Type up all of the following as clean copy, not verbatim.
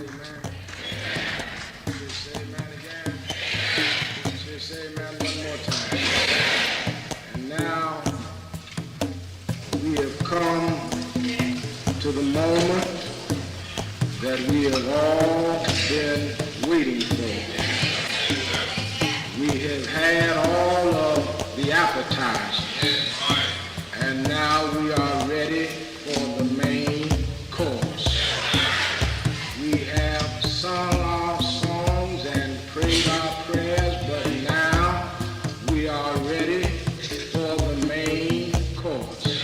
amen. Just say amen again. Just say amen one more time. And now we have come to the moment that we have all been waiting for. We have had all of the appetizers, and now we are ready for the main course. We have sung our songs and prayed our prayers, but now we are ready for the main course.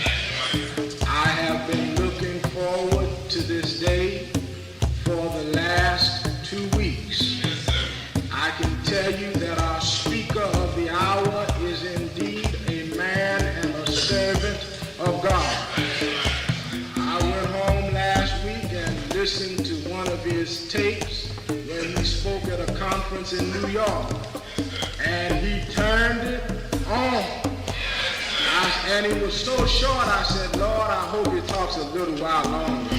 I have been looking forward to this day for the last 2 weeks. I can tell you that our speaker of the hour is indeed a man and a servant of God. I went home last week and listened to one of his tapes when he spoke at a conference in New York, and he turned it on. And he was so short, I said, Lord, I hope he talks a little while longer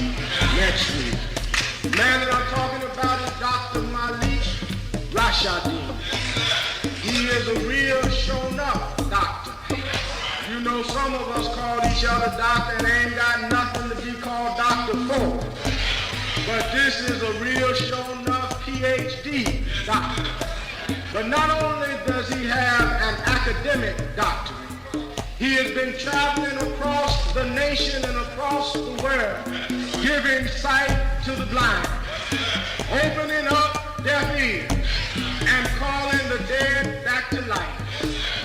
next week. The man that I'm talking about is Dr. Malik Rashadin. He is a real shown-up doctor. You know, some of us call each other doctor and ain't got nothing to be called doctor for. But this is a real shown-up PhD doctor. But not only does he have an academic doctorate, he has been traveling across the nation and across the world, giving sight to the blind, opening up deaf ears, and calling the dead back to life.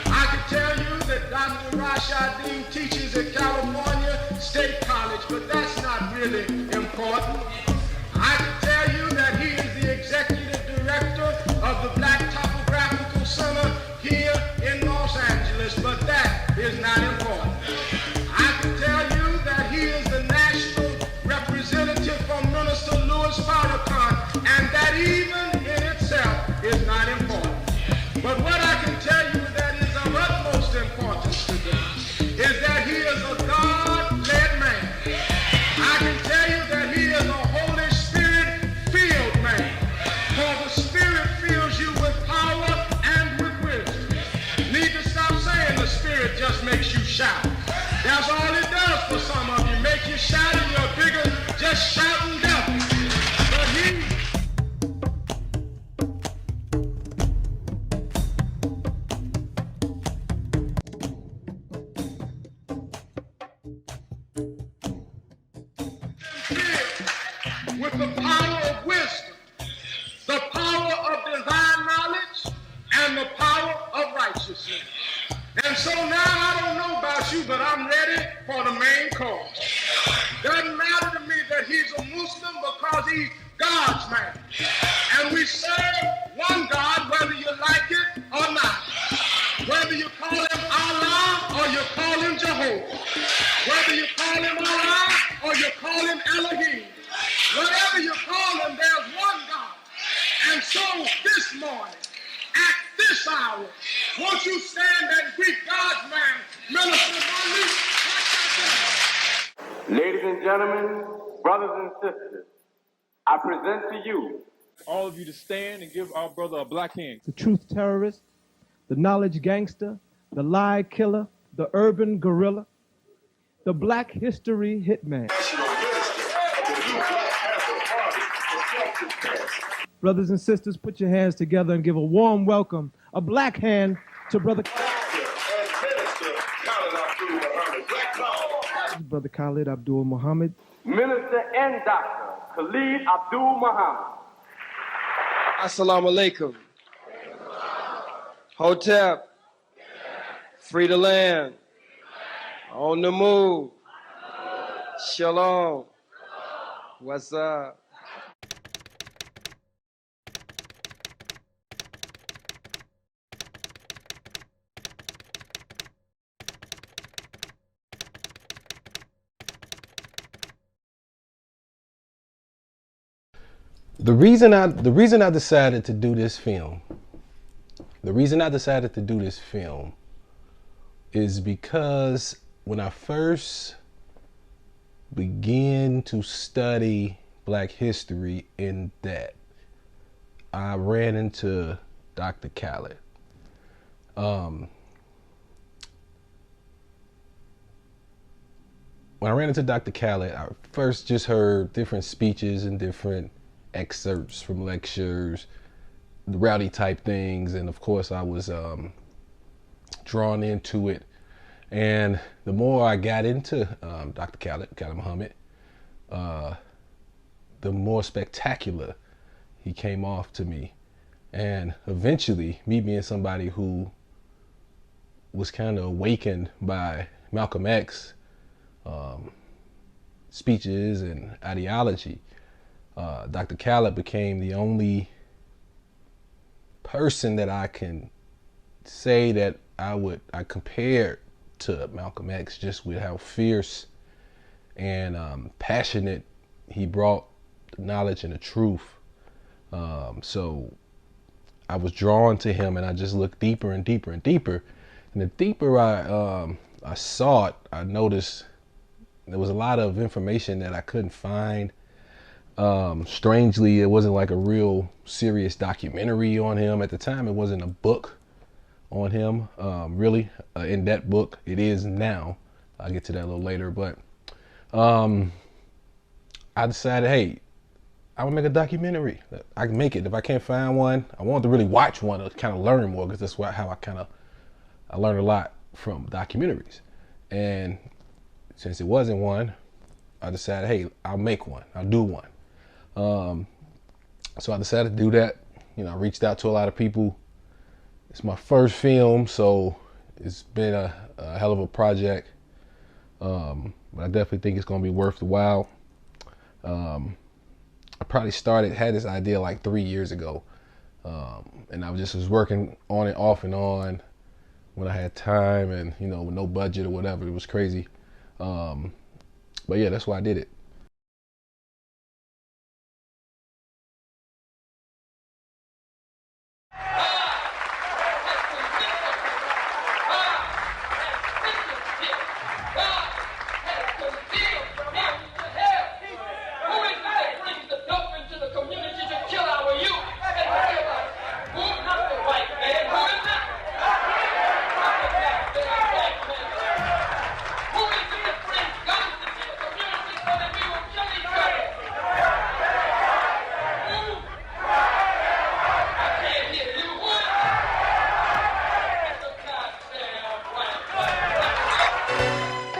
I can tell you that Dr. Rashadin teaches at California State College, but that's not really important. I can tell you that he is the executive director of the Black Topographical Center here in Los Angeles, but that is not important. I can tell you that he is the national representative for Minister Louis Farrakhan, and that even in itself is not important. But what I can tell you that is of utmost importance today is that he is a God-led man. I can tell you that he is a Holy Spirit-filled man, for the Spirit fills you with power and with wisdom. You need to stop saying the Spirit just makes you shout. That's all it does for some of you. Make you shout and you're bigger just shouting devil. But he with the power of wisdom, the power of divine knowledge, and the power of righteousness. And so now I don't know about you, but I'm ready for the main course. Doesn't matter to me that he's a Muslim because he's God's man. And we serve one God whether you like it or not. Whether you call him Allah or you call him Jehovah. Whether you call him Allah or you call him Elohim. Whatever you call him, there's one God. And so this morning, at this hour, won't you stand and greet God's man, Minister Malik? Ladies and gentlemen, brothers and sisters, I present to you all of you to stand and give our brother a black hand. The truth terrorist, the knowledge gangster, the lie killer, the urban gorilla, the black history hitman. Brothers and sisters, put your hands together and give a warm welcome, a black hand to Brother Khallid Abdul Muhammad. Minister and Dr. Khallid Abdul Muhammad. Assalamu alaikum. Hotep. Free the land. On the move. Shalom. What's up? The reason I decided to do this film is because when I first began to study Black history in that I ran into Dr. Khallid. When I ran into Dr. Khallid, I first just heard different speeches and different excerpts from lectures, the rowdy type things, and of course I was drawn into it. And the more I got into Dr. Khallid Muhammad, the more spectacular he came off to me. And eventually, me being somebody who was kind of awakened by Malcolm X speeches and ideology, Dr. Khallid became the only person that I can say that I compared to Malcolm X, just with how fierce and passionate he brought the knowledge and the truth. So I was drawn to him, and I just looked deeper and deeper and deeper. And the deeper I saw it, I noticed there was a lot of information that I couldn't find. Strangely, it wasn't like a real serious documentary on him. At the time, it wasn't a book on him, really, in that book. It is now. I'll get to that a little later. But I decided, hey, I would make a documentary. I can make it. If I can't find one, I wanted to really watch one to kind of learn more, because that's how I learned a lot from documentaries. And since it wasn't one, I decided, hey, I'll make one. I'll do one. So I decided to do that. I reached out to a lot of people. It's my first film, so it's been a hell of a project. But I definitely think it's going to be worth the while. I probably had this idea like 3 years ago. And I was working on it off and on when I had time, and, with no budget or whatever. It was crazy. But yeah, that's why I did it.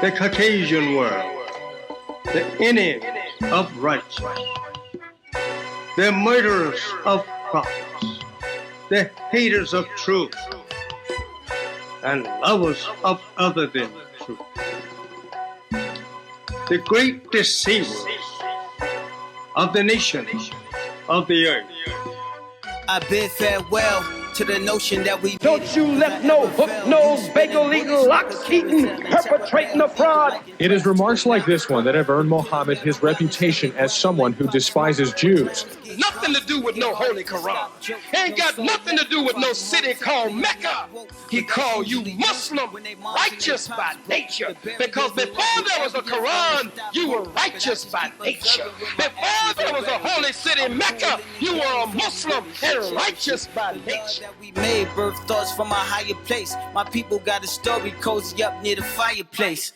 The Caucasian world, the enemy of righteousness, the murderers of prophets, the haters of truth, and lovers of other than truth, the great deceivers of the nations of the earth. I bid farewell to the notion that we don't you let no hook-nosed, bagel-eating, lox-eating, perpetrating a fraud. It is remarks like this one that have earned Muhammad his reputation as someone who despises Jews. Nothing to do with no holy Quran. Ain't got nothing to do with no city called Mecca. He called you Muslim righteous by nature, because before there was a Quran, you were righteous by nature. Before there was a holy city Mecca, you were a Muslim and righteous by nature. We made birth thoughts from a higher place. My people got a story cozy up near the fireplace.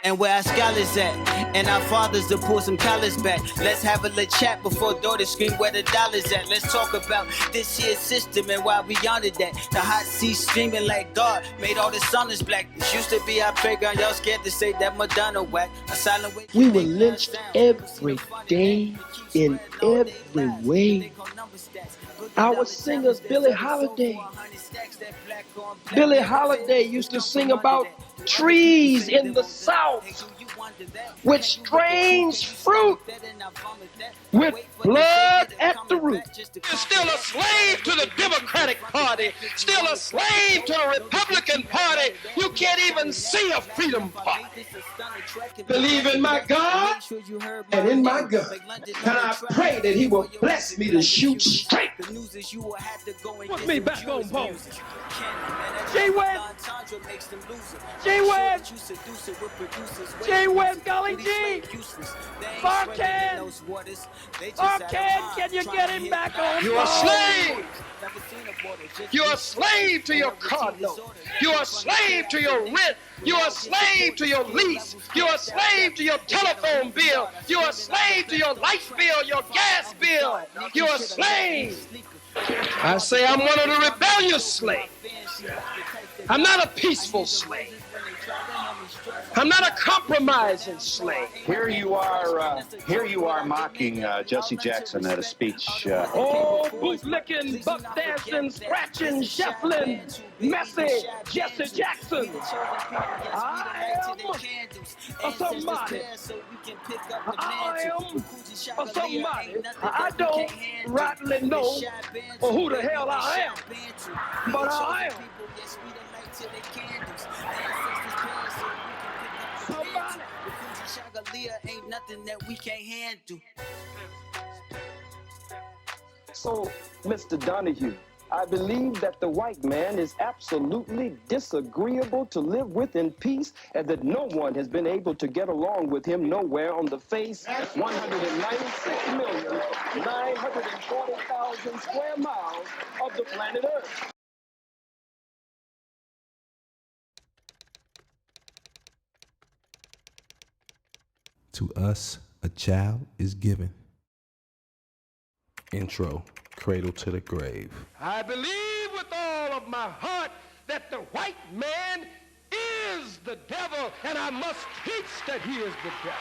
And where our scholars at, and our fathers to pull some collars back. Let's have a little chat before daughters scream where the dollars at. Let's talk about this here system and why we honored that. The hot sea streaming like God made all the sunners black. This used to be our playground, y'all scared to say that Madonna whack. A silent way. We were lynched every day, in every way. Our singers, Billie Holiday used to sing about trees in the South with strange fruit, with blood at the root. You're still a slave to the Democratic Party, still a slave to the Republican Party, Party. You can't even see a freedom party. Believe in my God and in my gun. And I pray that he will bless me to shoot straight. Put me back on pose. J-West! J-West! J-West, golly gee! Farrakhan! Farrakhan, can you get him back on You're a slave! You're a slave to your car note. You're a slave to your rent. You're a slave to your lease. You're a slave to your telephone bill. You're a slave to your light bill, your gas bill. You're a slave. I say I'm one of the rebellious slaves. I'm not a peaceful slave. I'm not a compromising slave. Here you are mocking Jesse Jackson at a speech. Oh, boot-licking, buck-dancing, scratching, shuffling, messy Jesse Jackson. I am a somebody. I am a somebody. I don't rightly know who the hell I am, but I am. Ain't nothing that we can't handle. So, Mr. Donaghue, I believe that the white man is absolutely disagreeable to live with in peace, and that no one has been able to get along with him nowhere on the face 196,940,000 square miles of the planet Earth. To us, a child is given. Intro, Cradle to the Grave. I believe with all of my heart that the white man is the devil, and I must teach that he is the devil.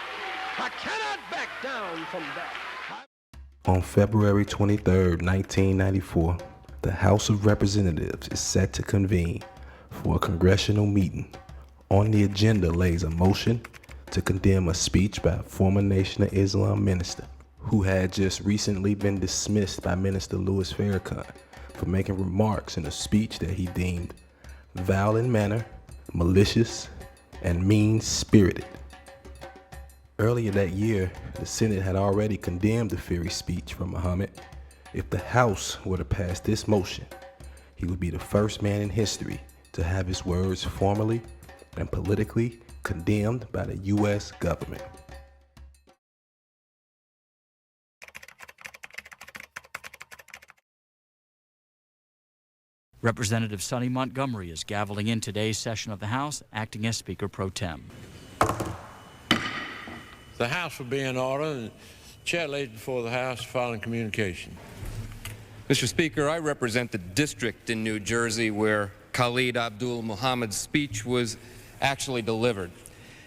I cannot back down from that. On February 23rd, 1994, the House of Representatives is set to convene for a congressional meeting. On the agenda lays a motion to condemn a speech by a former Nation of Islam minister who had just recently been dismissed by Minister Louis Farrakhan for making remarks in a speech that he deemed vile in manner, malicious, and mean-spirited. Earlier that year, the Senate had already condemned the fiery speech from Muhammad. If the House were to pass this motion, he would be the first man in history to have his words formally and politically condemned by the U.S. government. Representative Sonny Montgomery is gaveling in today's session of the House, acting as Speaker Pro Tem. The House will be in order, and the chair lays before the House following communication. Mr. Speaker, I represent the district in New Jersey where Khallid Abdul Muhammad's speech was actually delivered.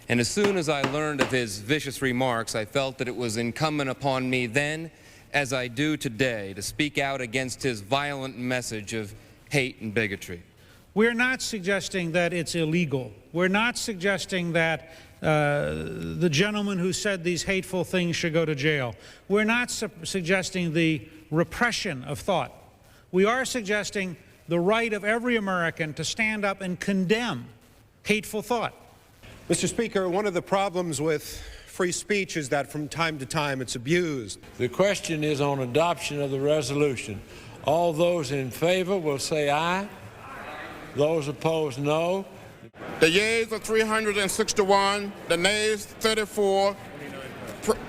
And as soon as I learned of his vicious remarks, I felt that it was incumbent upon me then, as I do today, to speak out against his violent message of hate and bigotry. We're not suggesting that it's illegal. We're not suggesting that the gentleman who said these hateful things should go to jail. We're not suggesting the repression of thought. We are suggesting the right of every American to stand up and condemn hateful thought. Mr. Speaker, one of the problems with free speech is that from time to time it's abused. The question is on adoption of the resolution. All those in favor will say aye. Those opposed, no. The yeas are 361, the nays 34,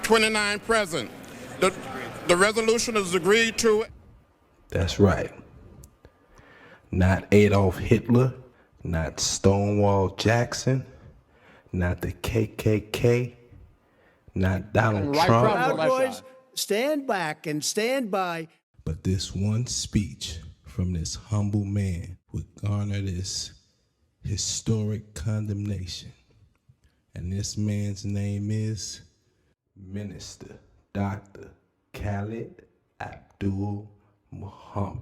29 present. The resolution is agreed to. That's right. Not Adolf Hitler, not Stonewall Jackson, not the KKK, not Donald Trump. Proud Boys, stand back and stand by. But this one speech from this humble man would garner this historic condemnation. And this man's name is Minister Dr. Khallid Abdul Muhammad.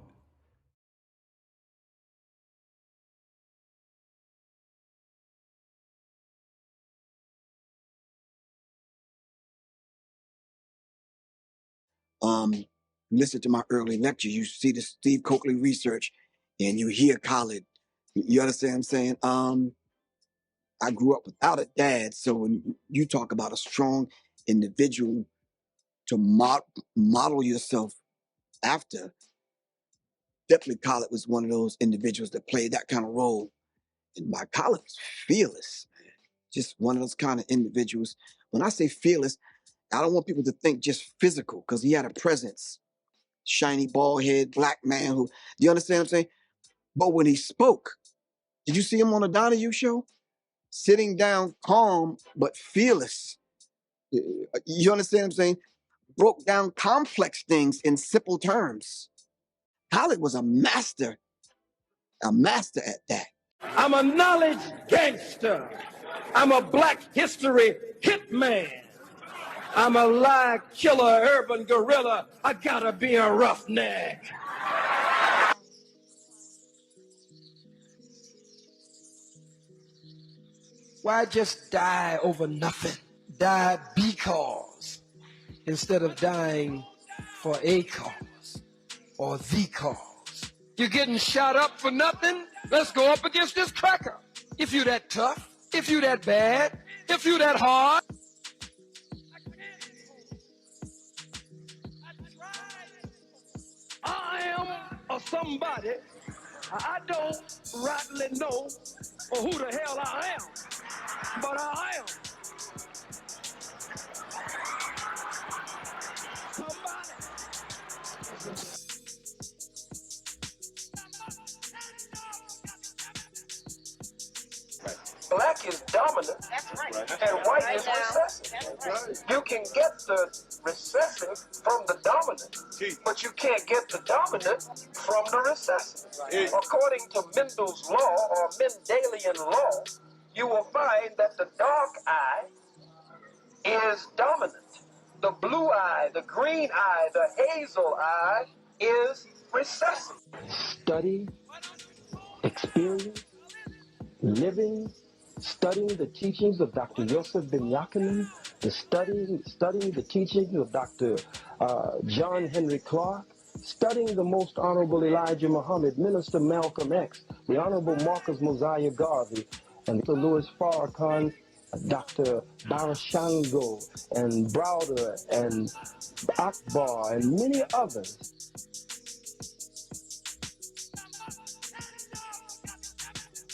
Listen to my early lecture. You see the Steve Coakley research, and you hear Khallid You understand what I'm saying? I grew up without a dad, so when you talk about a strong individual to model yourself after, definitely Khallid was one of those individuals that played that kind of role. And my Khallid was fearless, man. Just one of those kind of individuals. When I say fearless, I don't want people to think just physical, because he had a presence. Shiny, bald head, black man who, do you understand what I'm saying? But when he spoke, did you see him on the Donaghue show? Sitting down calm, but fearless. You understand what I'm saying? Broke down complex things in simple terms. Khallid was a master at that. I'm a knowledge gangster. I'm a black history hitman. I'm a lie killer, urban gorilla. I gotta be a roughneck. Why just die over nothing? Die because instead of dying for a cause or the cause. You're getting shot up for nothing? Let's go up against this cracker. If you that tough, if you that bad, if you that hard. I am a somebody. I don't rightly know who the hell I am, but I am somebody. Black is dominant, and white is recessive. You can get the recessive from the dominant, but you can't get the dominant from the recessive. According to Mendel's law, or Mendelian law, you will find that the dark eye is dominant. The blue eye, the green eye, the hazel eye is recessive. Study, experience, living, studying the teachings of Dr. Yosef Ben Yaakman, studying the teachings of Dr. John Henry Clark, studying the Most Honorable Elijah Muhammad, Minister Malcolm X, the Honorable Marcus Mosiah Garvey, and Dr. Louis Farrakhan, Dr. Barashango, and Browder, and Akbar, and many others.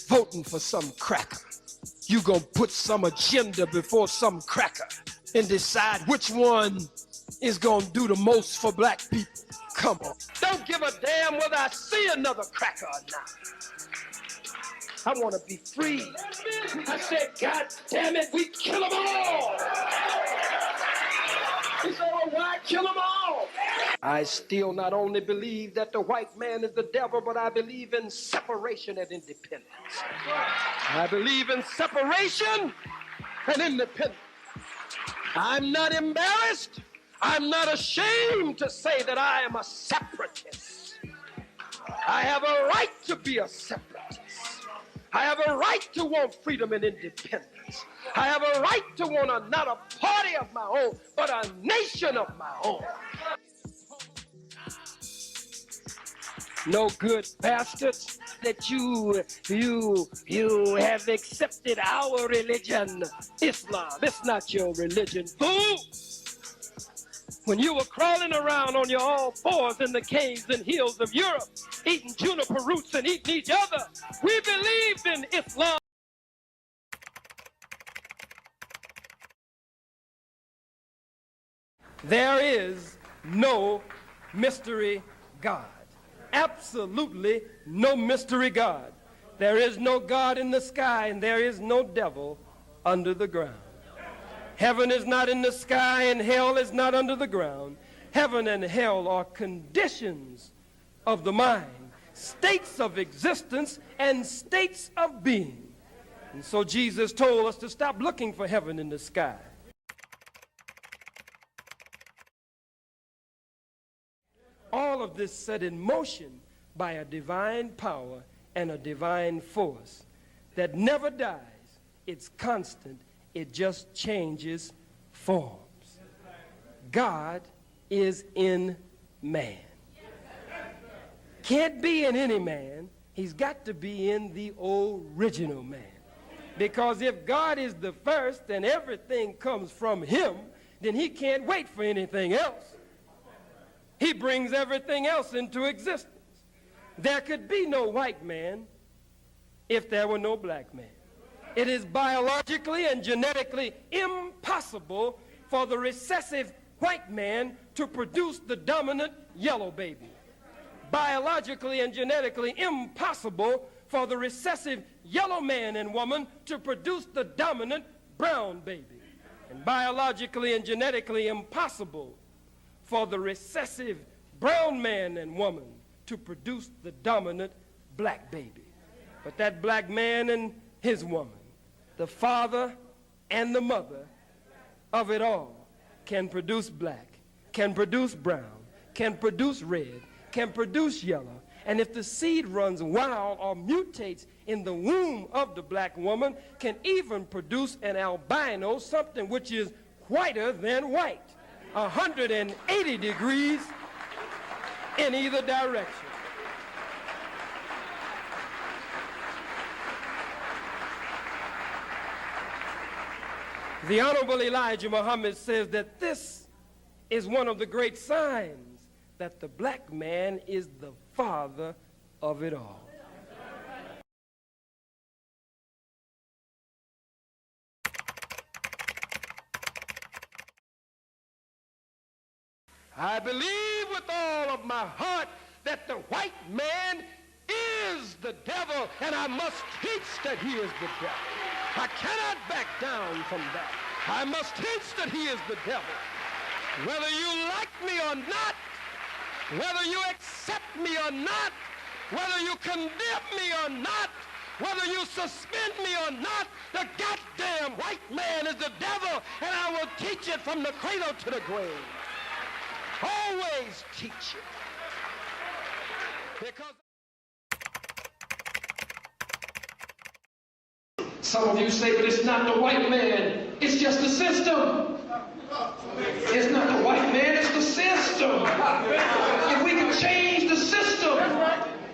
Voting for some cracker. You gonna put some agenda before some cracker and decide which one is gonna do the most for black people. Come on. Don't give a damn whether I see another cracker or not. I want to be free. I said, God damn it, we kill them all. He said, well, why kill them all? I still not only believe that the white man is the devil, but I believe in separation and independence. I believe in separation and independence. I'm not embarrassed. I'm not ashamed to say that I am a separatist. I have a right to be a separatist. I have a right to want freedom and independence. I have a right to want not a party of my own, but a nation of my own. No good bastards that you have accepted our religion, Islam. It's not your religion. Who? When you were crawling around on your all fours in the caves and hills of Europe, eating juniper roots and eating each other, we believed in Islam. There is no mystery God. Absolutely no mystery God. There is no God in the sky, and there is no devil under the ground. Heaven is not in the sky, and hell is not under the ground. Heaven and hell are conditions of the mind, states of existence, and states of being. And so Jesus told us to stop looking for heaven in the sky. All of this set in motion by a divine power and a divine force that never dies. It's constant. It just changes forms. God is in man. Can't be in any man. He's got to be in the original man. Because if God is the first and everything comes from him, then he can't wait for anything else. He brings everything else into existence. There could be no white man if there were no black man. It is biologically and genetically impossible for the recessive white man to produce the dominant yellow baby. Biologically and genetically impossible for the recessive yellow man and woman to produce the dominant brown baby. And biologically and genetically impossible for the recessive brown man and woman to produce the dominant black baby. But that black man and his woman, the father and the mother of it all, can produce black, can produce brown, can produce red, can produce yellow. And if the seed runs wild or mutates in the womb of the black woman, can even produce an albino, something which is whiter than white, 180 degrees in either direction. The Honorable Elijah Muhammad says that this is one of the great signs that the black man is the father of it all. I believe with all of my heart that the white man is the devil, and I must teach that he is the devil. I cannot back down from that. I must teach that he is the devil. Whether you like me or not, whether you accept me or not, whether you condemn me or not, whether you suspend me or not, the goddamn white man is the devil, and I will teach it from the cradle to the grave. Always teach it. Because some of you say, but it's not the white man, it's just the system. It's not the white man, it's the system. If we can change the system,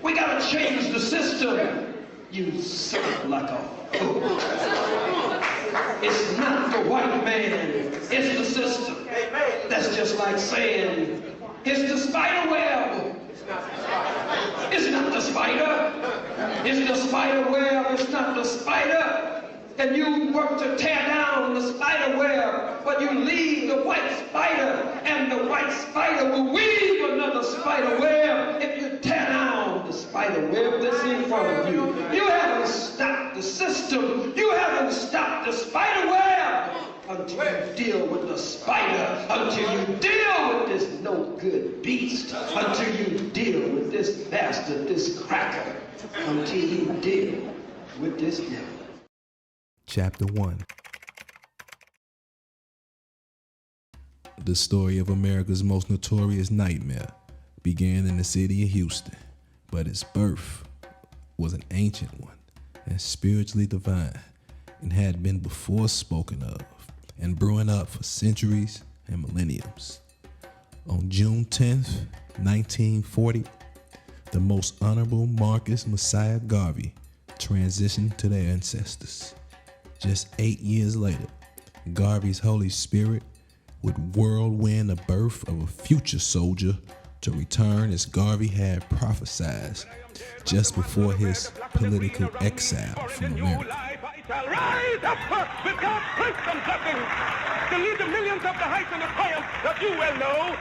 we gotta change the system. You sound like a fool. It's not the white man, it's the system. That's just like saying, it's the spider web. It's not the spider. It's the spider web, it's not the spider. And you work to tear down the spider web, but you leave the white spider, and the white spider will weave another spider web if you tear down the spider web that's in front of you. You haven't stopped the system. You haven't stopped the spider web until you deal with the spider, until you deal with this no good beast, until you deal with this bastard, this cracker, until you deal with this devil. Chapter 1. The story of America's most notorious nightmare began in the city of Houston, but its birth was an ancient one and spiritually divine, and had been before spoken of and brewing up for centuries and millenniums. On June 10th, 1940, the most honorable Marcus Messiah Garvey transitioned to their ancestors. Just 8 years later, Garvey's Holy Spirit would whirlwind the birth of a future soldier to return as Garvey had prophesied just before his political exile from America. Shall rise up with God's grace and blessing to lead the millions up the heights and the triumph that you well know.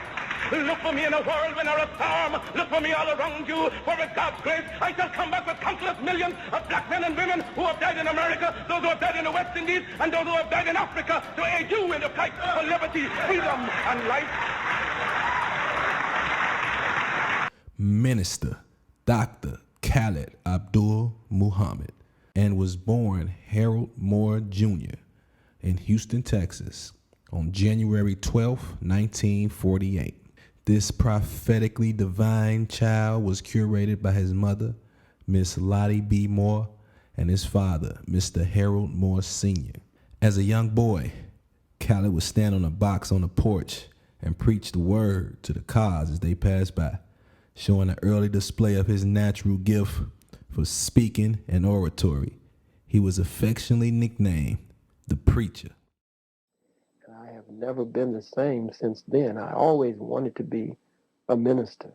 Look for me in a world when there is storm. Look for me all around you, for with God's grace I shall come back with countless millions of black men and women who have died in America, those who have died in the West Indies, and those who have died in Africa to aid you in the fight for liberty, freedom, and life. Minister Dr. Khallid Abdul Muhammad, and was born Harold Moore Jr. in Houston, Texas on January 12, 1948. This prophetically divine child was curated by his mother, Miss Lottie B. Moore, and his father, Mr. Harold Moore Sr. As a young boy, Khallid would stand on a box on the porch and preach the word to the cars as they passed by, showing an early display of his natural gift for speaking and oratory. He was affectionately nicknamed the Preacher. I have never been the same since then. I always wanted to be a minister.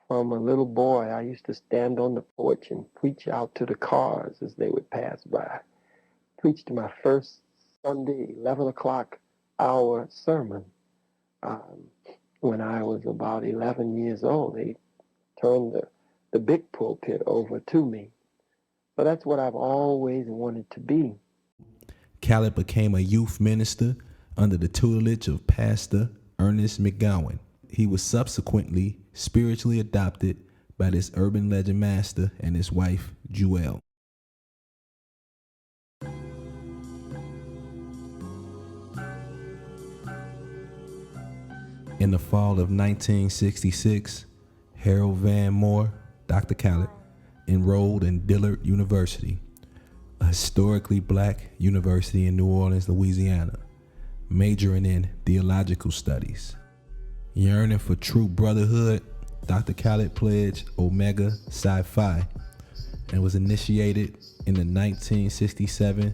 From a little boy, I used to stand on the porch and preach out to the cars as they would pass by. Preached my first Sunday 11 o'clock hour sermon. When I was about 11 years old, they turned the big pulpit over to me. So that's what I've always wanted to be. Khallid became a youth minister under the tutelage of Pastor Ernest McGowan. He was subsequently spiritually adopted by this urban legend master and his wife, Jewel. In the fall of 1966, Harold Van Moore, Dr. Khallid, enrolled in Dillard University, a historically black university in New Orleans, Louisiana, majoring in theological studies. Yearning for true brotherhood, Dr. Khallid pledged Omega Psi Phi and was initiated in the 1967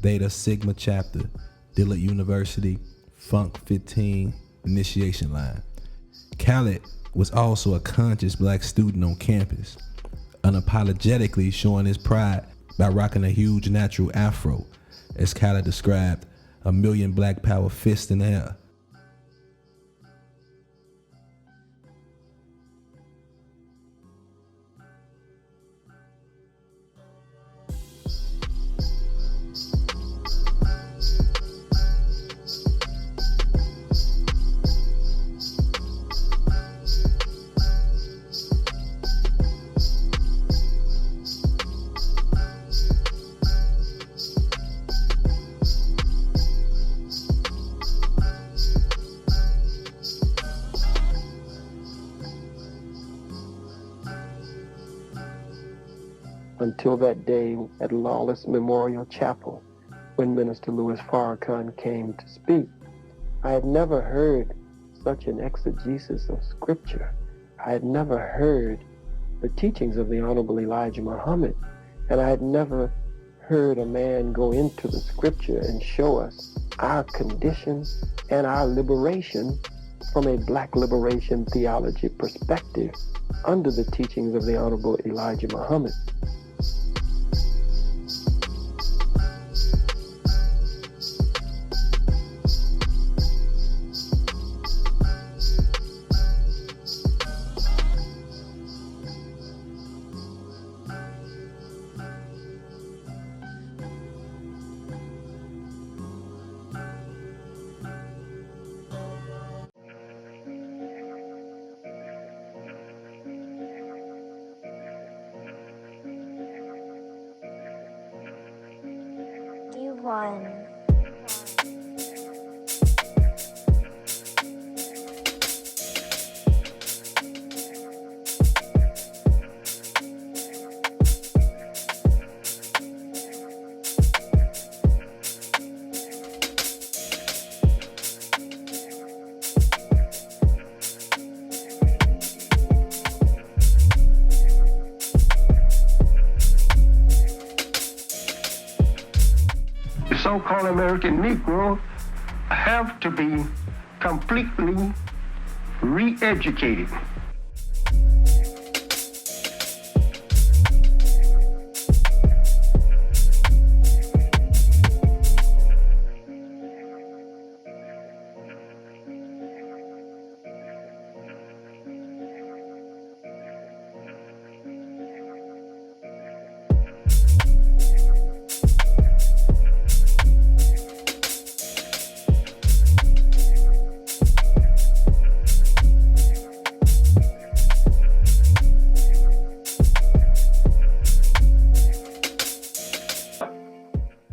Theta Sigma chapter, Dillard University, Funk 15 initiation line. Khallid was also a conscious black student on campus, unapologetically showing his pride by rocking a huge natural afro, as Khallid described, a million black power fists in the air. Until that day at Wallace Memorial Chapel, when Minister Louis Farrakhan came to speak, I had never heard such an exegesis of Scripture. I had never heard the teachings of the Honorable Elijah Muhammad, and I had never heard a man go into the Scripture and show us our condition and our liberation from a black liberation theology perspective under the teachings of the Honorable Elijah Muhammad. D1. So-called American Negro have to be completely re-educated.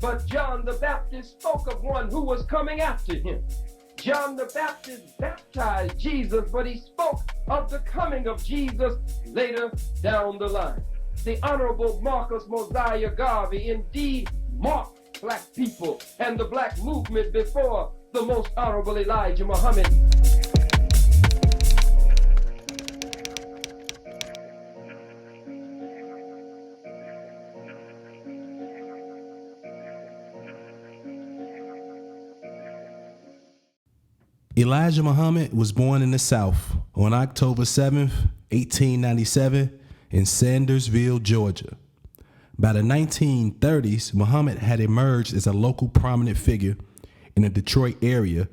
But John the Baptist spoke of one who was coming after him. John the Baptist baptized Jesus, but he spoke of the coming of Jesus later down the line. The Honorable Marcus Mosiah Garvey indeed marked black people and the black movement before the Most Honorable Elijah Muhammad. Elijah Muhammad was born in the South on October 7th, 1897 in Sandersville, Georgia. By the 1930s, Muhammad had emerged as a local prominent figure in the Detroit area,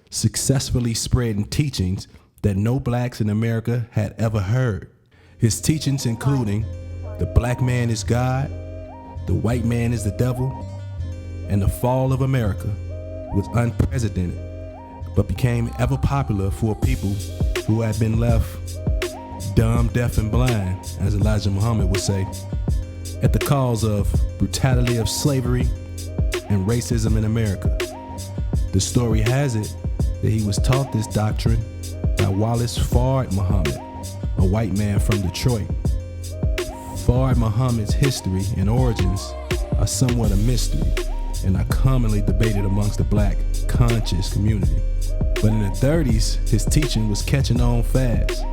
successfully spreading teachings that no blacks in America had ever heard. His teachings including the black man is God, the white man is the devil, and the fall of America was unprecedented, but became ever popular for people who had been left dumb, deaf, and blind, as Elijah Muhammad would say, at the cause of brutality of slavery and racism in America. The story has it that he was taught this doctrine by Wallace Farrakhan Muhammad, a white man from Detroit. Farrakhan Muhammad's history and origins are somewhat a mystery and are commonly debated amongst the black conscious community. But in the 30s, his teaching was catching on fast.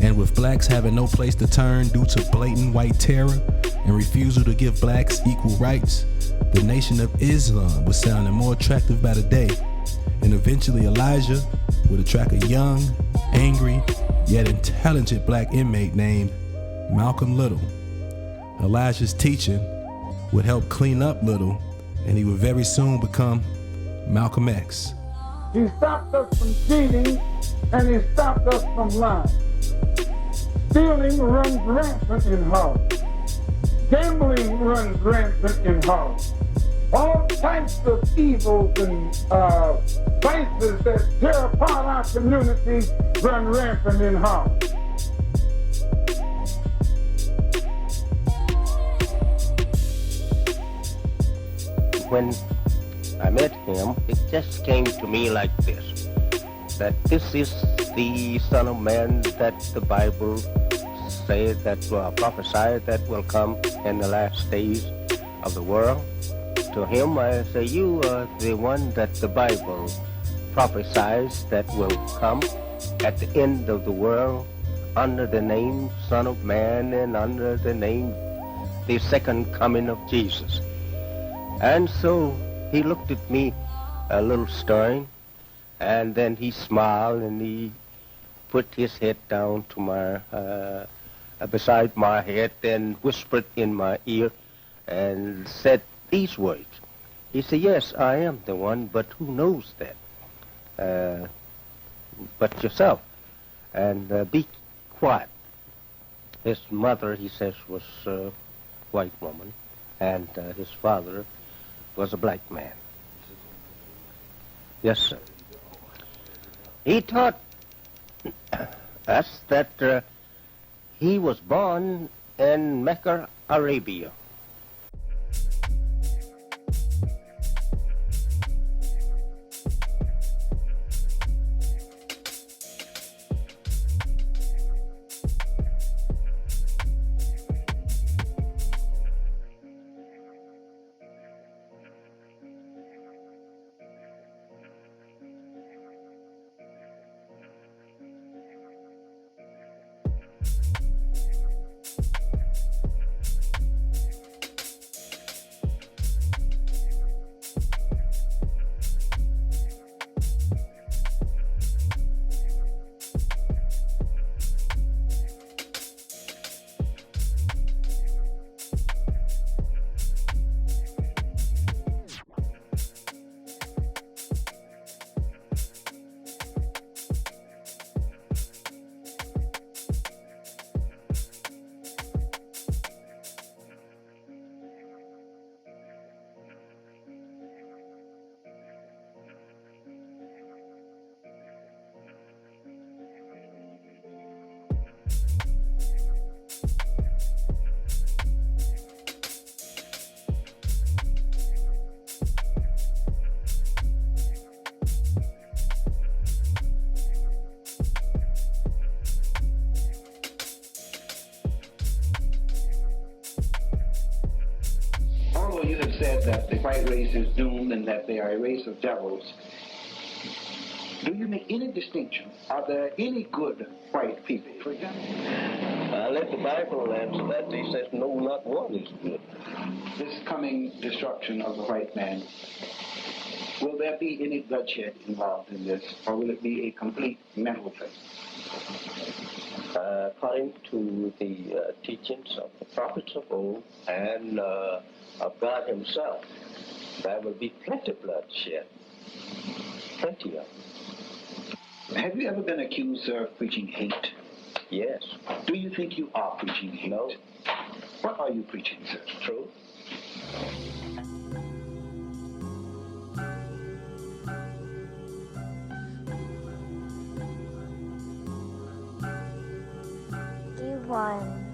And with blacks having no place to turn due to blatant white terror and refusal to give blacks equal rights, the Nation of Islam was sounding more attractive by the day. And eventually Elijah would attract a young, angry, yet intelligent black inmate named Malcolm Little. Elijah's teaching would help clean up Little, and he would very soon become Malcolm X. He stopped us from cheating, and he stopped us from lying. Stealing runs rampant in Hollywood. Gambling runs rampant in Hollywood. All types of evils and vices that tear apart our community run rampant in Hollywood. When I met him, it just came to me like this, that this is the Son of Man that the Bible says, that prophesied that will come in the last days of the world. To him I say, you are the one that the Bible prophesies that will come at the end of the world under the name Son of Man and under the name the second coming of Jesus. And so he looked at me a little stern, and then he smiled and he put his head down to my beside my head and whispered in my ear and said these words. He said, yes, I am the one, but who knows that? But yourself. And be quiet. His mother, he says, was a white woman, and his father was a black man. Yes, sir. He taught us that he was born in Mecca, Arabia. You have said that the white race is doomed and that they are a race of devils. Do you make any distinction? Are there any good white people? For example, Let the Bible answer that. He says, no, not one is good. This coming destruction of the white man, Will there be any bloodshed involved in this, or will it be a complete mental thing? According to the teachings of the prophets of old and of God himself, there will be plenty of bloodshed. Plenty of it. Have you ever been accused, sir, of preaching hate? Yes. Do you think you are preaching hate? No. What are you preaching, sir? Truth. D1.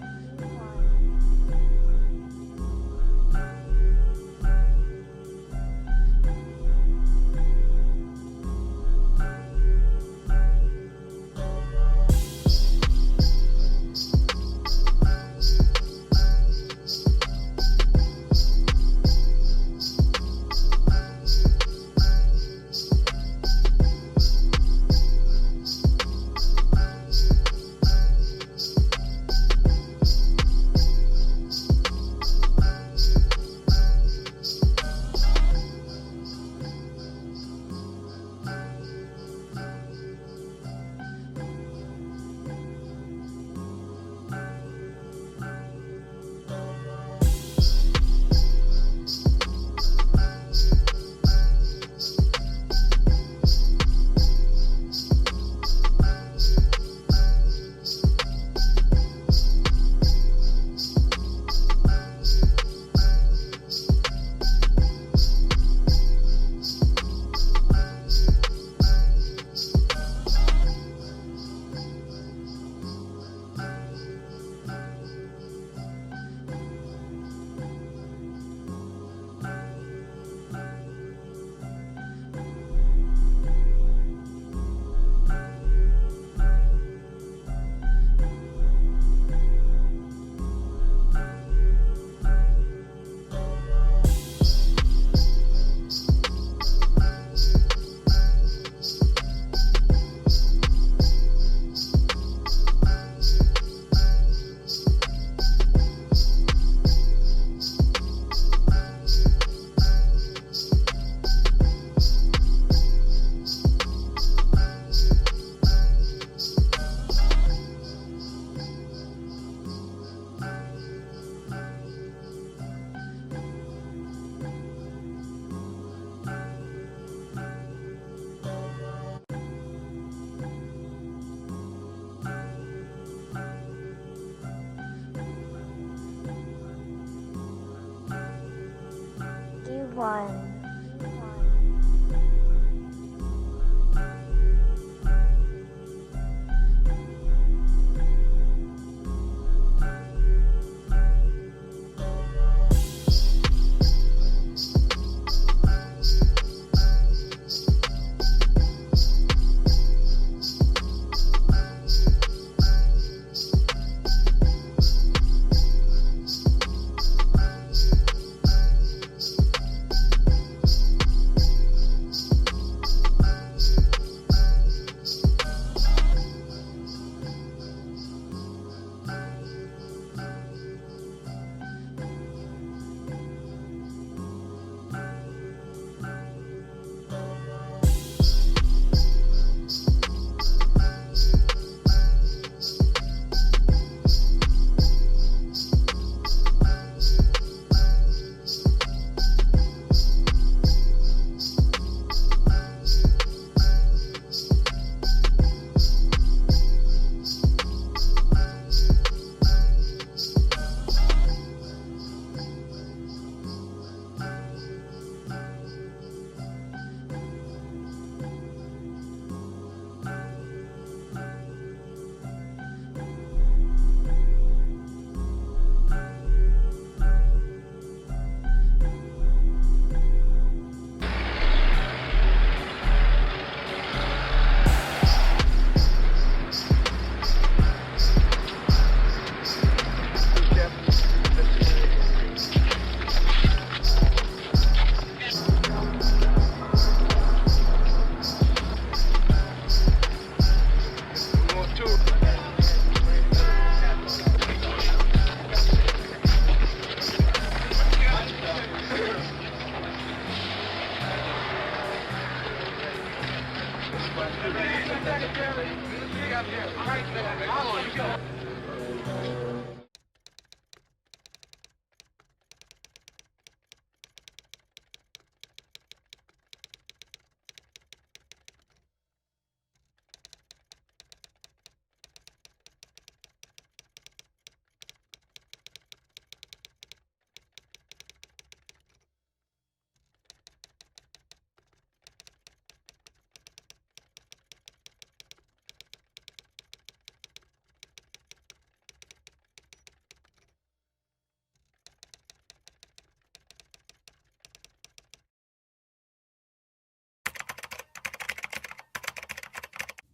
D1.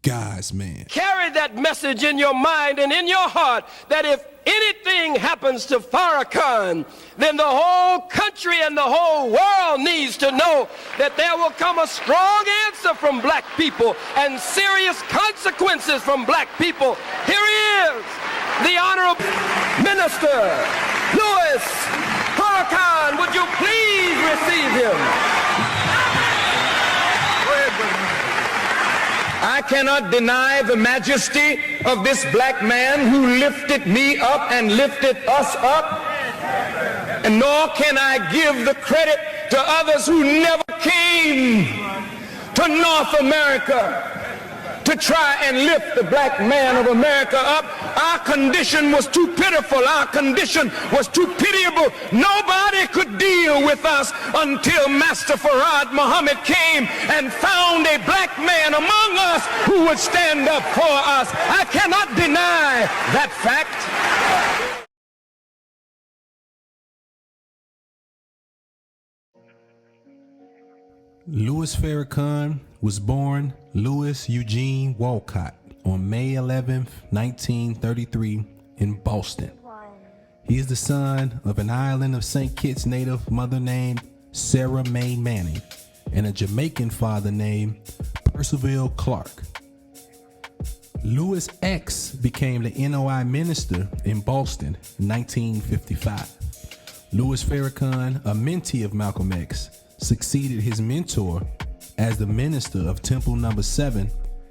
God's man. Carry that message in your mind and in your heart that if anything happens to Farrakhan, then the whole country and the whole world needs to know that there will come a strong answer from black people and serious consequences from black people. Here he is, the Honorable Minister Louis Farrakhan. Would you please receive him? I cannot deny the majesty of this black man who lifted me up and lifted us up, and nor can I give the credit to others who never came to North America to try and lift the black man of America up. Our condition was too pitiful. Our condition was too pitiable. Nobody could deal with us until Master Khallid Muhammad came and found a black man among us who would stand up for us. I cannot deny that fact. Louis Farrakhan was born Louis Eugene Walcott on May 11th, 1933 in Boston. He is the son of an island of St. Kitts native mother named Sarah Mae Manning and a Jamaican father named Percival Clark. Louis X became the NOI minister in Boston in 1955. Louis Farrakhan, a mentee of Malcolm X, succeeded his mentor as the minister of Temple No. 7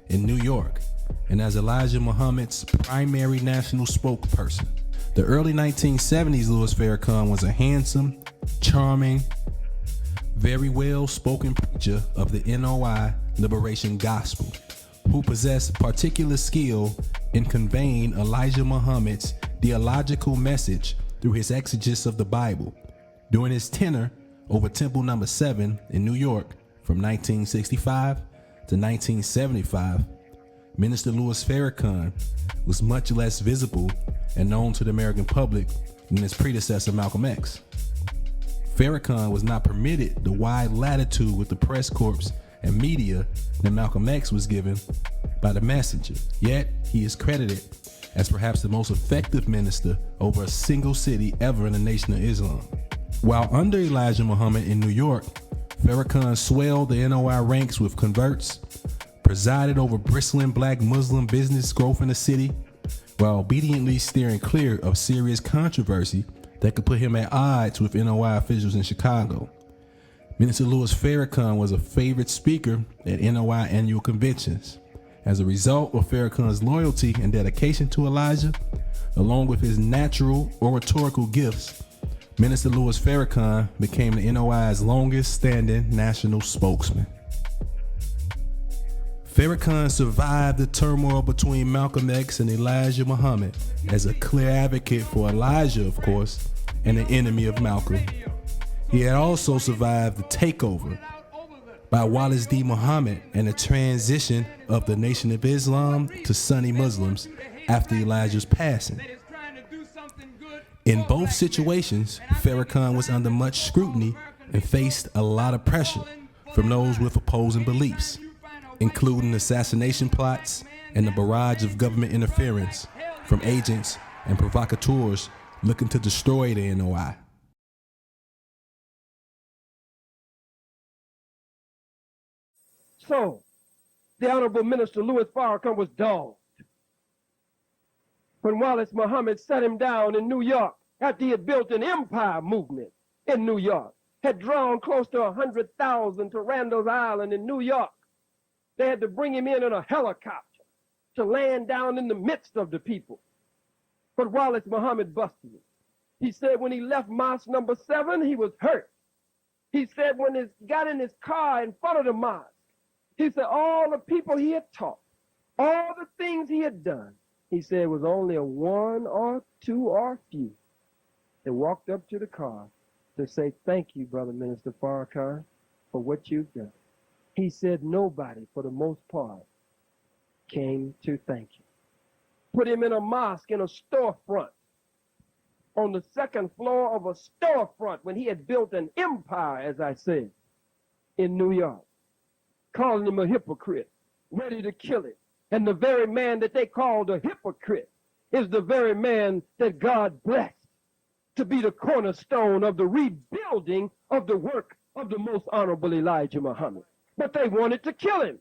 in New York and as Elijah Muhammad's primary national spokesperson. The early 1970s, Louis Farrakhan was a handsome, charming, very well-spoken preacher of the NOI liberation gospel who possessed particular skill in conveying Elijah Muhammad's theological message through his exegesis of the Bible. During his tenure over Temple No. 7 in New York from 1965 to 1975, Minister Louis Farrakhan was much less visible and known to the American public than his predecessor Malcolm X. Farrakhan was not permitted the wide latitude with the press corps and media that Malcolm X was given by the messenger, yet he is credited as perhaps the most effective minister over a single city ever in the Nation of Islam. While under Elijah Muhammad in New York, Farrakhan swelled the NOI ranks with converts, presided over bristling black Muslim business growth in the city, while obediently steering clear of serious controversy that could put him at odds with NOI officials in Chicago. Minister Louis Farrakhan was a favorite speaker at NOI annual conventions. As a result of Farrakhan's loyalty and dedication to Elijah, along with his natural oratorical gifts, Minister Louis Farrakhan became the NOI's longest-standing national spokesman. Farrakhan survived the turmoil between Malcolm X and Elijah Muhammad as a clear advocate for Elijah, of course, and an enemy of Malcolm. He had also survived the takeover by Wallace D. Muhammad and the transition of the Nation of Islam to Sunni Muslims after Elijah's passing. In both situations, Farrakhan was under much scrutiny and faced a lot of pressure from those with opposing beliefs, including assassination plots and the barrage of government interference from agents and provocateurs looking to destroy the NOI. So, the Honorable Minister Louis Farrakhan was dogged when Wallace Muhammad set him down in New York after he had built an empire movement in New York, had drawn close to 100,000 to Randall's Island in New York. They had to bring him in a helicopter to land down in the midst of the people. But Wallace Muhammad busted him. He said when he left mosque number 7, he was hurt. He said when he got in his car in front of the mosque, he said all the people he had taught, all the things he had done, he said it was only a one or two or few that walked up to the car to say, thank you, Brother Minister Farrakhan, for what you've done. He said nobody, for the most part, came to thank you. Put him in a mosque in a storefront, on the second floor of a storefront when he had built an empire, as I said, in New York, calling him a hypocrite, ready to kill him. And the very man that they called a hypocrite is the very man that God blessed to be the cornerstone of the rebuilding of the work of the most honorable Elijah Muhammad. But they wanted to kill him.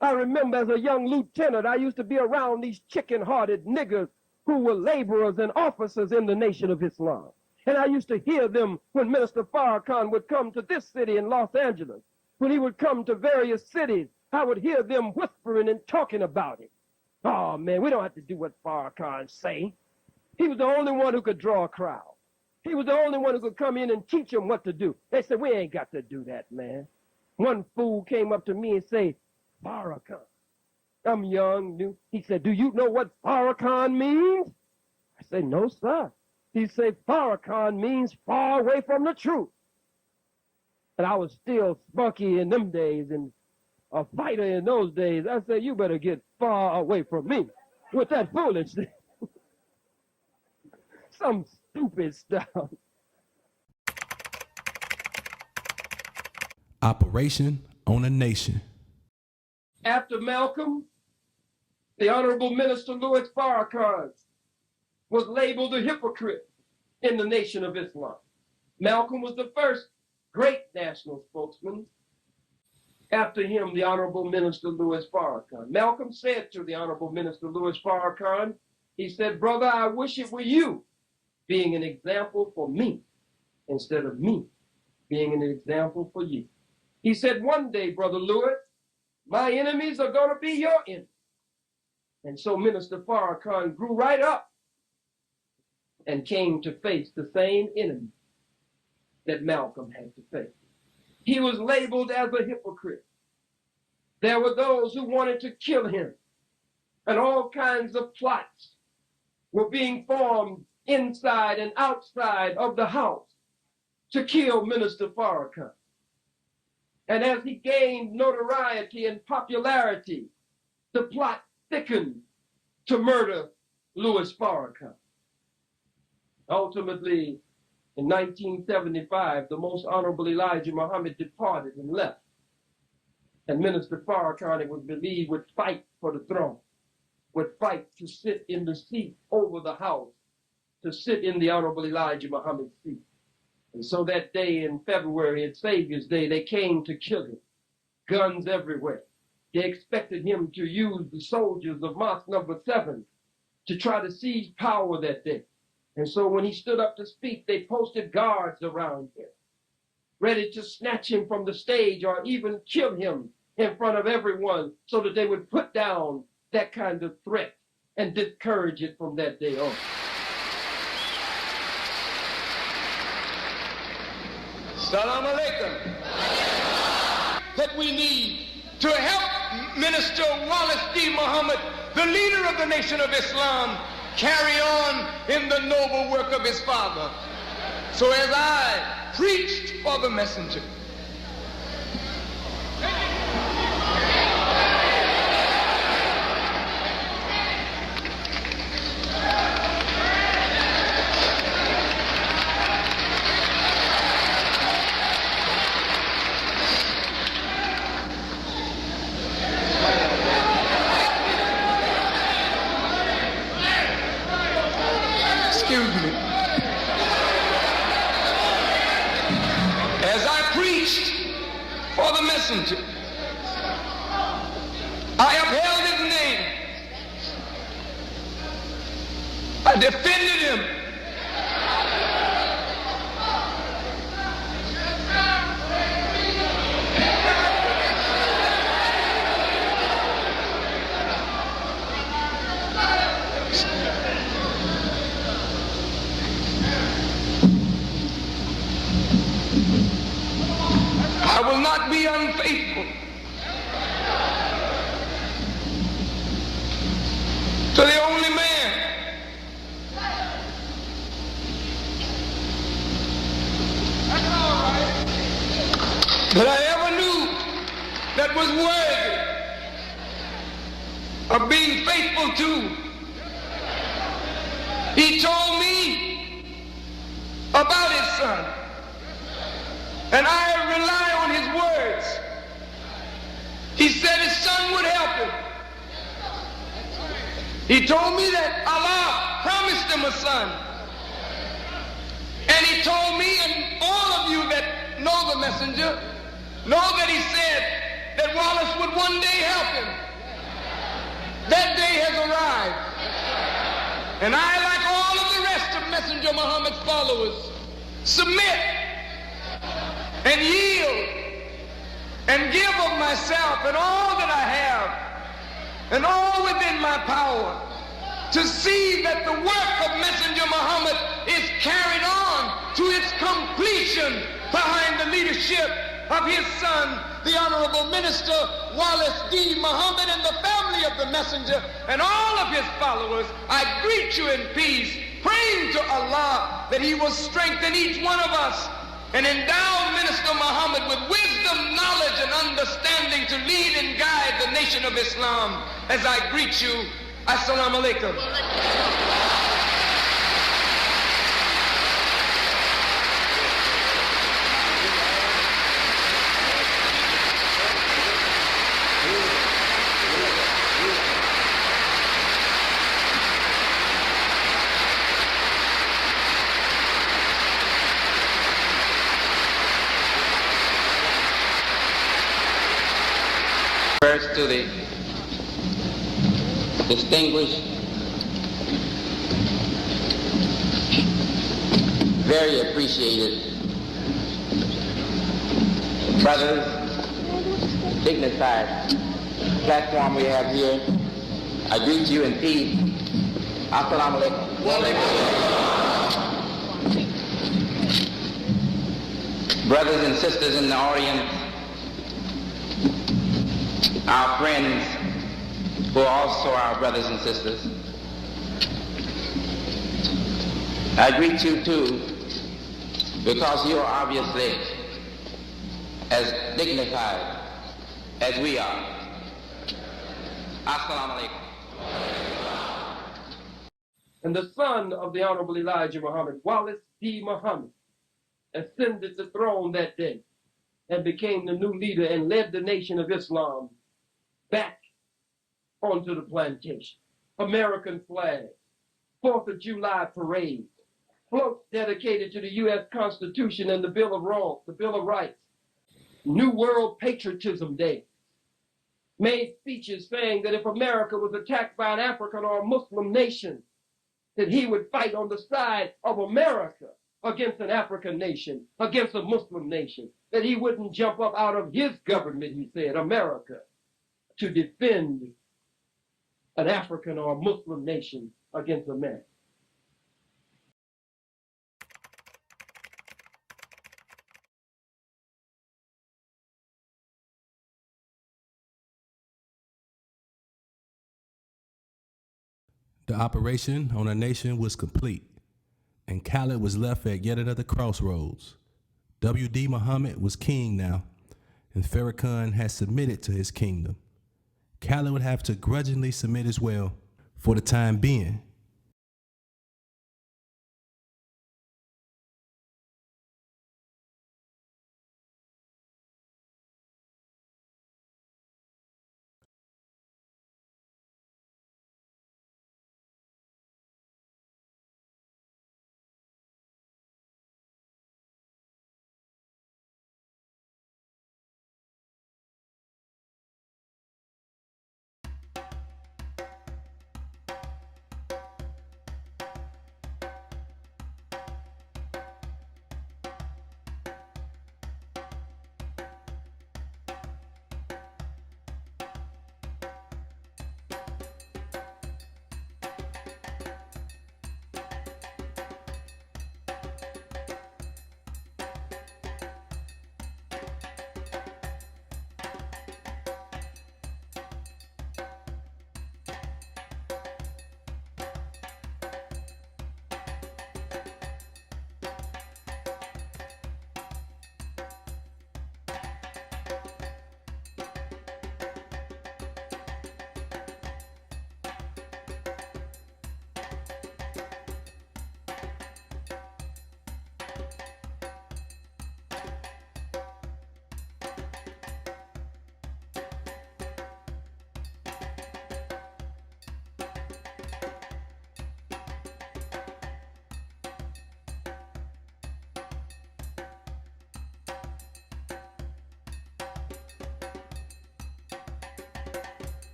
I remember as a young lieutenant, I used to be around these chicken-hearted niggers who were laborers and officers in the Nation of Islam. And I used to hear them when Minister Farrakhan would come to this city in Los Angeles. When he would come to various cities, I would hear them whispering and talking about it. Oh, man, we don't have to do what Farrakhan say. He was the only one who could draw a crowd. He was the only one who could come in and teach them what to do. They said, we ain't got to do that, man. One fool came up to me and said, Farrakhan. I'm young, new. He said, do you know what Farrakhan means? I said, no, sir. He said, Farrakhan means far away from the truth. And I was still spunky in them days and a fighter in those days. I said, you better get far away from me with that foolishness. Some stupid stuff. Operation on a Nation. After Malcolm, the Honorable Minister Louis Farrakhan was labeled a hypocrite in the Nation of Islam. Malcolm was the first great national spokesman. After him, the Honorable Minister Louis Farrakhan. Malcolm said to the Honorable Minister Louis Farrakhan, he said, brother, I wish it were you being an example for me instead of me being an example for you. He said, one day, Brother Louis, my enemies are going to be your enemies. And so Minister Farrakhan grew right up and came to face the same enemy that Malcolm had to face. He was labeled as a hypocrite. There were those who wanted to kill him, and all kinds of plots were being formed inside and outside of the house to kill Minister Farrakhan. And as he gained notoriety and popularity, the plot thickened to murder Louis Farrakhan. Ultimately, in 1975, the most honorable Elijah Muhammad departed and left. And Minister Farrakhan, it was believed, would fight for the throne, would fight to sit in the seat over the house, to sit in the honorable Elijah Muhammad's seat. And so that day in February, at Saviours Day, they came to kill him. Guns everywhere. They expected him to use the soldiers of Mosque number 7 to try to seize power that day. And so when he stood up to speak, they posted guards around him, ready to snatch him from the stage or even kill him in front of everyone so that they would put down that kind of threat and discourage it from that day on. Salam alaikum. That we need to help Minister Wallace D. Muhammad, the leader of the Nation of Islam, carry on in the noble work of his father. So as I preached for the messenger, I upheld his name. I defended him. will not be unfaithful to the only man that I ever knew that was worthy of being faithful to. He told me about his son, and I rely on his words. He said his son would help him. He told me that Allah promised him a son. And he told me, and all of you that know the messenger, know that he said that Wallace would one day help him. That day has arrived. And I, like all of the rest of Messenger Muhammad's followers, submit and yield and give of myself and all that I have and all within my power to see that the work of Messenger Muhammad is carried on to its completion behind the leadership of his son, the Honorable Minister Wallace D. Muhammad, and the family of the Messenger and all of his followers. I greet you in peace, praying to Allah that he will strengthen each one of us and endow Minister Muhammad with wisdom, knowledge, and understanding to lead and guide the nation of Islam. As I greet you, Assalamu alaikum. First to the distinguished, very appreciated brothers, dignified platform we have here. I greet you in peace. Assalamu alaikum. Brothers and sisters in the audience, our friends who are also our brothers and sisters, I greet you too, because you are obviously as dignified as we are. Assalamu alaikum. And the son of the Honorable Elijah Muhammad, Wallace D. Muhammad, ascended the throne that day and became the new leader and led the nation of Islam back onto the plantation. American flag, 4th of July parade, floats dedicated to the U.S. Constitution and the Bill of Rights, New World Patriotism Day, made speeches saying that if America was attacked by an African or a Muslim nation, that he would fight on the side of America against an African nation, against a Muslim nation, that he wouldn't jump up out of his government, he said, America, to defend an African or a Muslim nation against America. The operation on a nation was complete, and Khallid was left at yet another crossroads. W.D. Muhammad was king now, and Farrakhan had submitted to his kingdom. Khallid would have to grudgingly submit as well for the time being.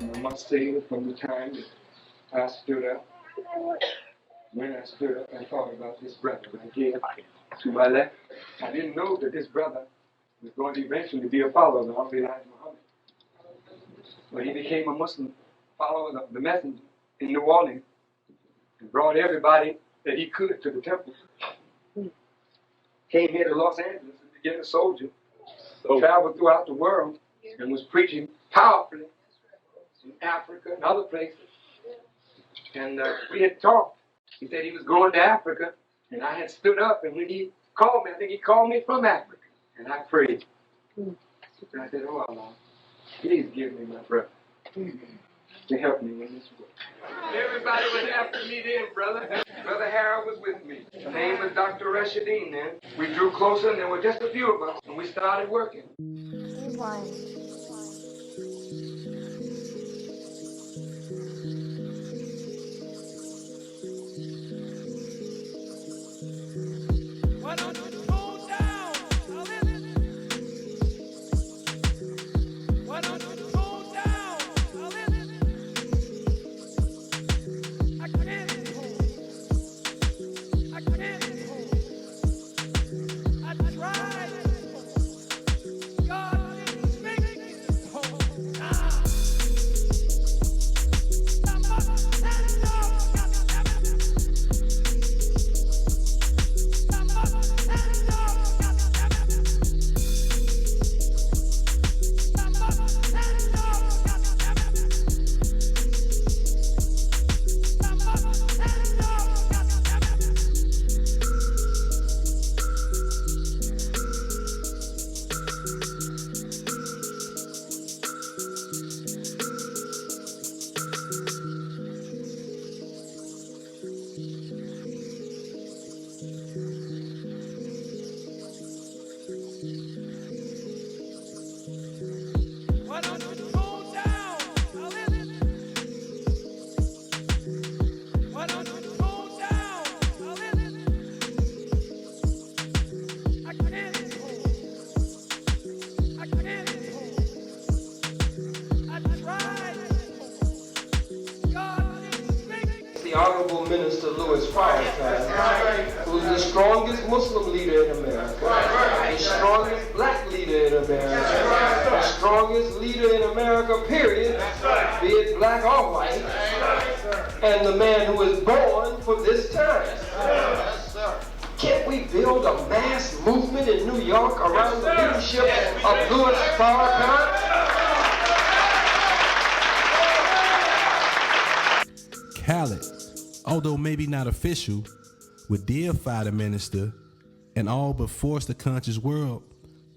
And I must say that from the time that I stood up, when I stood up, I thought about this brother right here to my left. I didn't know that this brother was going to eventually be a follower of Silis Muhammad. But he became a Muslim follower of the messenger in New Orleans and brought everybody that he could to the temple. Came here to Los Angeles and became a soldier. Traveled throughout the world and was preaching powerfully in Africa and other places. And we had talked. He said he was going to Africa, and I had stood up, and when he called me, I think he called me from Africa, and I prayed. And I said, oh Allah, please give me my brother to help me in this work. Everybody was after me then, brother. Brother Harold was with me. His name was Dr. Rashidin then. We drew closer, and there were just a few of us, and we started working. Honorable Minister Louis Farrakhan, who's the strongest Muslim leader in America, the strongest black leader in America, the strongest leader in America, period, be it black or white, and the man who is born for this time. Can't we build a mass movement in New York around the leadership of Louis Farrakhan? Khallid, although maybe not official, would deify the minister and all but force the conscious world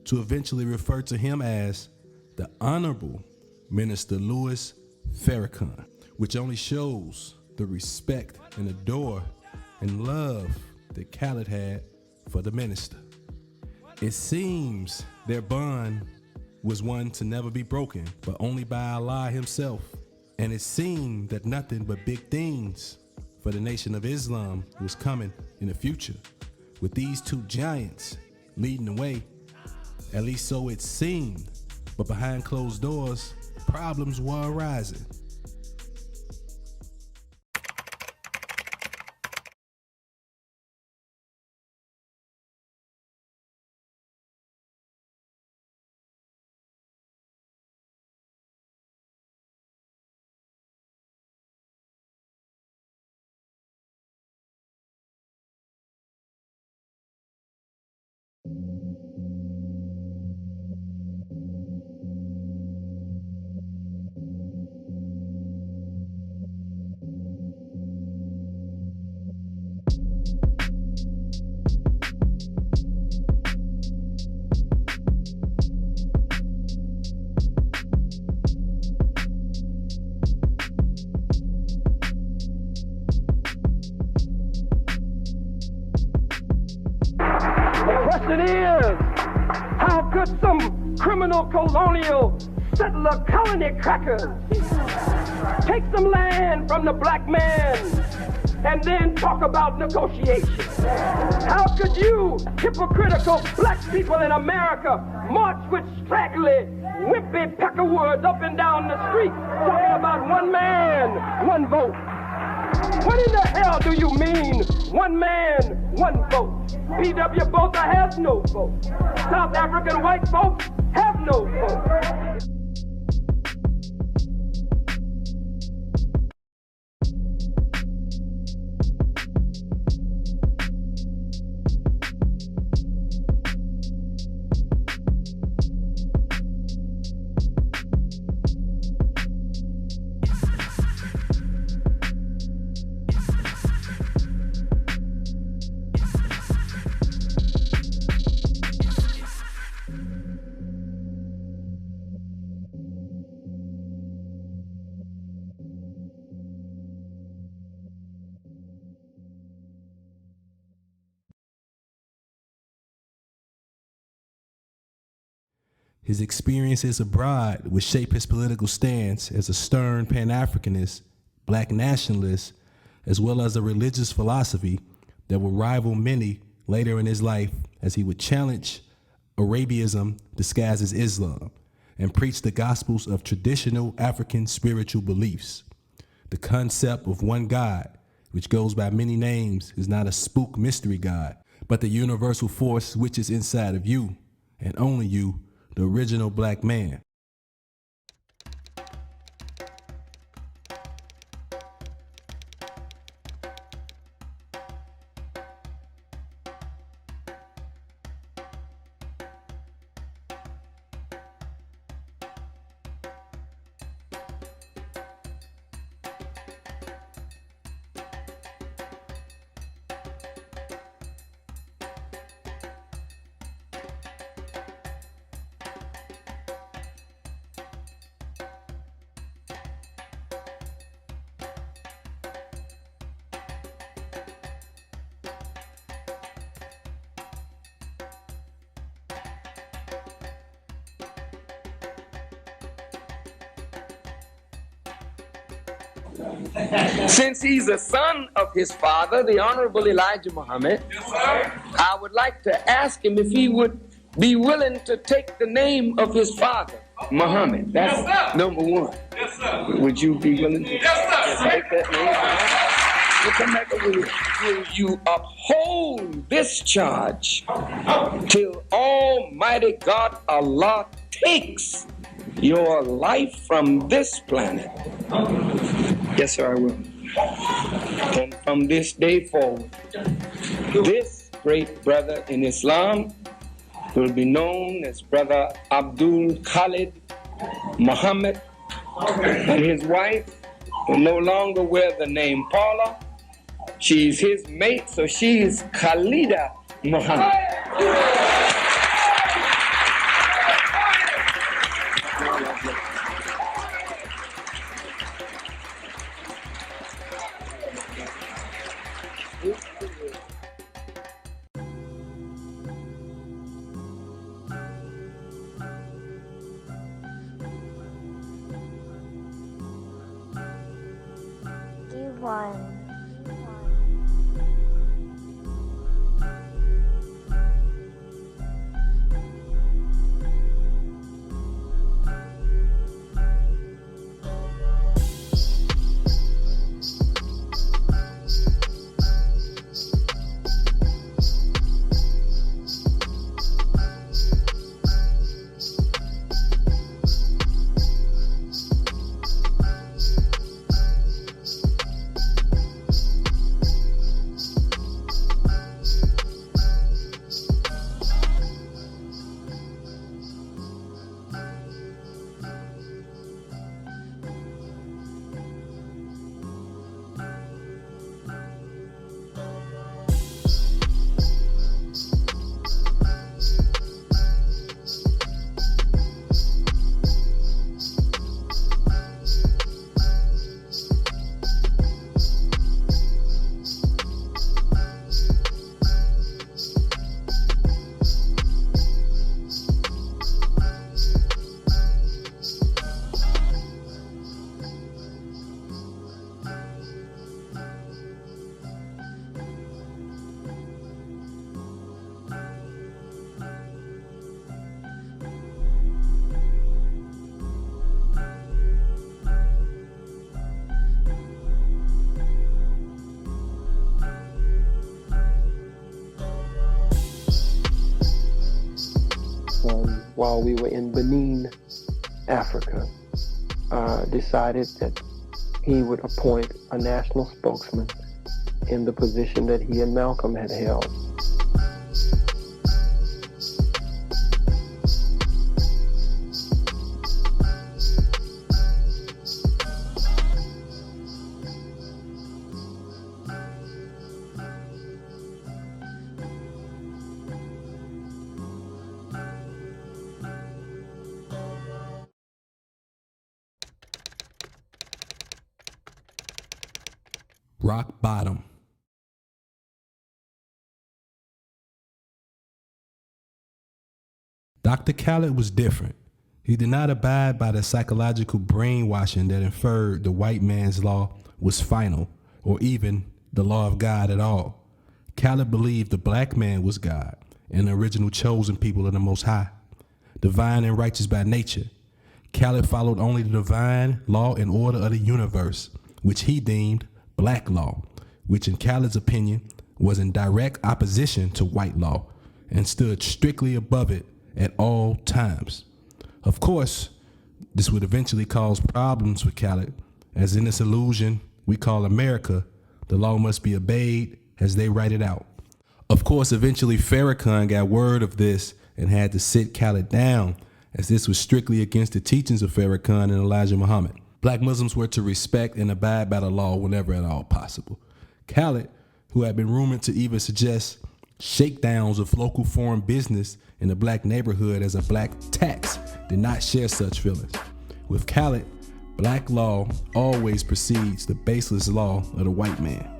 to eventually refer to him as the Honorable Minister Louis Farrakhan, which only shows the respect and adore and love that Khallid had for the minister. It seems their bond was one to never be broken, but only by Allah himself. And it seemed that nothing but big things for the Nation of Islam was coming in the future, with these two giants leading the way. At least so it seemed, but behind closed doors, problems were arising. question is, how could some criminal colonial settler colony crackers take some land from the black man and then talk about negotiation? How could you hypocritical black people in America march with straggly wimpy peckerwoods up and down the street talking about one man, one vote. What in the hell do you mean, one man, one vote? P.W. Botha has no vote. South African white folks have no vote. His experiences abroad would shape his political stance as a stern Pan-Africanist, black nationalist, as well as a religious philosophy that would rival many later in his life as he would challenge Arabianism disguised as Islam and preach the gospels of traditional African spiritual beliefs. The concept of one God, which goes by many names, is not a spook mystery God, but the universal force which is inside of you, and only you, the original black man. Since he's a son of his father, the Honorable Elijah Muhammad, I would like to ask him if he would be willing to take the name of his father, Muhammad. That's number one. Yes, sir. Would you be willing to take that name? Will you uphold this charge till Almighty God Allah takes your life from this planet? Yes, sir, I will. And from this day forward, this great brother in Islam will be known as Brother Abdul Khallid Muhammad, and his wife will no longer wear the name Paula. She's his mate, so she is Khallid Muhammad. while we were in Benin, Africa, decided that he would appoint a national spokesman in the position that he and Malcolm had held. Rock bottom. Dr. Khallid was different. He did not abide by the psychological brainwashing that inferred the white man's law was final, or even the law of God at all. Khallid believed the black man was God and the original chosen people of the Most High, divine and righteous by nature. Khallid followed only the divine law and order of the universe, which he deemed black law, which in Khallid's opinion was in direct opposition to white law and stood strictly above it at all times. Of course, this would eventually cause problems for Khallid, as in this illusion we call America, the law must be obeyed as they write it out. Of course, eventually Farrakhan got word of this and had to sit Khallid down, as this was strictly against the teachings of Farrakhan and Elijah Muhammad. Black Muslims were to respect and abide by the law whenever at all possible. Khallid, who had been rumored to even suggest shakedowns of local foreign business in the black neighborhood as a black tax, did not share such feelings. With Khallid, black law always precedes the baseless law of the white man.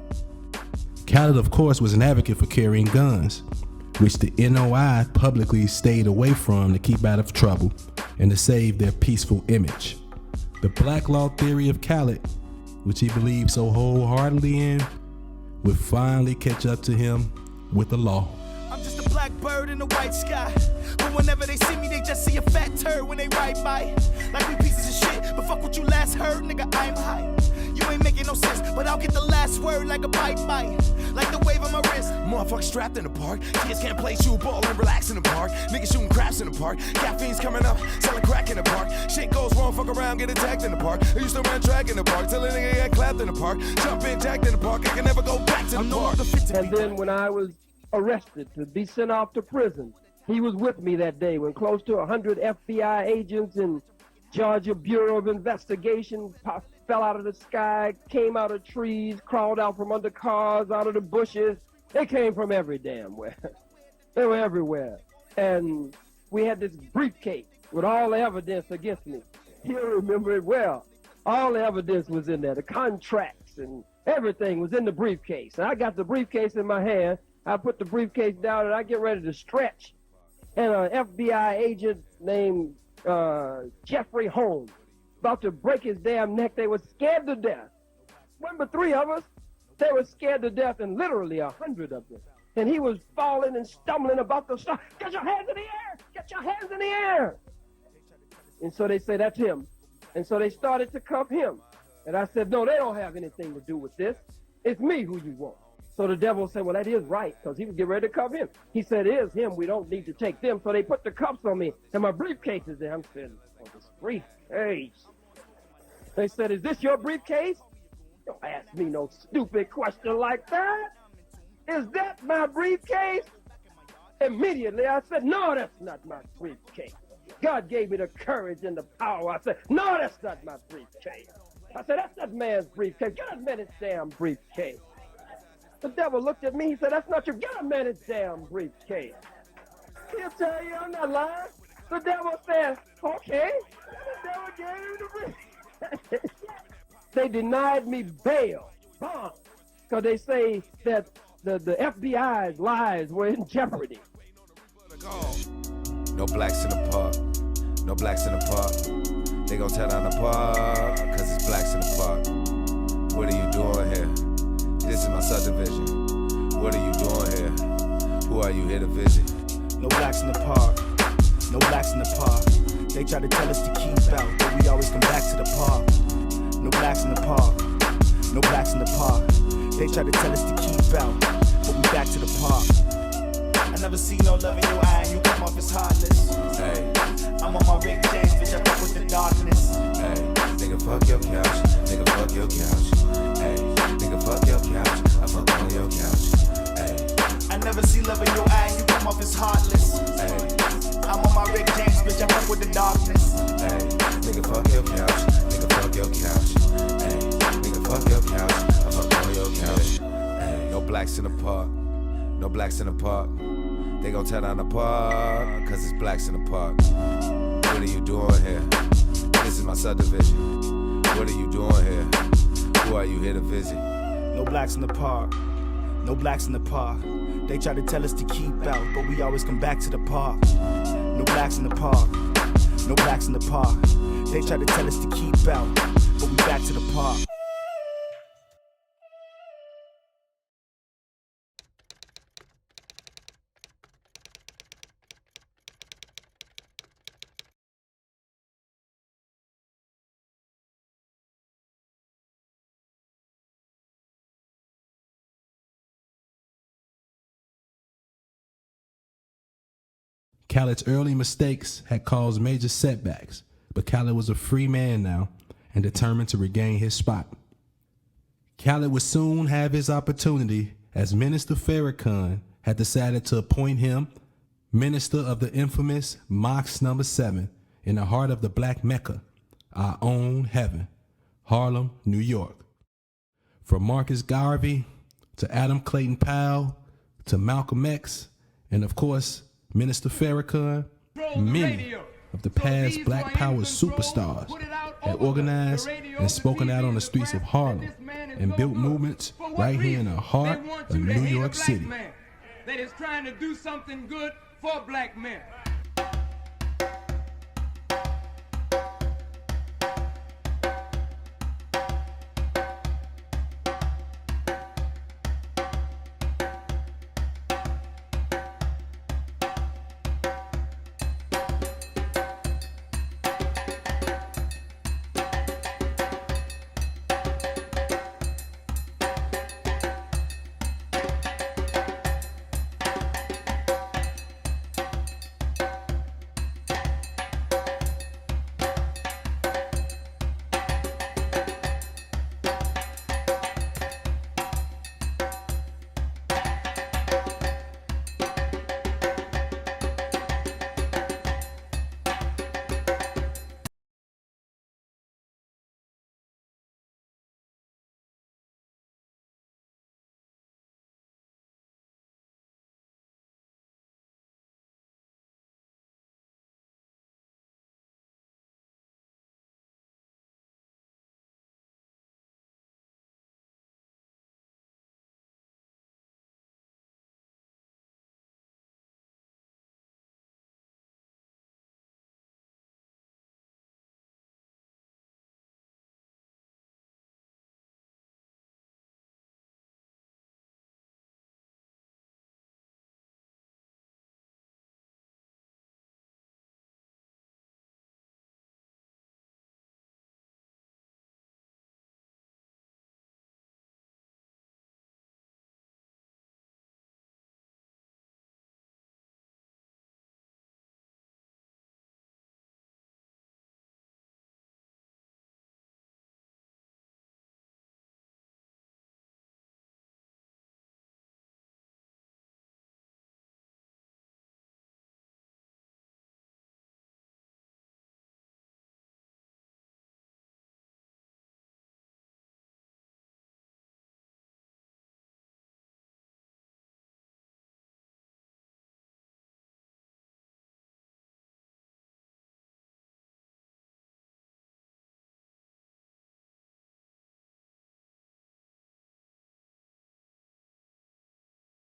Khallid, of course, was an advocate for carrying guns, which the NOI publicly stayed away from to keep out of trouble and to save their peaceful image. The black law theory of Khallid, which he believed so wholeheartedly in, would finally catch up to him with the law. I'm just a black bird in the white sky, but whenever they see me, they just see a fat turd when they ride by. Like we pieces of shit, but fuck what you last heard, nigga, I'm high. You ain't making no sense, but I'll get the last word like a pipe might. Like the wave on my wrist. Motherfuckers strapped in the park. Kids can't play shoe ball and relax in the park. Niggas shooting craps in the park. Caffeine's coming up, selling crack in the park. Shit goes wrong, fuck around, get attacked in the park. I used to run track in the park, till a nigga get clapped in the park. Jump in, jacked in the park, I can never go back to the park. And then when I was arrested to be sent off to prison, he was with me that day when close to 100 FBI agents and Georgia Bureau of Investigation fell out of the sky, came out of trees, crawled out from under cars, out of the bushes. They came from every damn where. They were everywhere. And we had this briefcase with all the evidence against me. He'll remember it well. All the evidence was in there, the contracts and everything was in the briefcase. And I got the briefcase in my hand. I put the briefcase down and I get ready to stretch. And an FBI agent named Jeffrey Holmes, about to break his damn neck. They were scared to death. One but three of us, they were scared to death, and literally 100 of them. And he was falling and stumbling about to start. Get your hands in the air! Get your hands in the air! And so they said, that's him. And so they started to cuff him. And I said, no, they don't have anything to do with this. It's me who you want. So the devil said, well, that is right, because he was getting ready to cuff him. He said, it is him. We don't need to take them. So they put the cuffs on me, and my briefcase is there. I'm saying, oh, this briefcase. They said, is this your briefcase? Don't ask me no stupid question like that. Is that my briefcase? Immediately, I said, no, that's not my briefcase. God gave me the courage and the power. I said, no, that's not my briefcase. I said, that's that man's briefcase. Get that man's damn briefcase. The devil looked at me, he said, that's not your, get a man's damn briefcase. He'll tell you I'm not lying. The devil said, okay. The devil gave me the briefcase. They denied me bail, bond, because they say that the FBI's lives were in jeopardy. No blacks in the park, no blacks in the park. They gon' tear down the park, cause it's blacks in the park. What are you doing here? This is my subdivision. What are you doing here? Who are you here to visit? No blacks in the park, no blacks in the park. They try to tell us to keep out, but we always come back to the park. No blacks in the park, no blacks in the park. They try to tell us to keep out, but we back to the park. I never see no love in your eye, and you come off as heartless. Hey, I'm on my Rick James, bitch, I fuck with the darkness. hey, nigga, fuck your couch. Nigga, fuck your couch. Hey, nigga, fuck your couch. I fuck on your couch. Hey, I never see love in your eye, and you come off as heartless. hey, I'm on my Rick James, bitch, I fuck with the darkness. hey, nigga, fuck your couch. Nigga, fuck your couch. Hey, nigga, fuck your couch. I fuck on your couch. Hey, no blacks in the park. No blacks in the park. They gon' tear down the park, cause it's blacks in the park. What are you doing here? This is my subdivision. What are you doing here? Who are you here to visit? No blacks in the park. No blacks in the park. They try to tell us to keep out, but we always come back to the park. No blacks in the park. No blacks in the park. They try to tell us to keep out, but we back to the park. Khalid's early mistakes had caused major setbacks, but Khalid was a free man now and determined to regain his spot. Khalid would soon have his opportunity as Minister Farrakhan had decided to appoint him minister of the infamous Mosque No. 7 in the heart of the Black Mecca, our own heaven, Harlem, New York. From Marcus Garvey to Adam Clayton Powell to Malcolm X, and of course, Minister Farrakhan, many of the past Black Power superstars had organized and spoken out on the streets of Harlem and built movements right here in the heart of New York City. That is trying to do something good for black men.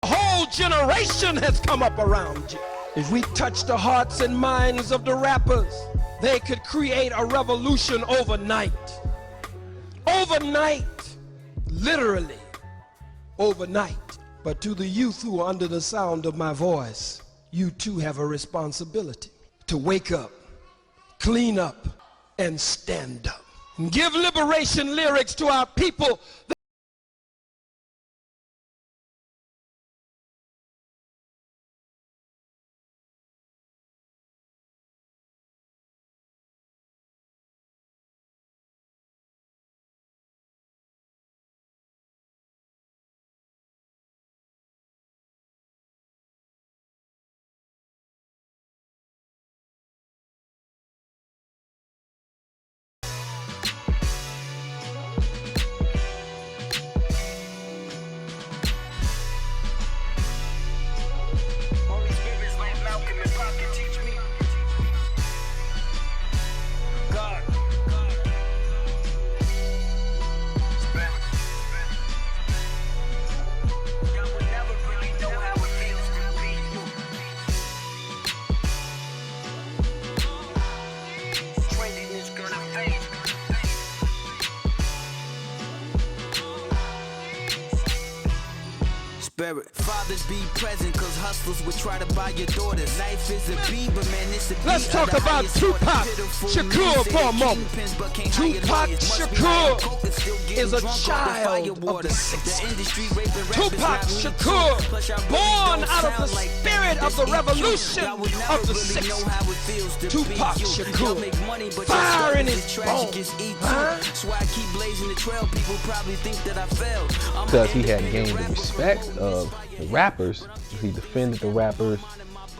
A whole generation has come up around you. If we touch the hearts and minds of the rappers, they could create a revolution overnight. Overnight, literally overnight. But to the youth who are under the sound of my voice, you too have a responsibility to wake up, clean up, and stand up. Give liberation lyrics to our people. spirit. Fathers be present, cause hustlers would try to buy your daughters. Life is a beat, but man, it's a beat. Let's talk about Tupac Shakur for a moment. Tupac Shakur is a child of the 60s. Tupac Shakur, born out of the spirit of the revolution of the 60s. Tupac Shakur, fire in his bones. So I keep blazing the trail. People probably think that I failed. Because he had gained the respect of the rappers. He defended the rappers.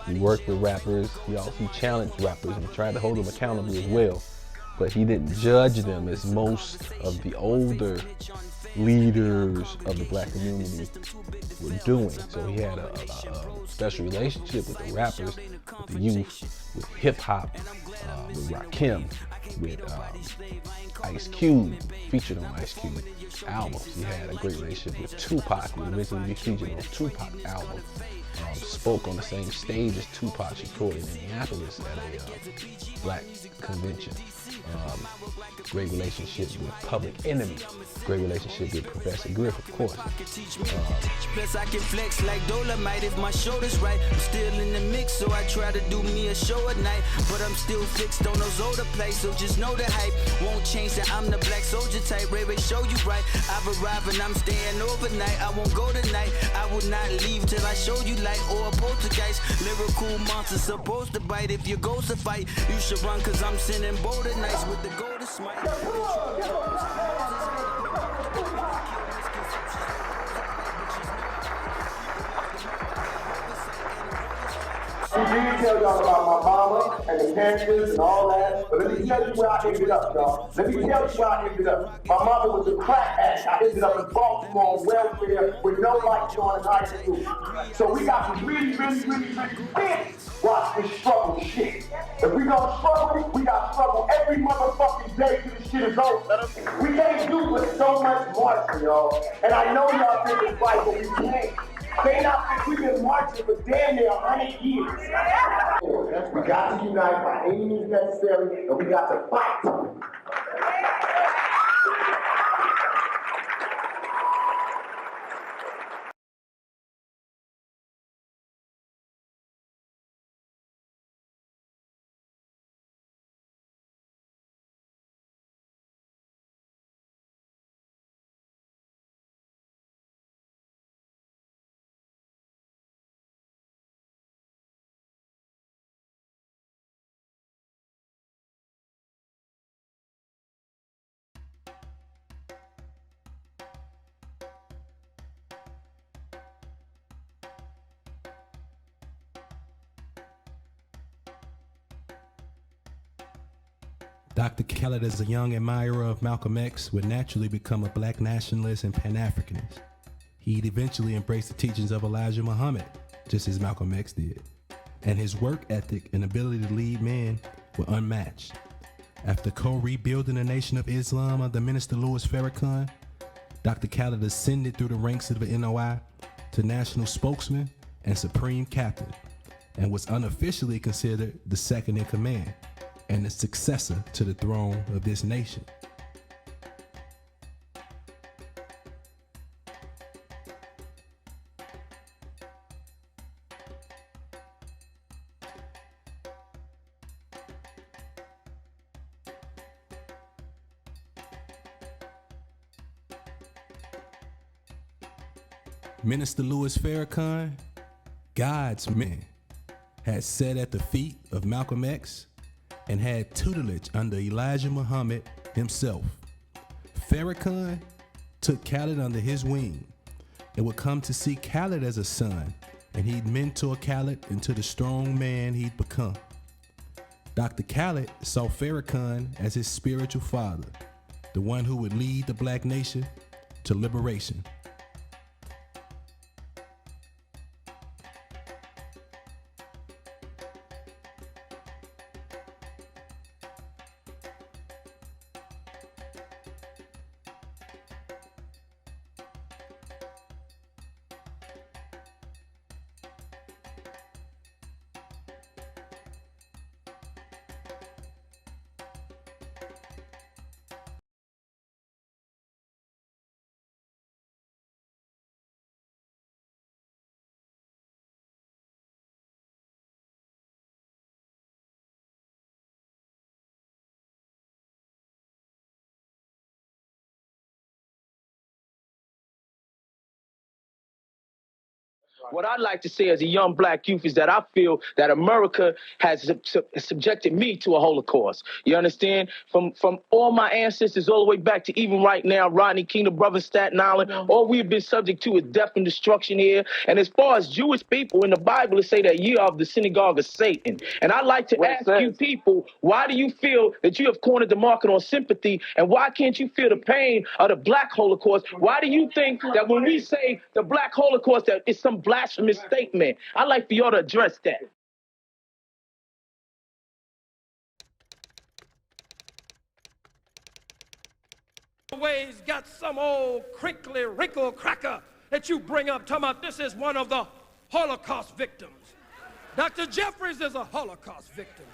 He worked with rappers. He challenged rappers and tried to hold them accountable as well. But he didn't judge them as most of the older leaders of the black community were doing. So he had a special relationship with the rappers, with the youth, with hip hop, with Rakim, with Ice Cube, featured on Ice Cube albums. He had a great relationship with Tupac, who would eventually be featured on Tupac album. Spoke on the same stage as Tupac Shakur in Minneapolis at a black convention. Great relationship with Public Enemy. Great relationship with Professor Griff, of course. Plus I can flex like Dolomite if my shoulder's right. I'm still in the mix, so I try to do me a show at night. But I'm still fixed on those older plays, so just know the hype won't change that I'm the black soldier type. Ray show you right. I've arrived and I'm staying overnight. I won't go tonight. I will not leave till I show you light or a poltergeist. Lyrical monster supposed to bite. If your goals to fight, you should run, cause I'm sending bolder nights with the gold to smite. I did tell y'all about my mama and the Panthers and all that, but let me tell you where I ended up, y'all. Let me tell you where I ended up. My mama was a crack addict. I ended up in Baltimore on welfare with no lights on in high school. So we got to really watch this struggle shit. If we gonna struggle, we gotta struggle every motherfucking day till this shit is over. We can't do but so much marching, y'all. And I know y'all think it's right, but we can't. They not think we've been marching for damn near 100 years. We got to unite by any means necessary, and we got to fight. Dr. Khallid, as a young admirer of Malcolm X, would naturally become a black nationalist and Pan-Africanist. He'd eventually embrace the teachings of Elijah Muhammad, just as Malcolm X did. And his work ethic and ability to lead men were unmatched. After co-rebuilding the Nation of Islam under Minister Louis Farrakhan, Dr. Khallid ascended through the ranks of the NOI to national spokesman and supreme captain, and was unofficially considered the second in command and the successor to the throne of this nation. Minister Louis Farrakhan, God's man, had sat at the feet of Malcolm X and had tutelage under Elijah Muhammad himself. Farrakhan took Khallid under his wing and would come to see Khallid as a son, and he'd mentor Khallid into the strong man he'd become. Dr. Khallid saw Farrakhan as his spiritual father, the one who would lead the black nation to liberation. What I'd like to say as a young black youth is that I feel that America has subjected me to a Holocaust. You understand? From all my ancestors all the way back to even right now, Rodney King, the brother Staten Island, all we've been subject to is death and destruction here. And as far as Jewish people in the Bible, it say that ye are of the synagogue of Satan. And I'd like to ask you people, why do you feel that you have cornered the market on sympathy? And why can't you feel the pain of the black Holocaust? Why do you think that when we say the black Holocaust, that it's some blasphemous statement? I'd like for y'all to address that. Always got some old crinkly wrinkle cracker that you bring up talking about this is one of the Holocaust victims. Dr. Jeffries is a Holocaust victim.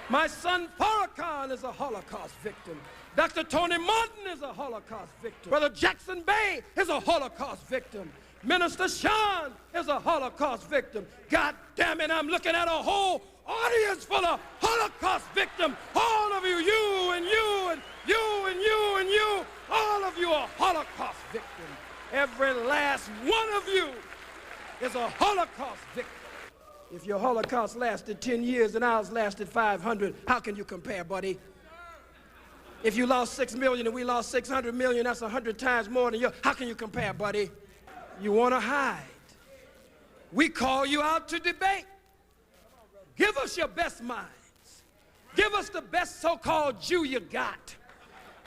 My son Farrakhan is a Holocaust victim. Dr. Tony Martin is a Holocaust victim. Brother Jackson Bay is a Holocaust victim. Minister Sean is a Holocaust victim. God damn it, I'm looking at a whole audience full of Holocaust victims. All of you, you and you and you and you and you, all of you are Holocaust victims. Every last one of you is a Holocaust victim. If your Holocaust lasted 10 years and ours lasted 500, how can you compare, buddy? If you lost 6 million and we lost 600 million, that's 100 times more than yours. How can you compare, buddy? You want to hide. We call you out to debate. Give us your best minds. Give us the best so-called Jew you got.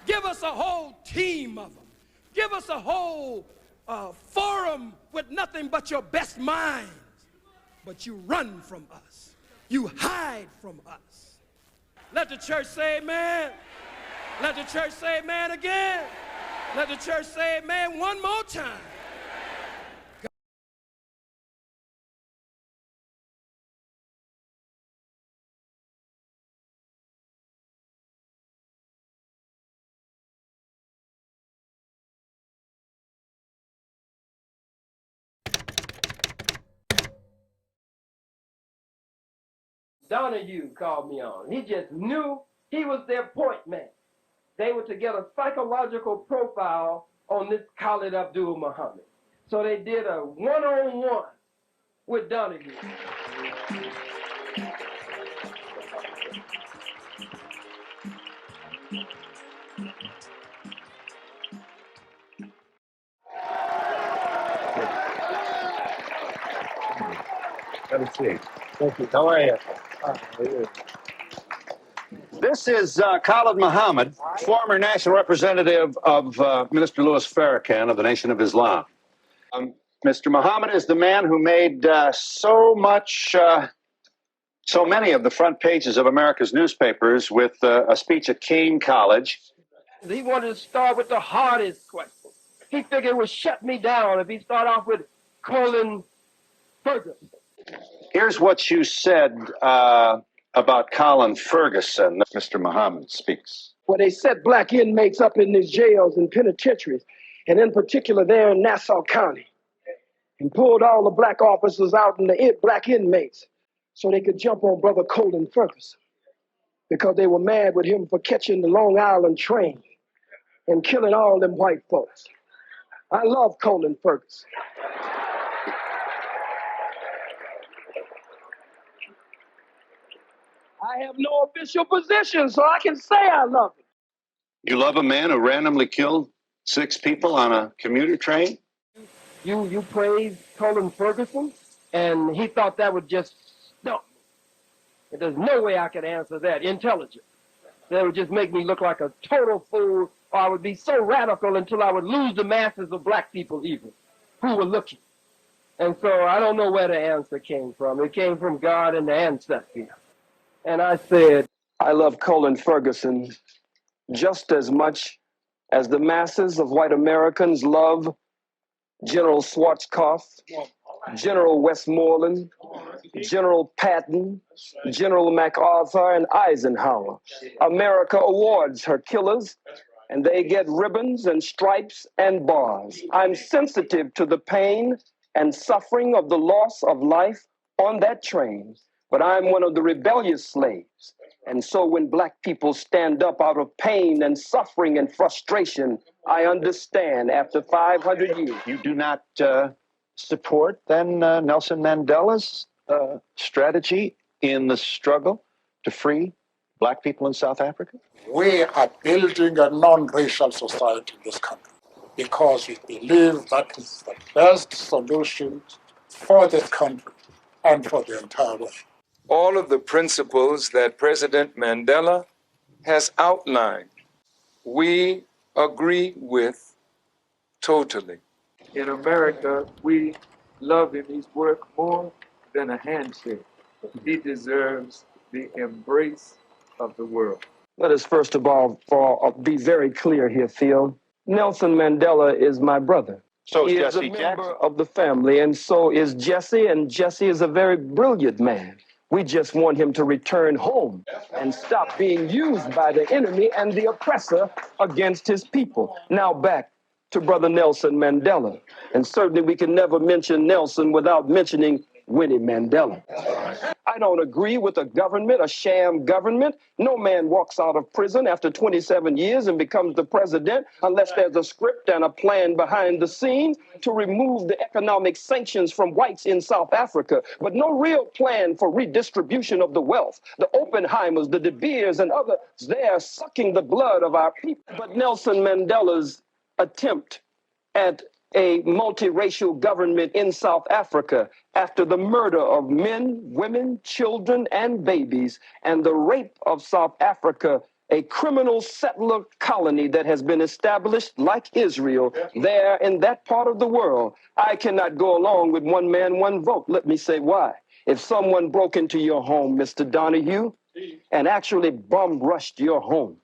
Give us a whole team of them. Give us a whole forum with nothing but your best minds. But you run from us. You hide from us. Let the church say amen. Let the church say amen again. Let the church say amen one more time. Donaghue called me on. He just knew he was their point man. They were to get a psychological profile on this Khallid Abdul Muhammad. So they did a one-on-one with Donaghue. Let me see. Thank you. How are you? This is Khallid Muhammad, former national representative of Minister Louis Farrakhan of the Nation of Islam. Mr. Muhammad is the man who made so many of the front pages of America's newspapers with a speech at Kean College. He wanted to start with the hardest question. He figured it would shut me down if he started off with Colin Ferguson. Here's what you said about Colin Ferguson. Mr. Muhammad speaks. Where they set black inmates up in these jails and penitentiaries, and in particular there in Nassau County, and pulled all the black officers out and the black inmates so they could jump on Brother Colin Ferguson because they were mad with him for catching the Long Island train and killing all them white folks. I love Colin Ferguson. I have no official position, so I can say I love him. You love a man who randomly killed 6 people on a commuter train? You praised Colin Ferguson, and he thought that would just stump me. There's no way I could answer that intelligent. That would just make me look like a total fool, or I would be so radical until I would lose the masses of black people even, who were looking. And so I don't know where the answer came from. It came from God and the ancestors. And I said, I love Colin Ferguson just as much as the masses of white Americans love General Schwarzkopf, General Westmoreland, General Patton, General MacArthur, and Eisenhower. America awards her killers, and they get ribbons and stripes and bars. I'm sensitive to the pain and suffering of the loss of life on that train, but I'm one of the rebellious slaves. And so when black people stand up out of pain and suffering and frustration, I understand after 500 years. You do not support then Nelson Mandela's strategy in the struggle to free black people in South Africa? We are building a non-racial society in this country because we believe that is the best solution for this country and for the entire world. All of the principles that President Mandela has outlined, we agree with totally. In America, we love him. He's worth more than a handshake. He deserves the embrace of the world. Let us first of all be very clear here, Phil. Nelson Mandela is my brother. So is He Jesse is a member Jackson. of the family, and so is Jesse, and Jesse is a very brilliant man. We just want him to return home and stop being used by the enemy and the oppressor against his people. Now back to Brother Nelson Mandela. And certainly we can never mention Nelson without mentioning Winnie Mandela. I don't agree with a government, a sham government. No man walks out of prison after 27 years and becomes the president unless there's a script and a plan behind the scenes to remove the economic sanctions from whites in South Africa, but no real plan for redistribution of the wealth. The Oppenheimers, the De Beers, and others, they're sucking the blood of our people. But Nelson Mandela's attempt at a multiracial government in South Africa after the murder of men, women, children, and babies, and the rape of South Africa, a criminal settler colony that has been established like Israel there in that part of the world. I cannot go along with one man, one vote. Let me say why. If someone broke into your home, Mr. Donaghue, and actually bomb rushed your home,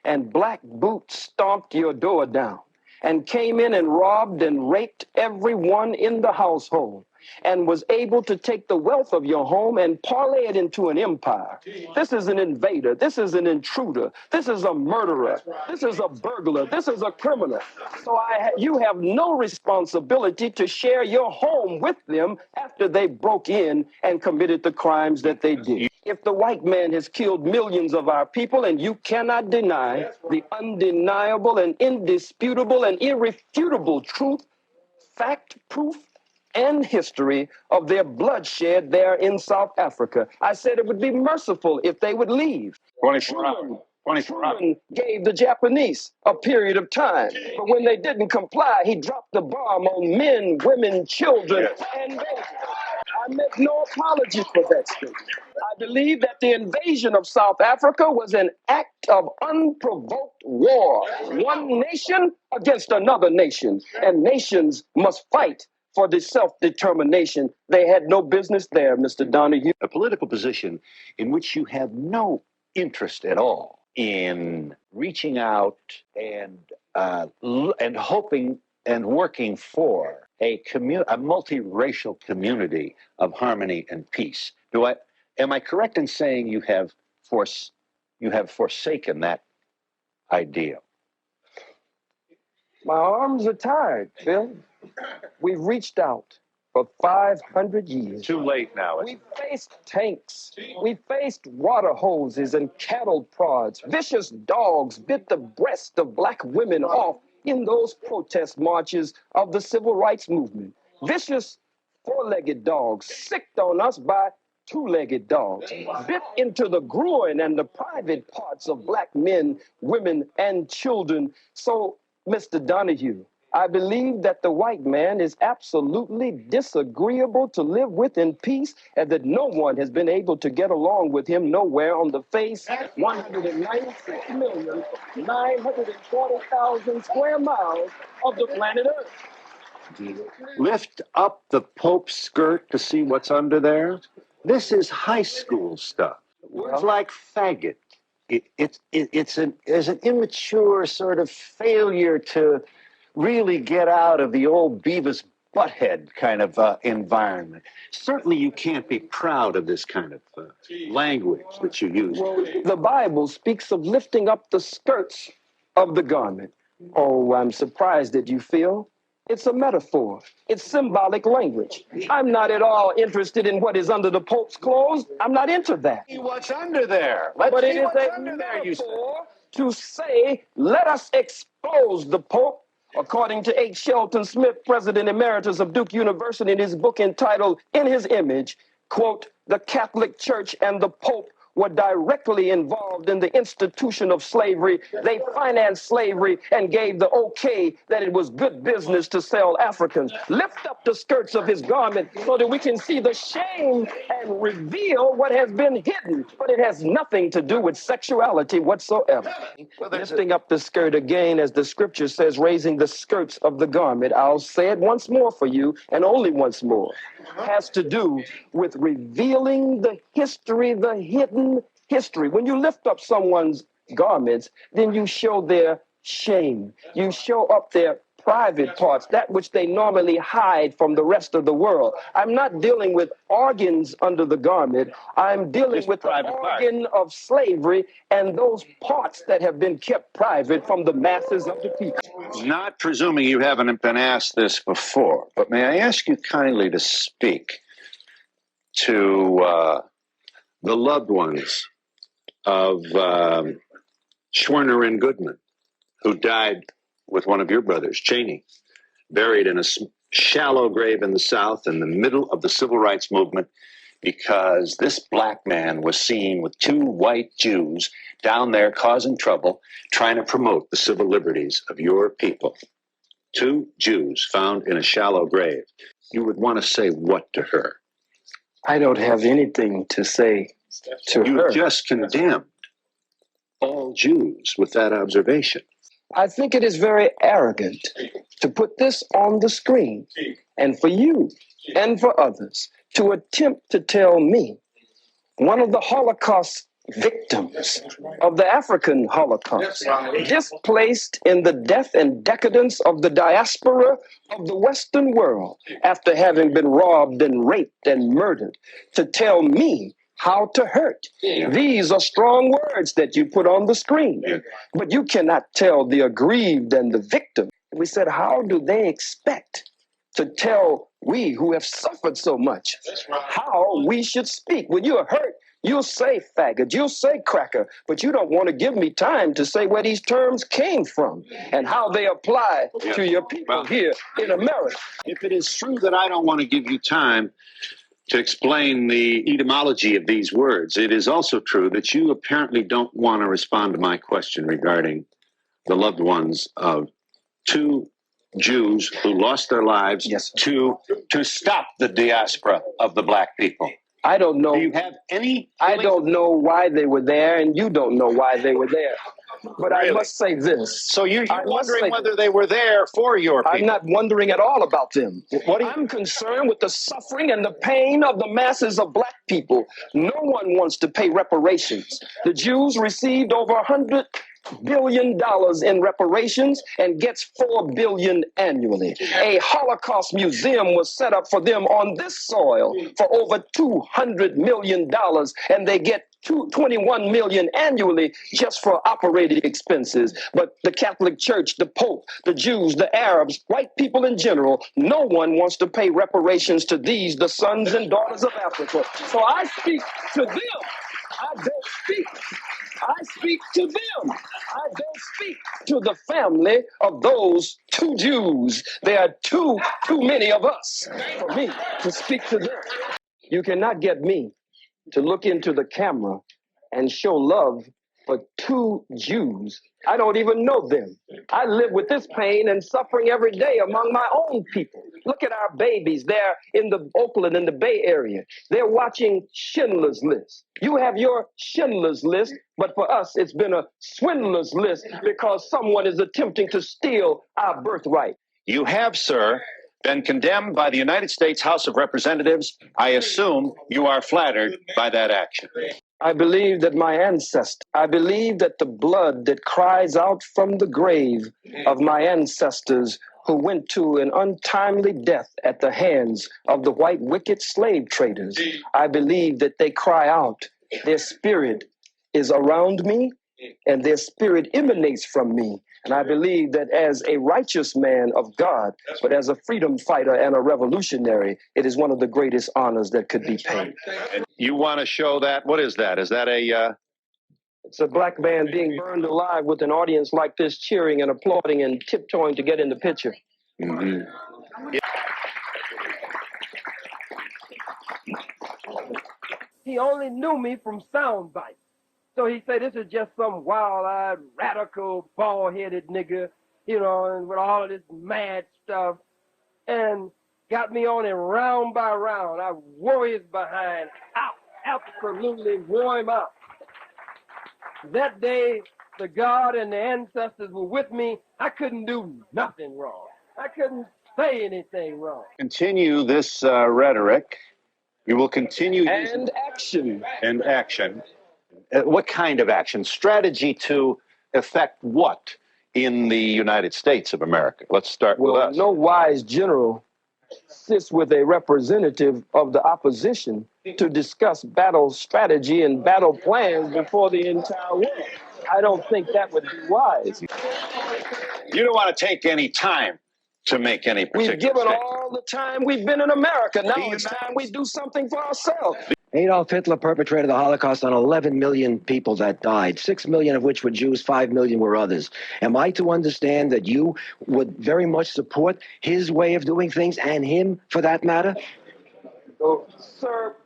and black boots stomped your door down, and came in and robbed and raped everyone in the household, and was able to take the wealth of your home and parlay it into an empire. This is an invader. This is an intruder. This is a murderer. This is a burglar. This is a criminal. So you have no responsibility to share your home with them after they broke in and committed the crimes that they did. If the white man has killed millions of our people, and you cannot deny the undeniable and indisputable and irrefutable truth, fact, proof, and history of their bloodshed there in South Africa, I said it would be merciful if they would leave. 24 hours. Truman gave the Japanese a period of time, but when they didn't comply, he dropped the bomb on men, women, children, and babies. I make no apology for that statement. I believe that the invasion of South Africa was an act of unprovoked war, one nation against another nation, and nations must fight for the self-determination. They had no business there, Mr. Donaghue. A political position in which you have no interest at all in reaching out and hoping and working for a multiracial community of harmony and peace. Am I correct in saying you have forsaken that ideal? My arms are tired, Phil. We've reached out for 500 years. Too late now. We faced tanks. We faced water hoses and cattle prods. Vicious dogs bit the breast of black women off in those protest marches of the civil rights movement. Vicious four-legged dogs sicked on us by two-legged dogs, bit into the groin and the private parts of black men, women, and children. So, Mr. Donaghue, I believe that the white man is absolutely disagreeable to live with in peace, and that no one has been able to get along with him nowhere on the face 196,940,000 square miles of the planet Earth. Lift up the Pope's skirt to see what's under there. This is high school stuff. Words like faggot. It's an immature sort of failure to really get out of the old Beavis Butthead kind of environment. Certainly you can't be proud of this kind of language that you use. Well, the Bible speaks of lifting up the skirts of the garment. Oh, I'm surprised that you feel. It's a metaphor. It's symbolic language. I'm not at all interested in what is under the Pope's clothes. I'm not into that. See what's under there. Let's see what's under there, you say. To say, let us expose the Pope According to H. Shelton Smith, President Emeritus of Duke University, in his book entitled In His Image, quote, the Catholic Church and the Pope were directly involved in the institution of slavery. They financed slavery and gave the okay that it was good business to sell Africans. Lift up the skirts of his garment so that we can see the shame and reveal what has been hidden. But it has nothing to do with sexuality whatsoever. Lifting up the skirt again, as the scripture says, raising the skirts of the garment. I'll say it once more for you, and only once more. Has to do with revealing the history, the hidden history. When you lift up someone's garments, then you show their shame. You show up their private parts, that which they normally hide from the rest of the world. I'm not dealing with organs under the garment. I'm dealing with the organ of slavery and those parts that have been kept private from the masses of the people. Not presuming you haven't been asked this before, but may I ask you kindly to speak to the loved ones of Schwerner and Goodman, who died with one of your brothers, Cheney, buried in a shallow grave in the South in the middle of the Civil Rights Movement, because this black man was seen with two white Jews down there causing trouble, trying to promote the civil liberties of your people. Two Jews found in a shallow grave. You would want to say what to her? I don't have anything to say to her. You just condemned all Jews with that observation. I think it is very arrogant to put this on the screen and for you and for others to attempt to tell me, one of the Holocaust victims of the African Holocaust, displaced in the death and decadence of the diaspora of the Western world after having been robbed and raped and murdered, to tell me how to hurt. These are strong words that you put on the screen, but you cannot tell the aggrieved and the victim. We said, how do they expect to tell we who have suffered so much how we should speak? When you are hurt, you'll say faggot, you'll say cracker, but you don't want to give me time to say where these terms came from and how they apply to your people here in America. If it is true that I don't want to give you time to explain the etymology of these words, it is also true that you apparently don't want to respond to my question regarding the loved ones of two Jews who lost their lives to stop the diaspora of the black people. I don't know. Do you have any? I don't know why they were there, and you don't know why they were there. But really? I must say this. So you're wondering whether they were there for your people? I'm not wondering at all about them. I'm concerned with the suffering and the pain of the masses of black people. No one wants to pay reparations. The Jews received over $100 billion in reparations and gets $4 billion annually. A Holocaust museum was set up for them on this soil for over $200 million, and they get $21 million annually just for operating expenses. But the Catholic Church, the Pope, the Jews, the Arabs, white people in general, no one wants to pay reparations to these, the sons and daughters of Africa. So I speak to them. I don't speak. I speak to them. I don't speak to the family of those two Jews. There are too many of us for me to speak to them. You cannot get me to look into the camera and show love for two Jews. I don't even know them. I live with this pain and suffering every day among my own people. Look at our babies. They're in the Oakland, in the Bay Area. They're watching Schindler's List. You have your Schindler's List, but for us, it's been a swindler's list because someone is attempting to steal our birthright. You have, sir, been condemned by the United States House of Representatives. I assume you are flattered by that action. I believe that my ancestors, I believe that the blood that cries out from the grave of my ancestors who went to an untimely death at the hands of the white wicked slave traders, I believe that they cry out. Their spirit is around me and their spirit emanates from me. And I believe that as a righteous man of God, but as a freedom fighter and a revolutionary, it is one of the greatest honors that could be paid. And you want to show that? What is that? Is that a It's a black man being burned alive with an audience like this cheering and applauding and tiptoeing to get in the picture. He only knew me from sound bites. So he said, this is just some wild-eyed, radical, bald-headed nigga, you know, and with all of this mad stuff, and got me on him round by round. I wore his behind out, absolutely wore him out. That day, the God and the ancestors were with me. I couldn't do nothing wrong. I couldn't say anything wrong. Continue this rhetoric. You will continue And action. And action. What kind of action? Strategy to effect what in the United States of America? Let's start with us. No wise general sits with a representative of the opposition to discuss battle strategy and battle plans before the entire world. I don't think that would be wise. You don't want to take any time to make any particular We've given statement. all the time we've been in America. Now it's time we do something for ourselves. Adolf Hitler perpetrated the Holocaust on 11 million people that died, 6 million of which were Jews, 5 million were others. Am I to understand that you would very much support his way of doing things, and him for that matter? Oh, sir,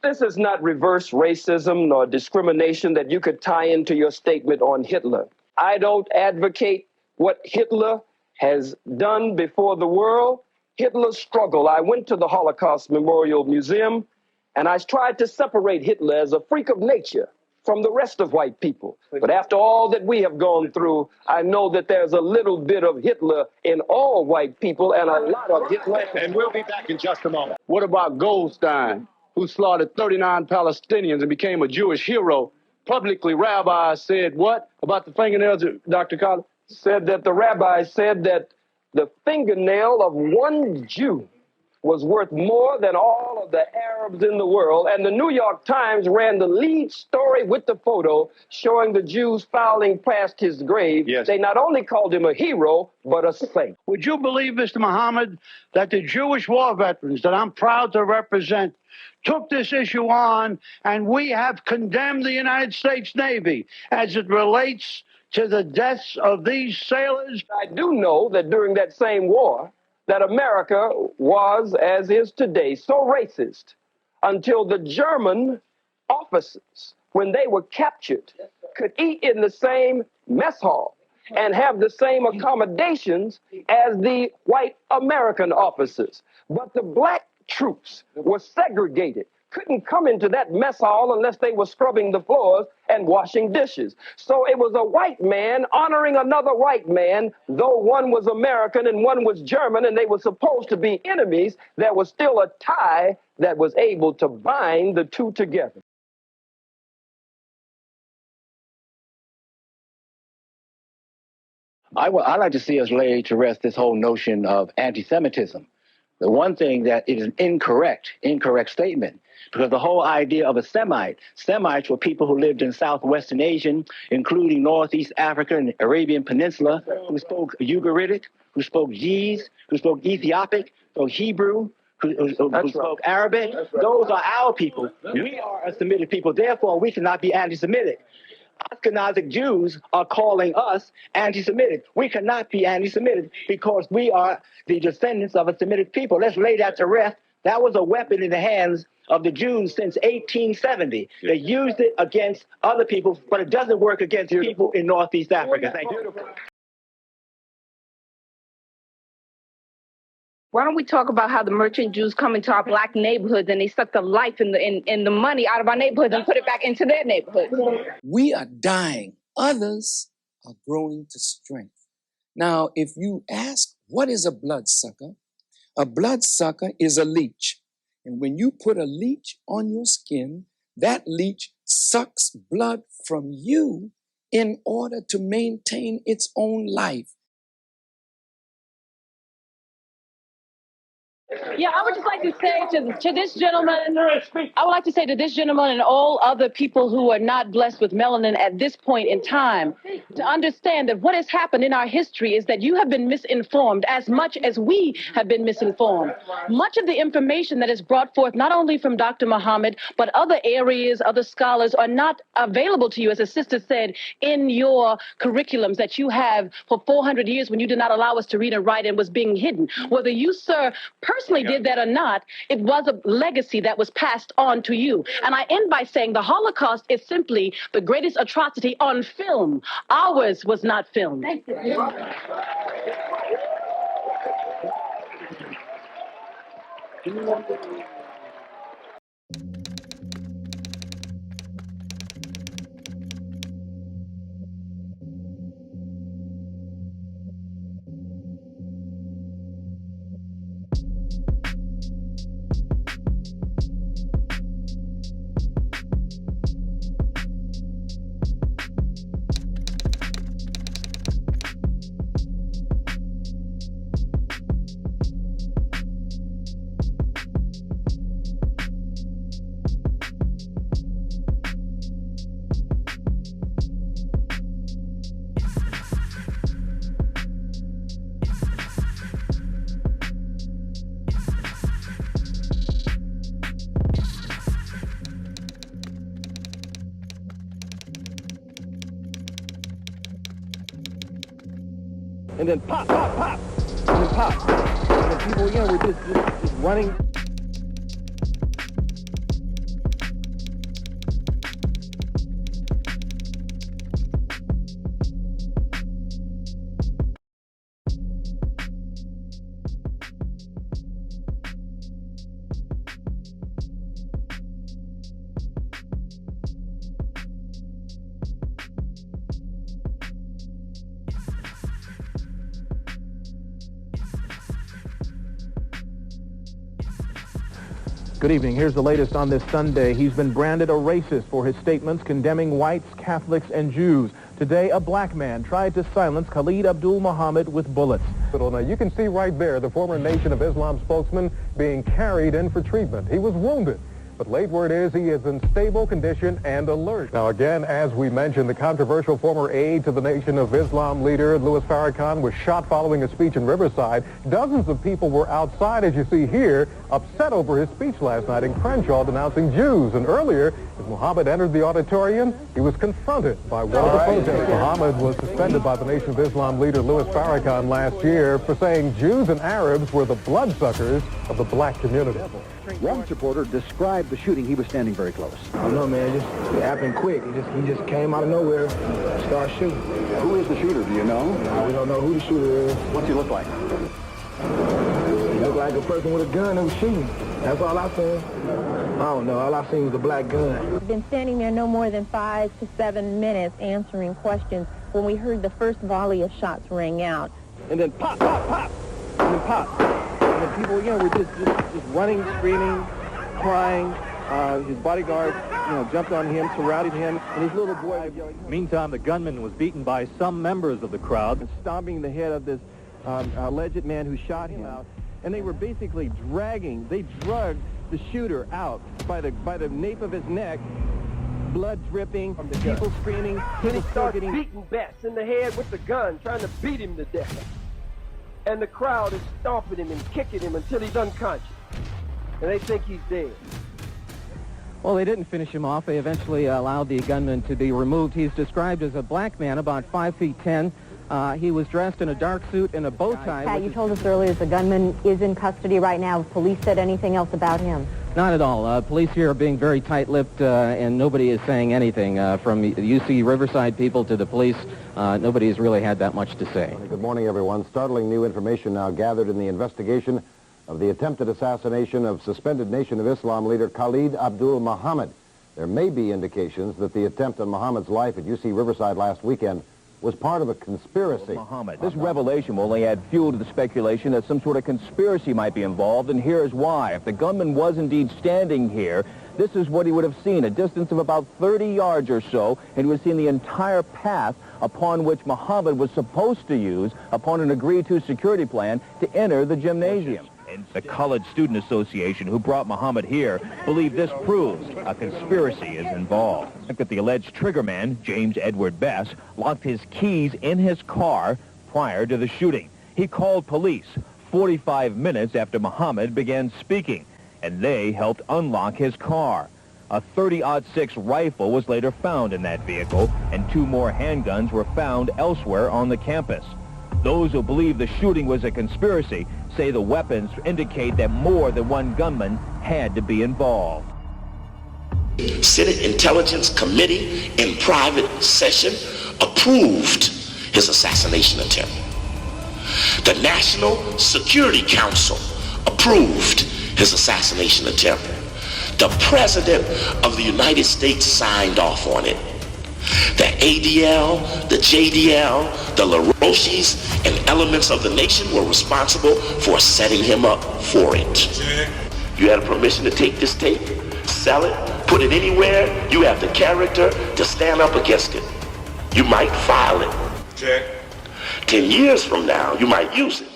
this is not reverse racism nor discrimination that you could tie into your statement on Hitler. I don't advocate what Hitler has done before the world. Hitler's struggle. I went to the Holocaust Memorial Museum, and I tried to separate Hitler as a freak of nature from the rest of white people. But after all that we have gone through, I know that there's a little bit of Hitler in all white people and a lot of Hitler. And we'll be back in just a moment. What about Goldstein, who slaughtered 39 Palestinians and became a Jewish hero? Publicly, rabbis said what about the fingernails, Dr. Khallid? Said that the rabbi said that the fingernail of one Jew was worth more than all of the Arabs in the world. And the New York Times ran the lead story with the photo showing the Jews fouling past his grave. Yes. They not only called him a hero, but a saint. Would you believe, Mr. Muhammad, that the Jewish war veterans that I'm proud to represent took this issue on, and we have condemned the United States Navy as it relates to the deaths of these sailors? I do know that during that same war, that America was, as is today, so racist until the German officers, when they were captured, could eat in the same mess hall and have the same accommodations as the white American officers. But the black troops were segregated, couldn't come into that mess hall unless they were scrubbing the floors and washing dishes. So it was a white man honoring another white man, though one was American and one was German, and they were supposed to be enemies. There was still a tie that was able to bind the two together. I'd like to see us lay to rest this whole notion of anti-Semitism. The one thing that it is an incorrect statement, because the whole idea of a Semites were people who lived in southwestern Asia, including Northeast Africa and the Arabian Peninsula, who spoke Ugaritic, who spoke Ge'ez, who spoke Ethiopic, spoke Hebrew, who spoke Arabic. Those are our people. We are a Semitic people. Therefore, we cannot be anti-Semitic. Ashkenazic Jews are calling us anti-Semitic. We cannot be anti-Semitic because we are the descendants of a Semitic people. Let's lay that to rest. That was a weapon in the hands of the Jews since 1870. They used it against other people, but it doesn't work against people in Northeast Africa. Thank you. Why don't we talk about how the merchant Jews come into our black neighborhoods and they suck the life and the money out of our neighborhoods and put it back into their neighborhoods? We are dying. Others are growing to strength. Now, if you ask, what is a bloodsucker? A bloodsucker is a leech. And when you put a leech on your skin, that leech sucks blood from you in order to maintain its own life. Yeah, I would just like to say to this gentleman, I would like to say to this gentleman and all other people who are not blessed with melanin at this point in time, to understand that what has happened in our history is that you have been misinformed as much as we have been misinformed. Much of the information that is brought forth, not only from Dr. Muhammad, but other areas, other scholars, are not available to you, as a sister said, in your curriculums that you have for 400 years when you did not allow us to read and write and was being hidden. Whether you, sir, personally did that or not, it was a legacy that was passed on to you. And I end by saying the Holocaust is simply the greatest atrocity on film. Ours was not filmed. Thank you. And then pop, pop, pop, and then pop. And then people, were just running. Good evening. Here's the latest on this Sunday. He's been branded a racist for his statements condemning whites, Catholics, and Jews. Today, a black man tried to silence Khallid Abdul Muhammad with bullets. Now, you can see right there the former Nation of Islam spokesman being carried in for treatment. He was wounded, but late word is he is in stable condition and alert. Now, again, as we mentioned, the controversial former aide to the Nation of Islam leader, Louis Farrakhan, was shot following a speech in Riverside. Dozens of people were outside, as you see here, upset over his speech last night in Crenshaw denouncing Jews. And earlier, as Muhammad entered the auditorium, he was confronted by one of the protesters. Muhammad was suspended by the Nation of Islam leader Louis Farrakhan last year for saying Jews and Arabs were the bloodsuckers of the black community. One supporter described the shooting. He was standing very close. I don't know, man. It happened quick. He just came out of nowhere and started shooting. Who is the shooter? Do you know? We don't know who the shooter is. What's he look like? He looked like a person with a gun who was shooting. That's all I seen. I don't know. All I seen was a black gun. We've been standing there no more than 5 to 7 minutes answering questions when we heard the first volley of shots ring out. And then pop, pop, pop, and then pop. And then people, were just running, screaming, crying. His bodyguard, jumped on him, surrounded him, and his little boy was yelling. Meantime, the gunman was beaten by some members of the crowd, stomping the head of this alleged man who shot him out. And they were basically they drugged the shooter out by the nape of his neck, blood dripping, from the people screaming. Then he started beating Betts in the head with the gun, trying to beat him to death. And the crowd is stomping him and kicking him until he's unconscious. And they think he's dead. Well, they didn't finish him off. They eventually allowed the gunman to be removed. He's described as a black man, about 5 feet 10. He was dressed in a dark suit and a bow tie. Pat, you told us earlier the gunman is in custody right now. Have police said anything else about him? Not at all. Police here are being very tight-lipped, and nobody is saying anything. From the UC Riverside people to the police, nobody has really had that much to say. Good morning, everyone. Startling new information now gathered in the investigation of the attempted assassination of suspended Nation of Islam leader Khallid Abdul Muhammad. There may be indications that the attempt on Muhammad's life at UC Riverside last weekend was part of a conspiracy. This revelation will only add fuel to the speculation that some sort of conspiracy might be involved, and here's why. If the gunman was indeed standing here, this is what he would have seen, a distance of about 30 yards or so, and he would have seen the entire path upon which Muhammad was supposed to use, upon an agreed-to security plan, to enter the gymnasium. And the Khallid Student Association, who brought Muhammad here, believe this proves a conspiracy is involved. That the alleged triggerman, James Edward Bess, locked his keys in his car prior to the shooting. He called police 45 minutes after Muhammad began speaking, and they helped unlock his car. A .30-06 rifle was later found in that vehicle, and 2 more handguns were found elsewhere on the campus. Those who believe the shooting was a conspiracy say the weapons indicate that more than one gunman had to be involved. Senate Intelligence Committee in private session approved his assassination attempt. The National Security Council approved his assassination attempt. The President of the United States signed off on it. The ADL, the JDL, the LaRoches, and elements of the nation were responsible for setting him up for it. You had permission to take this tape, sell it, put it anywhere. You have the character to stand up against it. You might file it. 10 years from now, you might use it.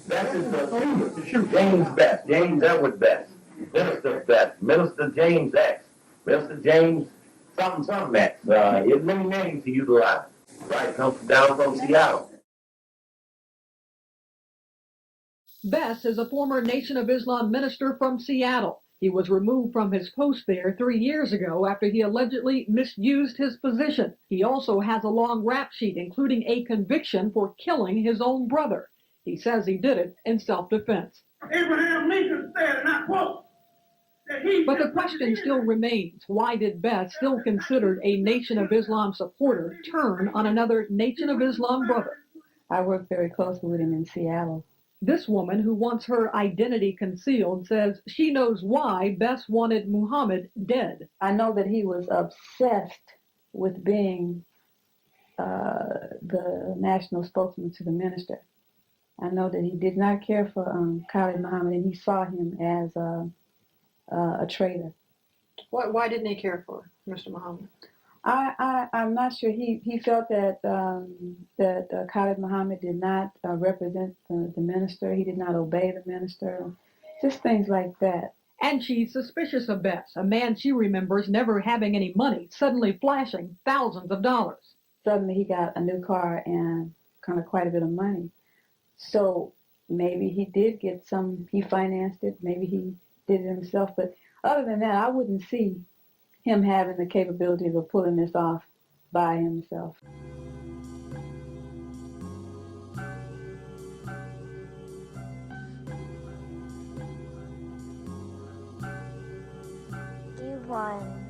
That is the shooter. James Best, James Edward Best, Minister Best, Minister James X, Mr. James something X. There's many names to utilize. Right, comes down from Seattle. Bess is a former Nation of Islam minister from Seattle. He was removed from his post there 3 years ago after he allegedly misused his position. He also has a long rap sheet, including a conviction for killing his own brother. He says he did it in self-defense. Abraham Lincoln said, and I quote, but the question still remains, why did Bess, still considered a Nation of Islam supporter, turn on another Nation of Islam brother? I worked very closely with him in Seattle. This woman, who wants her identity concealed, says she knows why Bess wanted Muhammad dead. I know that he was obsessed with being the national spokesman to the minister. I know that he did not care for Khallid Muhammad, and he saw him as a traitor. Why didn't he care for Mr. Muhammad? I'm not sure. He felt that Khallid Muhammad did not represent the minister. He did not obey the minister. Just things like that. And she's suspicious of Bess, a man she remembers never having any money, suddenly flashing thousands of dollars. Suddenly he got a new car and kind of quite a bit of money. So maybe he did get some, he financed it, maybe he did it himself. But other than that, I wouldn't see him having the capabilities of pulling this off by himself. D1.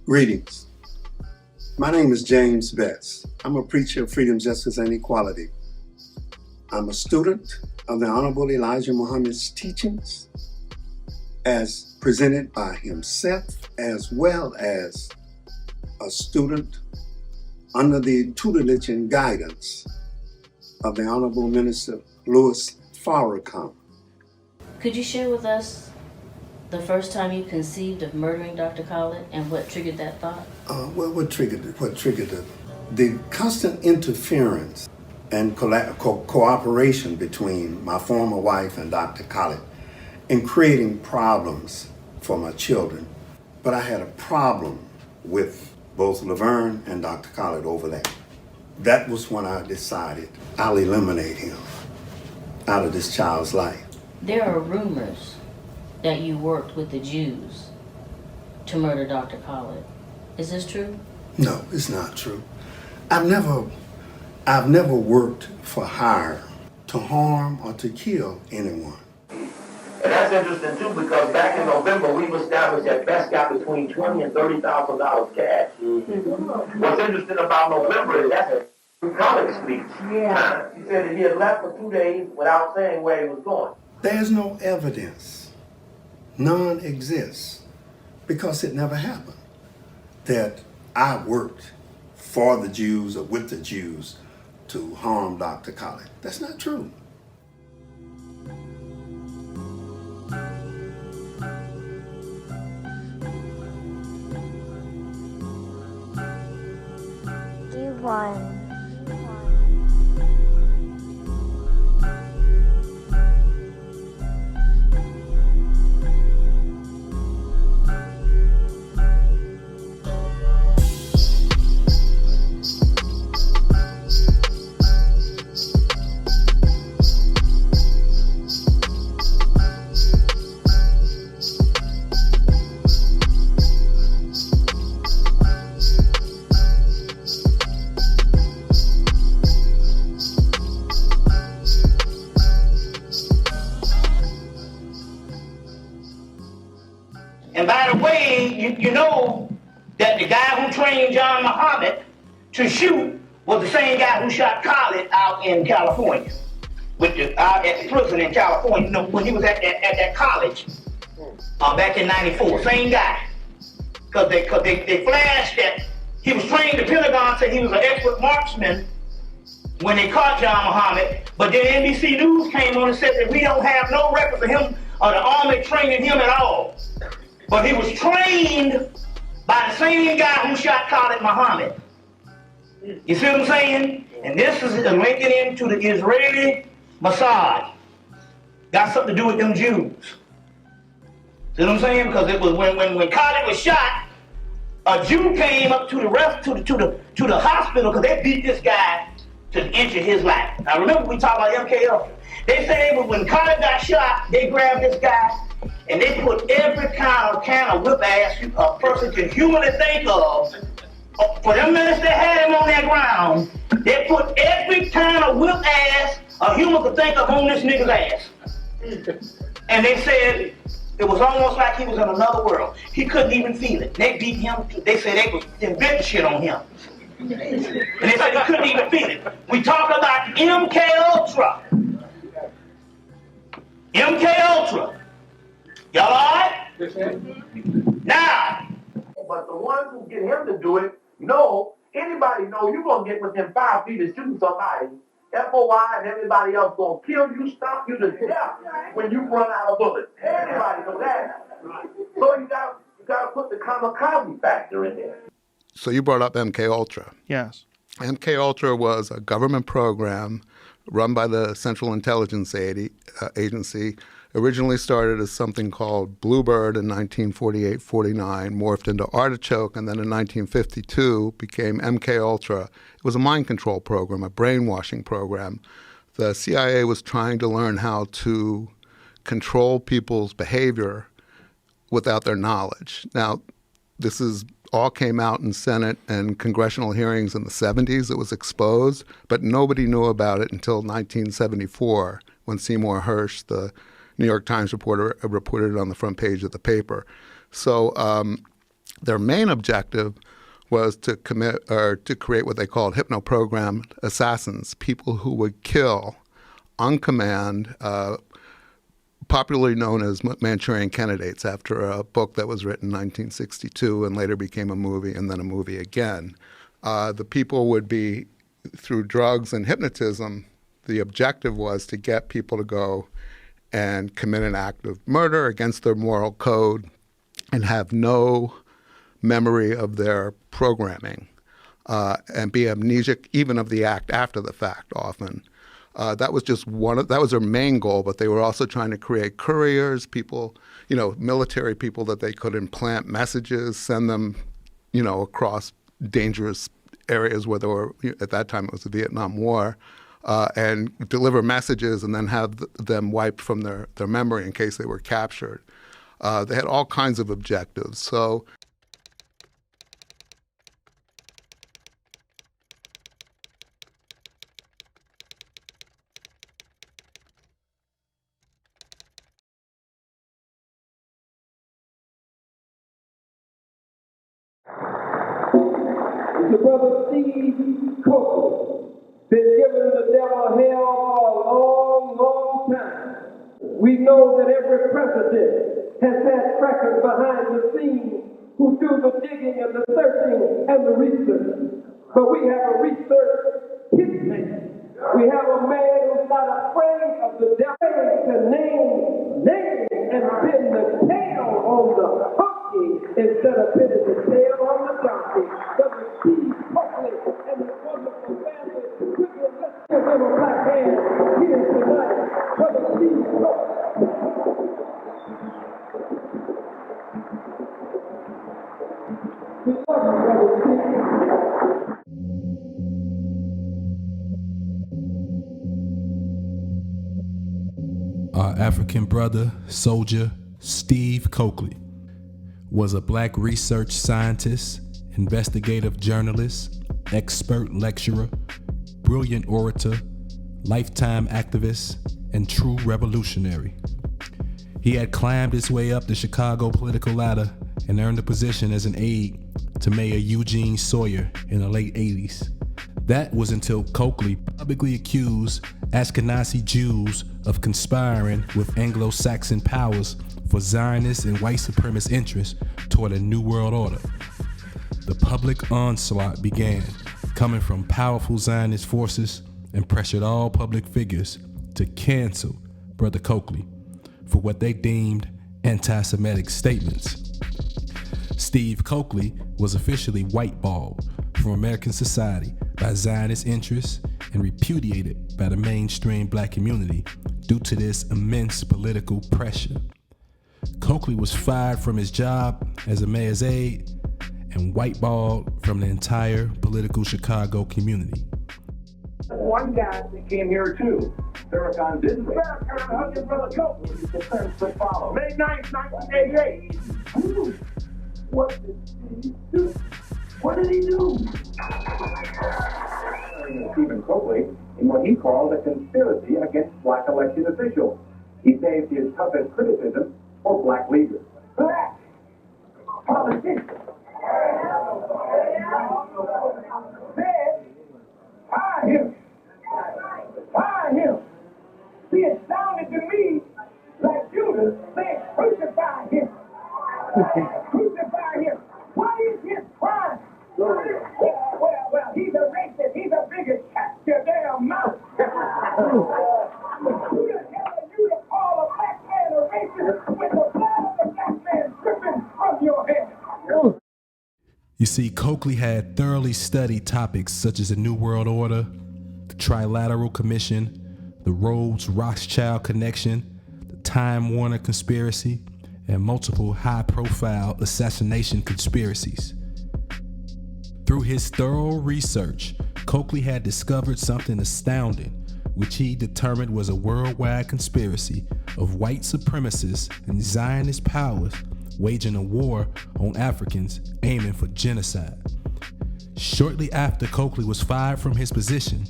Greetings. My name is James Betts. I'm a preacher of freedom, justice, and equality. I'm a student of the Honorable Elijah Muhammad's teachings as presented by himself, as well as a student under the tutelage and guidance of the Honorable Minister Louis Farrakhan. Could you share with us the first time you conceived of murdering Dr. Khallid and what triggered that thought? What triggered it? The constant interference and cooperation between my former wife and Dr. Khallid in creating problems for my children. But I had a problem with both Laverne and Dr. Khallid over that. That was when I decided I'll eliminate him out of this child's life. There are rumors that you worked with the Jews to murder Dr. Khallid. Is this true? No, it's not true. I've never worked for hire to harm or to kill anyone. And that's interesting too, because back in November we established that Best got between $20,000 and $30,000 cash. Mm-hmm. What's interesting about November is that's a college speech. Yeah. He said that he had left for 2 days without saying where he was going. There's no evidence, none exists, because it never happened, that I worked for the Jews or with the Jews to harm Dr. Khallid. That's not true. D1. And by the way, you know that the guy who trained John Muhammad to shoot was the same guy who shot Khallid out in California, out at the prison in California, you know, when he was at that college back in '94. Same guy. Because they flashed that he was trained, the Pentagon said he was an expert marksman when they caught John Muhammad, but then NBC News came on and said that we don't have no record for him or the Army training him at all. But he was trained by the same guy who shot Khallid Muhammad. You see what I'm saying? And this is linking into the Israeli Mossad. Got something to do with them Jews. See what I'm saying? Because it was when Khallid was shot, a Jew came up to the hospital because they beat this guy to the inch of his life. Now remember we talked about MK Ultra. They say when Khallid got shot, they grabbed this guy and they put every kind of whip ass a person can humanly think of. For them minutes they had him on that ground, they put every kind of whip ass a human could think of on this nigga's ass. And they said it was almost like he was in another world. He couldn't even feel it. They beat him. They said they was inventing shit on him. And they said he couldn't even feel it. We talk about MK Ultra. MK Ultra. Y'all alright? Now. But the ones who get him to do it, anybody know you're going to get within 5 feet of shooting somebody. FOI and everybody else going to kill you, stop you to death when you run out of bullets. Everybody know that. So you got to put the kamikaze factor in there. So you brought up MK Ultra. Yes. MK Ultra was a government program run by the Central Intelligence Agency. Originally started as something called Bluebird in 1948-49, morphed into Artichoke, and then in 1952 became MK Ultra. It was a mind control program, a brainwashing program. The CIA was trying to learn how to control people's behavior without their knowledge. Now, this all came out in Senate and congressional hearings in the 70s. It was exposed, but nobody knew about it until 1974 when Seymour Hersh, the New York Times reporter, reported it on the front page of the paper. So Their main objective was to commit or to create what they called hypno-programmed assassins, people who would kill on command, popularly known as Manchurian candidates, after a book that was written in 1962 and later became a movie and then a movie again. The people would be, through drugs and hypnotism, the objective was to get people to go and commit an act of murder against their moral code and have no memory of their programming and be amnesic even of the act after the fact often. That was just that was their main goal, but they were also trying to create couriers, people, military people that they could implant messages, send them, across dangerous areas where there were, at that time it was the Vietnam War, and deliver messages and then have them wiped from their memory in case they were captured. They had all kinds of objectives. So the brother Steve Coker, been giving the devil hell for a long, long time. We know that every president has had crackers behind the scenes who do the digging and the searching and the research. But we have a research hitman. We have a man who's not afraid of the devil to name names and pin the tail on the donkey instead of pinning the tail on the donkey. Brother Steve Coker and his wonderful family, quickly let's give him a black hand here tonight. Brother Steve Coker. We love you, Brother Steve. Our African brother, soldier, Steve Coker, was a black research scientist, investigative journalist, expert lecturer, brilliant orator, lifetime activist, and true revolutionary. He had climbed his way up the Chicago political ladder and earned a position as an aide to Mayor Eugene Sawyer in the late 80s. That was until Coker publicly accused Ashkenazi Jews of conspiring with Anglo-Saxon powers for Zionist and white supremacist interests toward a new world order. The public onslaught began, coming from powerful Zionist forces, and pressured all public figures to cancel Brother Coker for what they deemed anti-Semitic statements. Steve Coker was officially whiteballed from American society by Zionist interests and repudiated by the mainstream black community due to this immense political pressure. Coker was fired from his job as a mayor's aide and whiteballed from the entire political Chicago community. One guy that came here too. Farrakhan didn't. Farrakhan hugged his brother Coker. The terms that follow. May 9th, 1988. What did Steve do? What did he do? Stephen Coker in what he called a conspiracy against black elected officials. He saved his toughest criticism for black leaders. Black politicians said, fire him. Fire him. See, it sounded to me like Judas saying, crucify him. Crucify him. What is his crime? Well, he's a racist. He's a bigot. Shut your damn mouth. Who the hell are you to call a black man a racist with the blood of the black man dripping from your head? You see, Coker had thoroughly studied topics such as the New World Order, the Trilateral Commission, the Rhodes-Rothschild connection, the Time Warner conspiracy, and multiple high-profile assassination conspiracies. Through his thorough research, Coker had discovered something astounding, which he determined was a worldwide conspiracy of white supremacists and Zionist powers waging a war on Africans aiming for genocide. Shortly after Coker was fired from his position,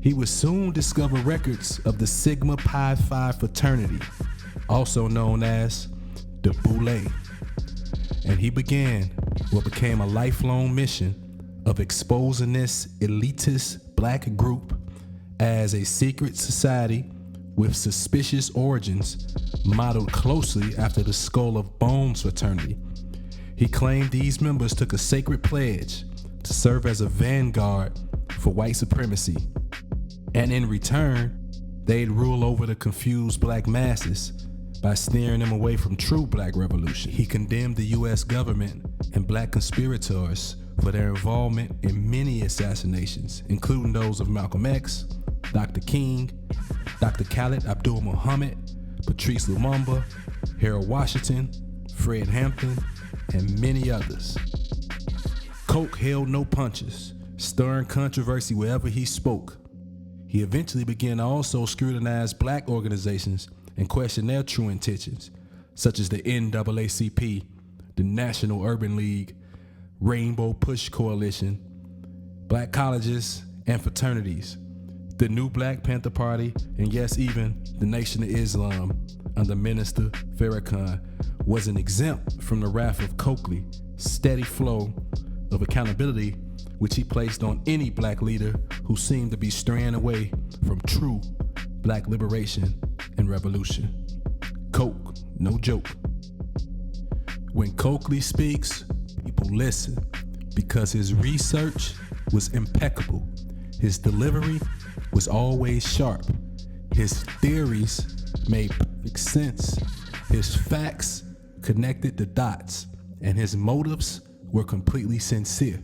he would soon discover records of the Sigma Pi Phi fraternity, also known as the Boule. and he began what became a lifelong mission of exposing this elitist black group as a secret society with suspicious origins modeled closely after the Skull of Bones fraternity. He claimed these members took a sacred pledge to serve as a vanguard for white supremacy, and in return, they'd rule over the confused black masses by steering them away from true black revolution. He condemned the U.S. government and black conspirators for their involvement in many assassinations, including those of Malcolm X, Dr. King, Dr. Khallid Abdul Muhammad, Patrice Lumumba, Harold Washington, Fred Hampton, and many others. Coke held no punches, stirring controversy wherever he spoke. He eventually began to also scrutinize black organizations and question their true intentions, such as the NAACP, the National Urban League, Rainbow Push Coalition, black colleges and fraternities, the new Black Panther Party, and yes, even the Nation of Islam under Minister Farrakhan wasn't exempt from the wrath of Coakley's steady flow of accountability, which he placed on any black leader who seemed to be straying away from true black liberation and revolution. Coke, no joke. When Coakley speaks, people listen because his research was impeccable. His delivery was always sharp. His theories made perfect sense. His facts connected the dots, and his motives were completely sincere.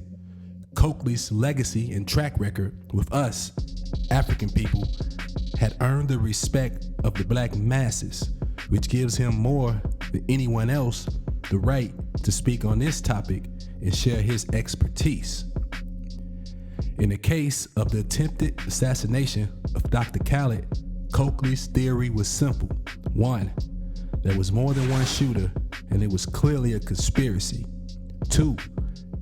Coakley's legacy and track record with us, African people, had earned the respect of the black masses, which gives him more than anyone else the right to speak on this topic and share his expertise. In the case of the attempted assassination of Dr. Khallid, Coakley's theory was simple. 1, there was more than one shooter, and it was clearly a conspiracy. 2,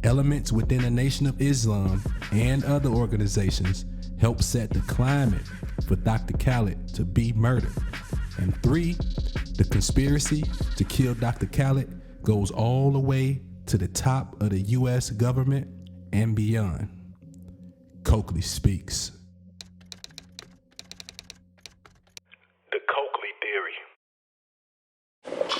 elements within the Nation of Islam and other organizations helped set the climate for Dr. Khallid to be murdered. And 3, the conspiracy to kill Dr. Khallid goes all the way to the top of the U.S. government and beyond. Coakley speaks. The Coakley theory.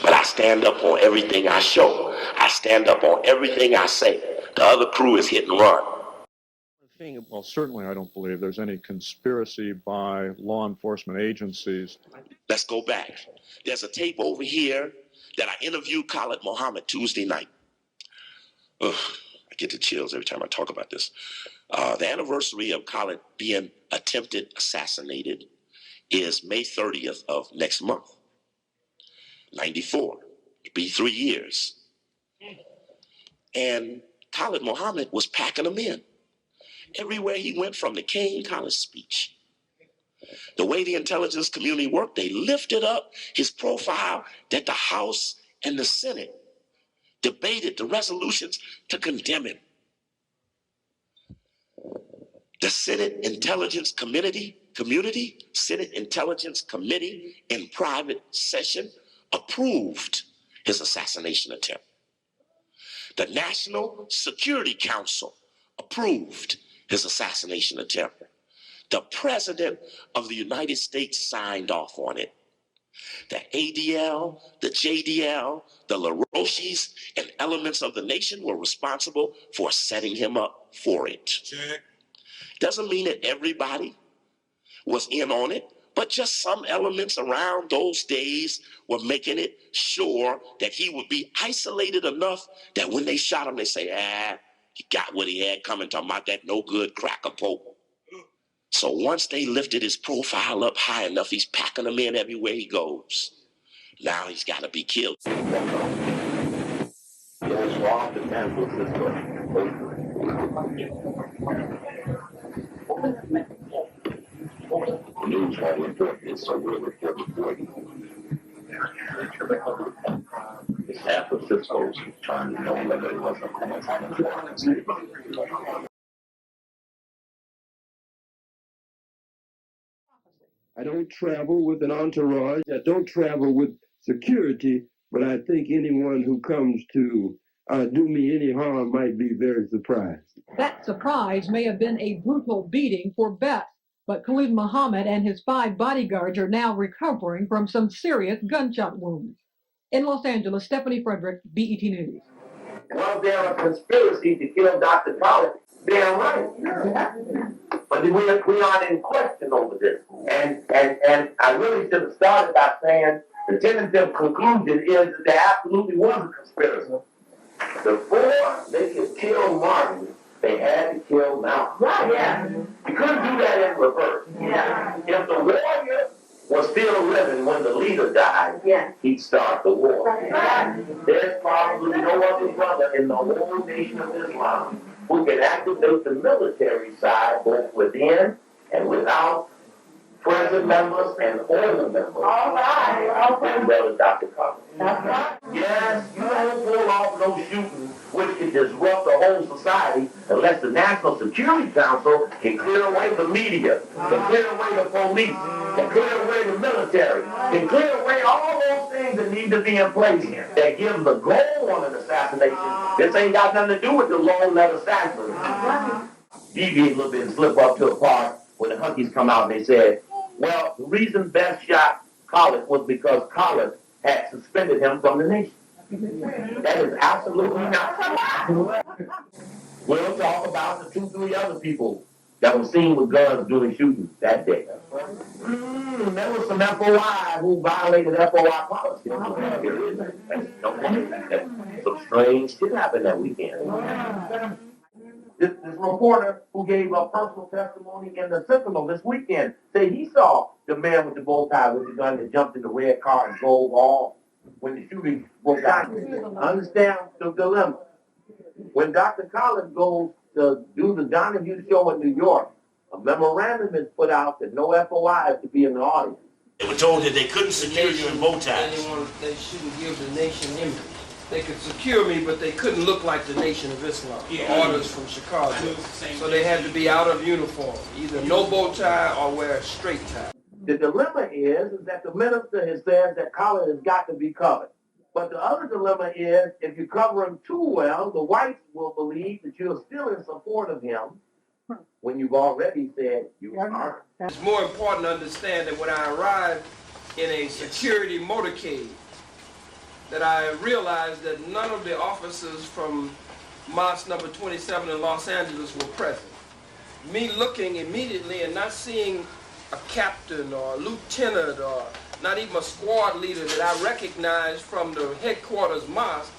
But I stand up on everything I show. I stand up on everything I say. The other crew is hit and run. Well, certainly I don't believe there's any conspiracy by law enforcement agencies. Let's go back. There's a tape over here that I interviewed Khallid Muhammad Tuesday night. Ugh, I get the chills every time I talk about this. The anniversary of Khallid being attempted assassinated is May 30th of next month, 94. It'll be 3 years. And Khallid Muhammad was packing them in. Everywhere he went, from the King College speech. The way the intelligence community worked, they lifted up his profile that the House and the Senate debated the resolutions to condemn him. The Senate Intelligence Community, Senate Intelligence Committee in private session approved his assassination attempt. The National Security Council approved his assassination attempt. The President of the United States signed off on it. The ADL, the JDL, the LaRoches, and elements of the nation were responsible for setting him up for it. Check. Doesn't mean that everybody was in on it, but just some elements around those days were making it sure that he would be isolated enough that when they shot him, they say, he got what he had coming, talking about that no good cracker pope. So once they lifted his profile up high enough, he's packing them in everywhere he goes. Now he's got to be killed. News all important is so real important for you. It's half of Cisco's trying to know whether it wasn't I don't travel with an entourage. I don't travel with security, but I think anyone who comes to do me any harm might be very surprised. That surprise may have been a brutal beating for Beth, but Khallid Muhammad and his 5 bodyguards are now recovering from some serious gunshot wounds. In Los Angeles, Stephanie Frederick, BET News. Was there a conspiracy to kill Dr. Khallid? Damn right. But we aren't in question over this. And I really should have started by saying the tentative conclusion is that there absolutely was a conspiracy. Before they could kill Martin, they had to kill Malcolm. Right, yeah. You couldn't do that in reverse. Yeah. If the warrior was still living when the leader died, he'd start the war. Right. There's probably no other brother in the whole nation of Islam who can activate the military side both within and without present members and older members. All right. And brother Dr. Khallid. That's right. Yes, you don't pull off no shooting which can disrupt the whole society unless the National Security Council can clear away the media, can clear away the police, can clear away the military, can clear away all those things that need to be in place that give the goal on an assassination. This ain't got nothing to do with the lone nut assassin. Deviate a little bit and slip up to a part where the Hunkies come out and they said, well, the reason Beth shot Khallid was because Khallid had suspended him from the nation. That is absolutely not true. We'll talk about the 2-3 other people that were seen with guns during shootings that day. There was some FOI who violated FOI policy. Some strange shit happened that weekend. This reporter who gave a personal testimony in the Sentinel this weekend said he saw the man with the bow tie with the gun that jumped in the red car and drove off when the shooting broke out. Understand the dilemma. When Dr. Khallid goes to do the Donaghue show in New York, a memorandum is put out that no FOI is to be in the audience. They were told that they couldn't secure you in bow ties. They shouldn't give the nation image. They could secure me, but they couldn't look like the Nation of Islam. Orders from Chicago. So they had to be out of uniform, either no bow tie or wear a straight tie. The dilemma is that the minister has said that Khallid has got to be covered. But the other dilemma is if you cover him too well, the whites will believe that you're still in support of him when you've already said you aren't. It's more important to understand that when I arrived in a security motorcade, that I realized that none of the officers from Mosque number 27 in Los Angeles were present. Me looking immediately and not seeing a captain or a lieutenant or not even a squad leader that I recognized from the headquarters mosque.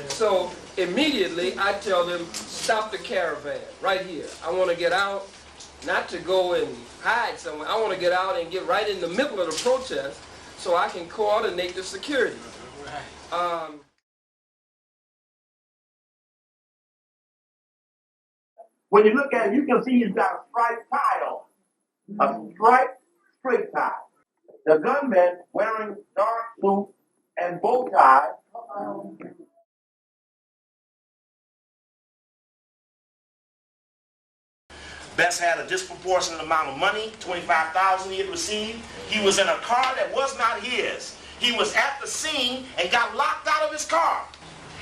So immediately I tell them, stop the caravan right here. I want to get out, not to go and hide somewhere. I want to get out and get right in the middle of the protest so I can coordinate the security. When you look at it, you can see he's got a striped tie on. A striped straight tie. The gunman wearing dark suit and bow tie. Bess had a disproportionate amount of money, $25,000 he had received. He was in a car that was not his. He was at the scene and got locked out of his car.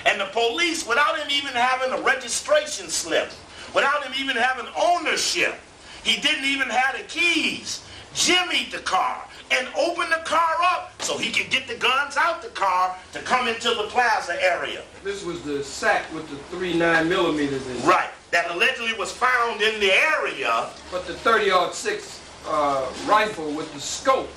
And the police, without him even having a registration slip, without him even having ownership, he didn't even have the keys, jimmied the car and opened the car up so he could get the guns out the car to come into the plaza area. This was the sack with the 3 9mm in it. Right, that allegedly was found in the area. But the 30-06 rifle with the scope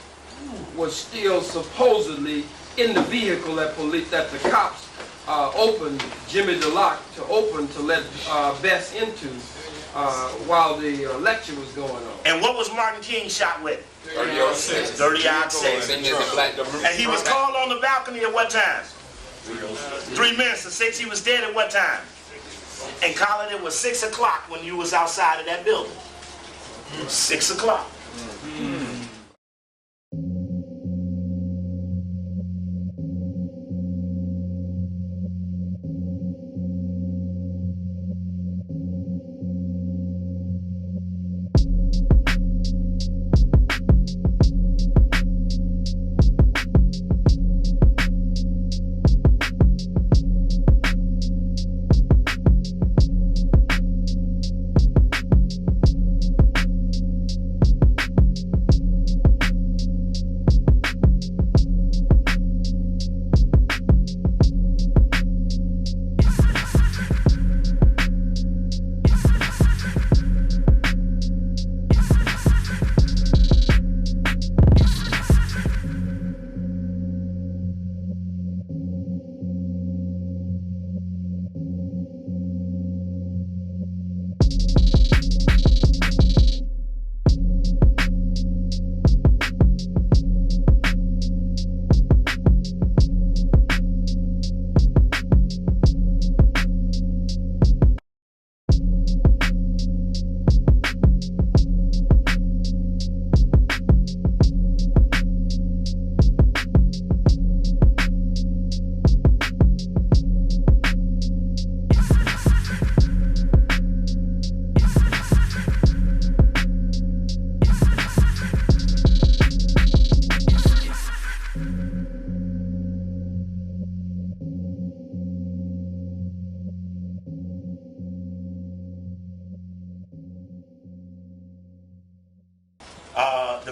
was still supposedly in the vehicle that the cops opened, Jimmy the lock to open to let Bess into while the lecture was going on. And what was Martin King shot with? 30-06. 30-06. And he was called on the balcony at what time? 3 minutes to 6. He was dead at what time? And Khallid, it was 6 o'clock when you was outside of that building. 6 o'clock.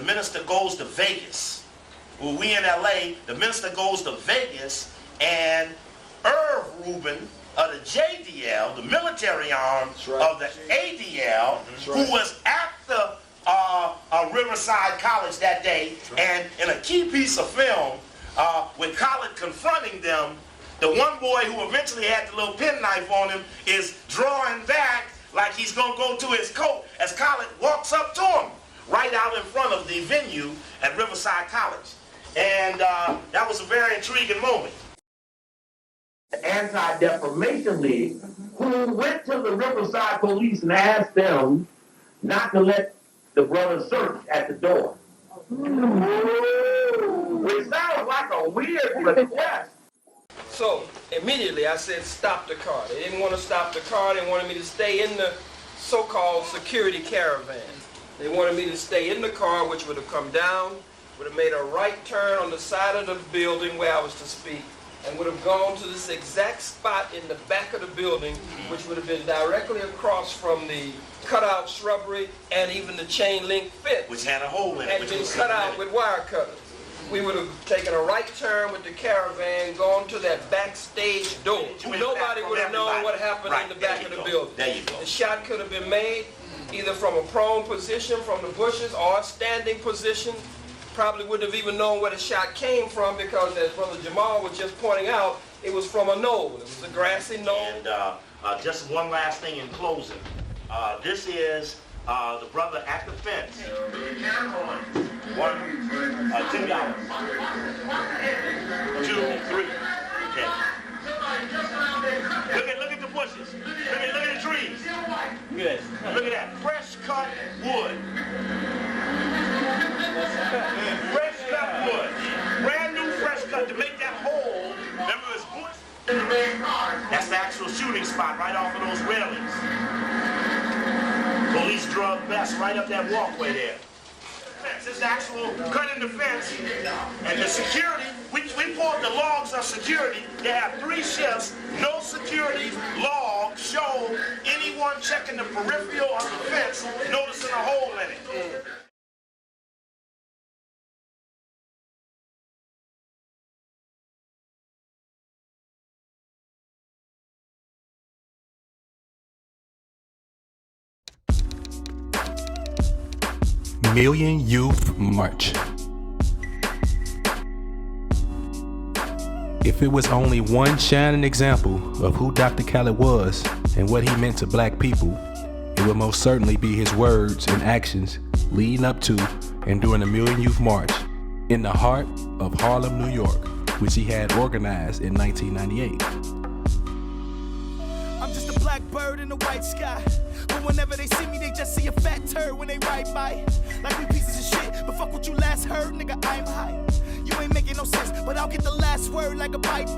the minister goes to Vegas. Well, we in LA, the minister goes to Vegas, and Irv Rubin of the JDL, the military arm of the ADL, who was at the Riverside College that day, and in a key piece of film, with Khallid confronting them, the one boy who eventually had the little penknife on him is drawing back like he's going to go to his coat as Khallid walks up to him right out in front of the venue at Riverside College. And that was a very intriguing moment. The Anti-Defamation League, who went to the Riverside police and asked them not to let the brothers search at the door. Which sounds like a weird request. So immediately I said, stop the car. They didn't want to stop the car. They wanted me to stay in the so-called security caravan. They wanted me to stay in the car, which would have come down, would have made a right turn on the side of the building where I was to speak, and would have gone to this exact spot in the back of the building, which would have been directly across from the cutout shrubbery and even the chain link fence, which had a hole in it, had been cut out with wire cutters. We would have taken a right turn with the caravan, gone to that backstage door. Nobody would have known what happened in the back of the building. There you go. The shot could have been made either from a prone position from the bushes or a standing position. Probably wouldn't have even known where the shot came from because, as Brother Jamal was just pointing out, it was from a knoll. It was a grassy knoll. And just one last thing in closing. This is the brother at the fence. $1, $2, 2, 3. Okay. Look at the bushes. Look at the trees. Look at that. Fresh cut wood. Fresh cut wood. Brand new fresh cut to make that hole. Remember this bush? That's the actual shooting spot right off of those railings. Police drug vests right up that walkway there. This is actual cut in the fence, and the security, we pulled the logs of security. They have 3 shifts. No security log show anyone checking the peripheral of the fence, noticing a hole in it. Million Youth March. If it was only one shining example of who Dr. Khallid was and what he meant to black people, it would most certainly be his words and actions leading up to and during the Million Youth March in the heart of Harlem, New York, which he had organized in 1998. I'm just a black bird in the white sky. But whenever they see me, they just see a fat turd when they ride by. Like we pieces of shit, but fuck what you last heard, nigga, I'm high. You ain't making no sense, but I'll get the last word like a bite.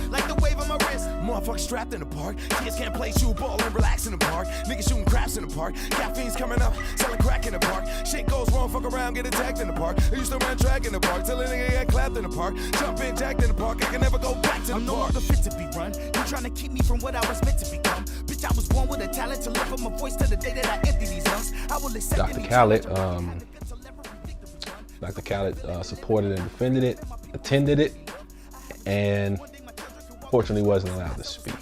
Like the wave on my wrist. Motherfuckers strapped in the park. Kids can't play shoe ball and relax in the park. Niggas shooting craps in the park. Caffeine's coming up, selling crack in the park. Shit goes wrong, fuck around, get attacked in the park. I used to run track in the park, till a nigga get clapped in the park. Jump in, jacked in the park, I can never go back to the park. I'm no longer fit to be run. You trying to keep me from what I was meant to become. Bitch, I was born with a talent to lift up my voice to the day that I empty these lungs. I will accept Dr. Khallid, Dr. Khallid supported and defended it, attended it, and fortunately wasn't allowed to speak.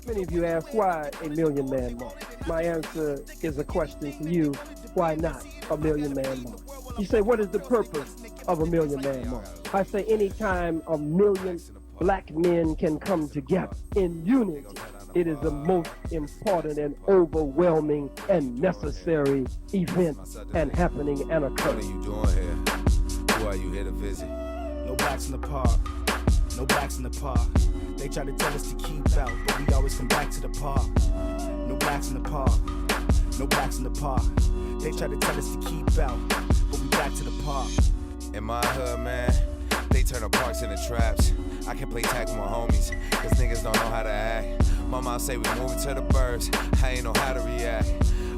Many of you ask why a Million Man March. My answer is a question to you. Why not a Million Man March? You say, what is the purpose of a Million Man March? I say, anytime a million black men can come together in unity, it is the most important and overwhelming and necessary event and happening and occurring. What are you doing here? Who are you here to visit? No blacks in the park. No blacks in the park. They try to tell us to keep out, but we always come back to the park. No blacks in the park. No blacks in the park. They try to tell us to keep out, but we back to the park. In my hood, man, they turn the parks into traps. I can play tag with my homies, cause niggas don't know how to act. My mom say we moving to the burbs, I ain't know how to react.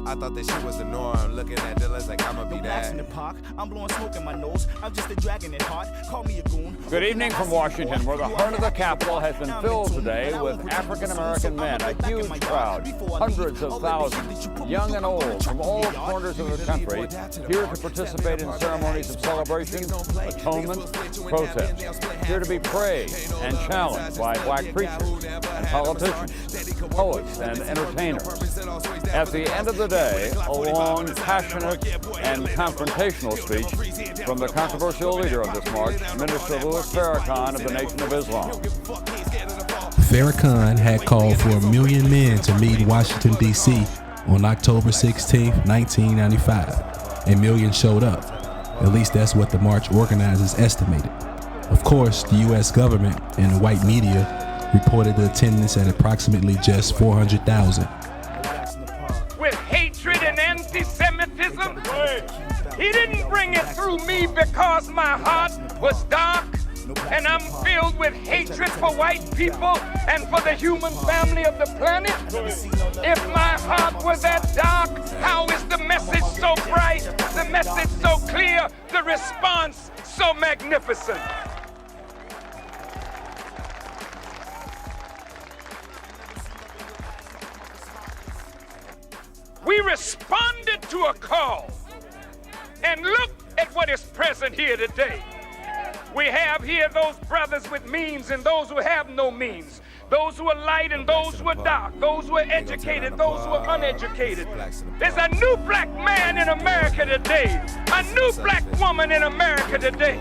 I thought that shit was the norm. Looking at dealers like I'ma be Blacks in the that. park, I'm blowing smoke in my nose. I'm just a dragon at heart. Call me a goon. Good evening from Washington, where the heart of the Capitol has been filled today with African-American men, a huge crowd, hundreds of thousands, young and old, from all corners of the country, here to participate in ceremonies of celebration, atonement, protest, here to be praised and challenged by black preachers and politicians, poets and entertainers. At the end of the day, a long, passionate, and confrontational speech from the controversial leader of this march, Minister Louis Farrakhan of the Nation of Islam. Farrakhan had called for 1 million men to meet in Washington, D.C. on October 16, 1995. 1 million showed up. At least that's what the march organizers estimated. Of course, the U.S. government and the white media reported the attendance at approximately just 400,000. With hatred and anti-Semitism, he didn't bring it through me because my heart was dark and I'm filled with hatred for white people and for the human family of the planet. If my heart was that dark, how is the message so bright, the message so clear, the response so magnificent? We responded to a call, and look at what is present here today. We have here those brothers with means and those who have no means, those who are light and those who are dark, those who are educated, those who are uneducated. There's a new black man in America today, a new black woman in America today.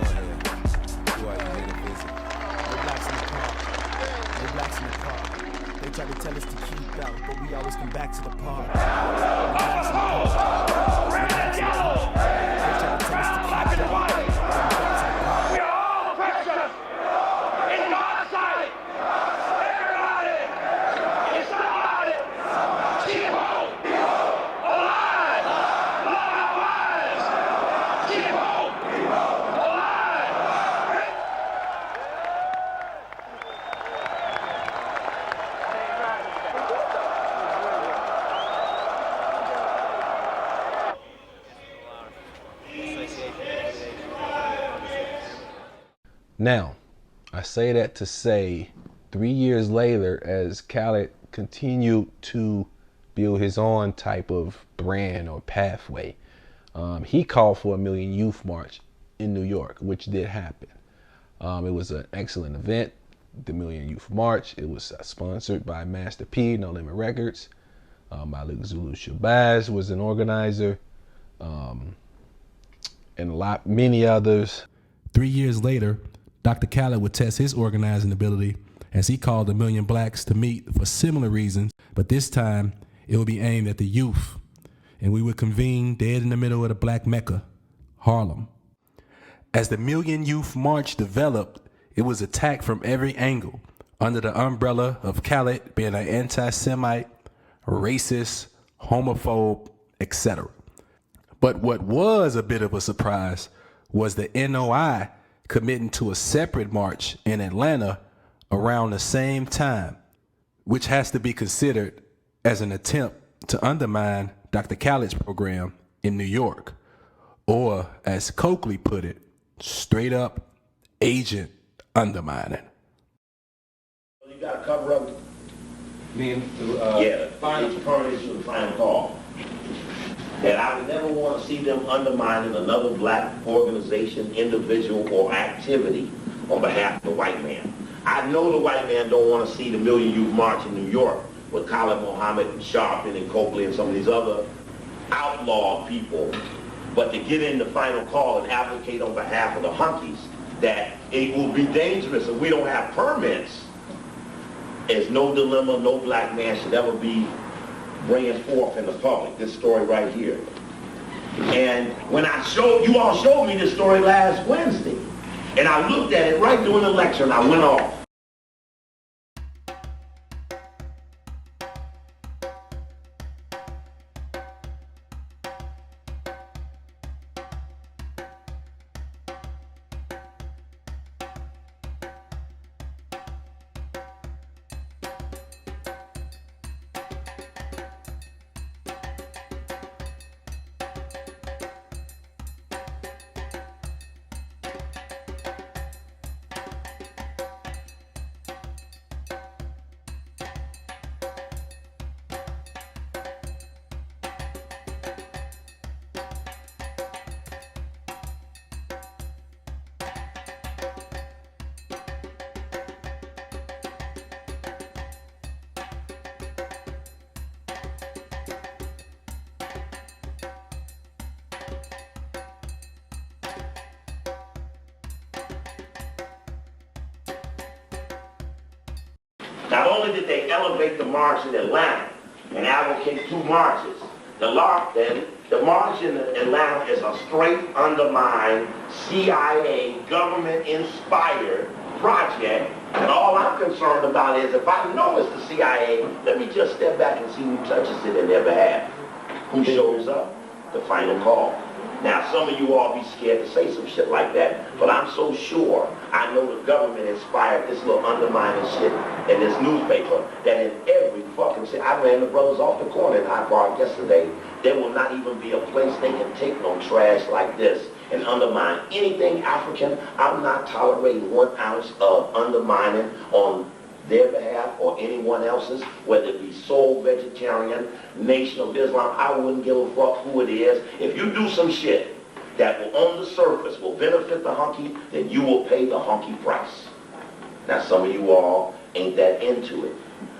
They try to tell us to keep out, but we always come back to the park. Now, I say that to say 3 years later, as Khallid continued to build his own type of brand or pathway, he called for 1 million youth march in New York, which did happen. It was an excellent event, the Million Youth March. It was sponsored by Master P, No Limit Records. Malik Zulu Shabazz was an organizer, and many others. 3 years later, Dr. Khallid would test his organizing ability as he called 1 million blacks to meet for similar reasons, but this time it would be aimed at the youth, and we would convene dead in the middle of the Black Mecca, Harlem. As the Million Youth March developed, it was attacked from every angle under the umbrella of Khallid being an anti-Semite, racist, homophobe, etc. But what was a bit of a surprise was the NOI committing to a separate march in Atlanta around the same time, which has to be considered as an attempt to undermine Dr. Khallid's program in New York, or as Coakley put it, straight up agent undermining. You got to cover up. The final determination of the final call. That I would never want to see them undermining another black organization, individual, or activity on behalf of the white man. I know the white man don't want to see the Million Youth March in New York with Khallid Muhammad and Sharpton and Coakley and some of these other outlaw people, but to get in the final call and advocate on behalf of the hunkies that it will be dangerous if we don't have permits. There's no dilemma no black man should ever be bringing forth in the public, this story right here. And when you all showed me this story last Wednesday, and I looked at it right during the lecture and I went off. Not only did they elevate the march in Atlanta and advocate 2 marches, the march in Atlanta is a straight undermined CIA government-inspired project, and all I'm concerned about is if I know it's the CIA, let me just step back and see who touches it in their behalf. Who shows up? The final call. Now, some of you all be scared to say some shit like that, but I'm so sure I know the government inspired this little undermining shit in this newspaper that in every fucking city, I ran the brothers off the corner in Hyde Park yesterday, there will not even be a place they can take no trash like this and undermine anything African. I'm not tolerating 1 ounce of undermining on their behalf or anyone else's, whether it be soul vegetarian, Nation of Islam. I wouldn't give a fuck who it is. If you do some shit that will on the surface will benefit the hunky, then you will pay the hunky price. Now some of you all ain't that into it.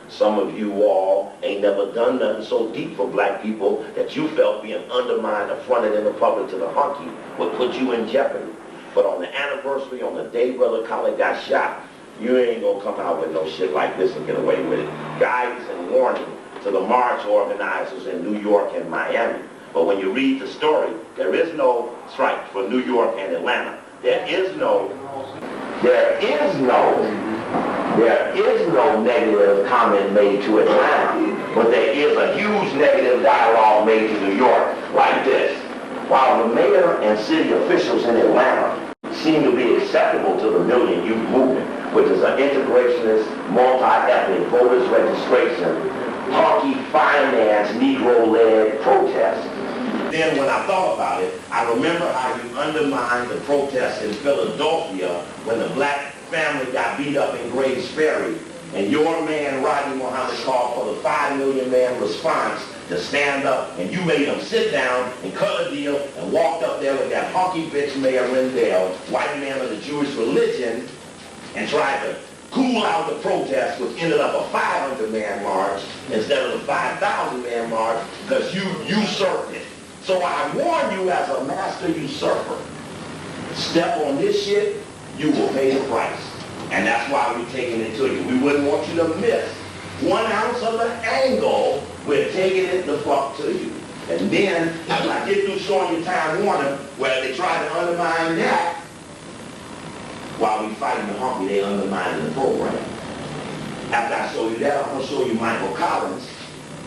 Some of you all ain't never done nothing so deep for black people that you felt being undermined, affronted in the public to the hunky would put you in jeopardy. But on the anniversary, on the day Brother Khallid got shot, you ain't gonna come out with no shit like this and get away with it. Guidance and warning to the march organizers in New York and Miami. But when you read the story, there is no strike for New York and Atlanta. There is no negative comment made to Atlanta, but there is a huge negative dialogue made to New York like this. While the mayor and city officials in Atlanta seem to be acceptable to the Million Youth Movement, which is an integrationist, multi-ethnic voters registration, honky finance, Negro-led protest. Then when I thought about it, I remember how you undermined the protests in Philadelphia when the black family got beat up in Grays Ferry, and your man, Rodney Muhammad, called for the 5 million man response to stand up, and you made them sit down and cut a deal and walked up there with that honky bitch Mayor Rendell, white man of the Jewish religion, and tried to cool out the protest, which ended up a 500-man march instead of the 5,000-man march, because you usurped it. So I warn you as a master usurper, step on this shit, you will pay the price. And that's why we're taking it to you. We wouldn't want you to miss 1 ounce of the angle, we're taking it the fuck to you. And then, when I get through showing you Time Warner, where they try to undermine that, while we fighting the honky, they undermining the program. After I show you that, I'm going to show you Michael Collins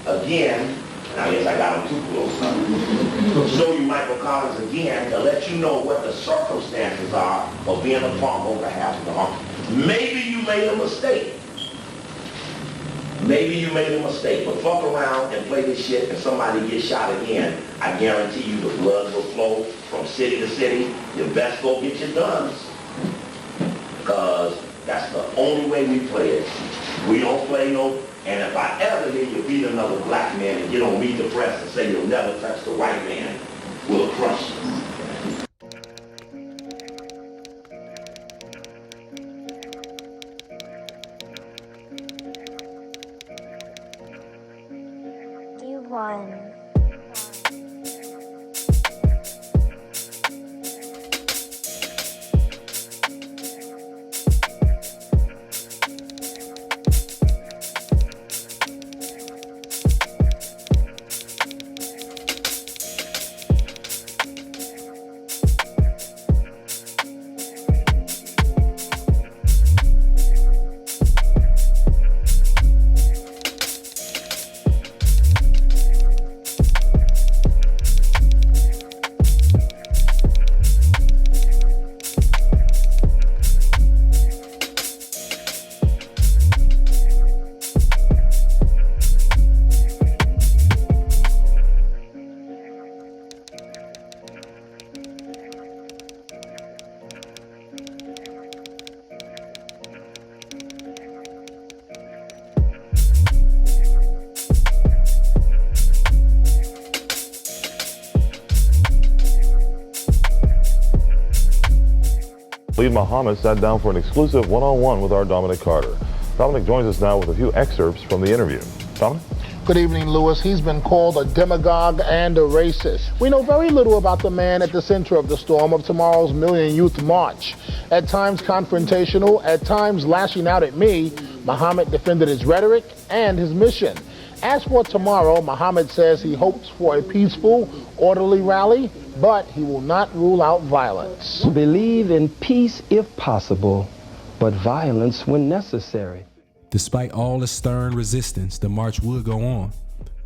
again. And I guess I got him too close. To show you Michael Collins again to let you know what the circumstances are of being a punk on behalf of the honky. Maybe you made a mistake. Maybe you made a mistake, but fuck around and play this shit and somebody gets shot again. I guarantee you the blood will flow from city to city. You best go get your guns. Because that's the only way we play it. We don't play no, and if I ever hear you beat another black man and get on Meet the Press and say you'll never touch the white man, we'll crush you. D1. Khalid Muhammad sat down for an exclusive one-on-one with our Dominic Carter. Dominic joins us now with a few excerpts from the interview. Dominic? Good evening, Lewis. He's been called a demagogue and a racist. We know very little about the man at the center of the storm of tomorrow's Million Youth March. At times confrontational, at times lashing out at me, Muhammad defended his rhetoric and his mission. As for tomorrow, Muhammad says he hopes for a peaceful, orderly rally, but he will not rule out violence. Believe in peace if possible, but violence when necessary. Despite all the stern resistance, the march would go on,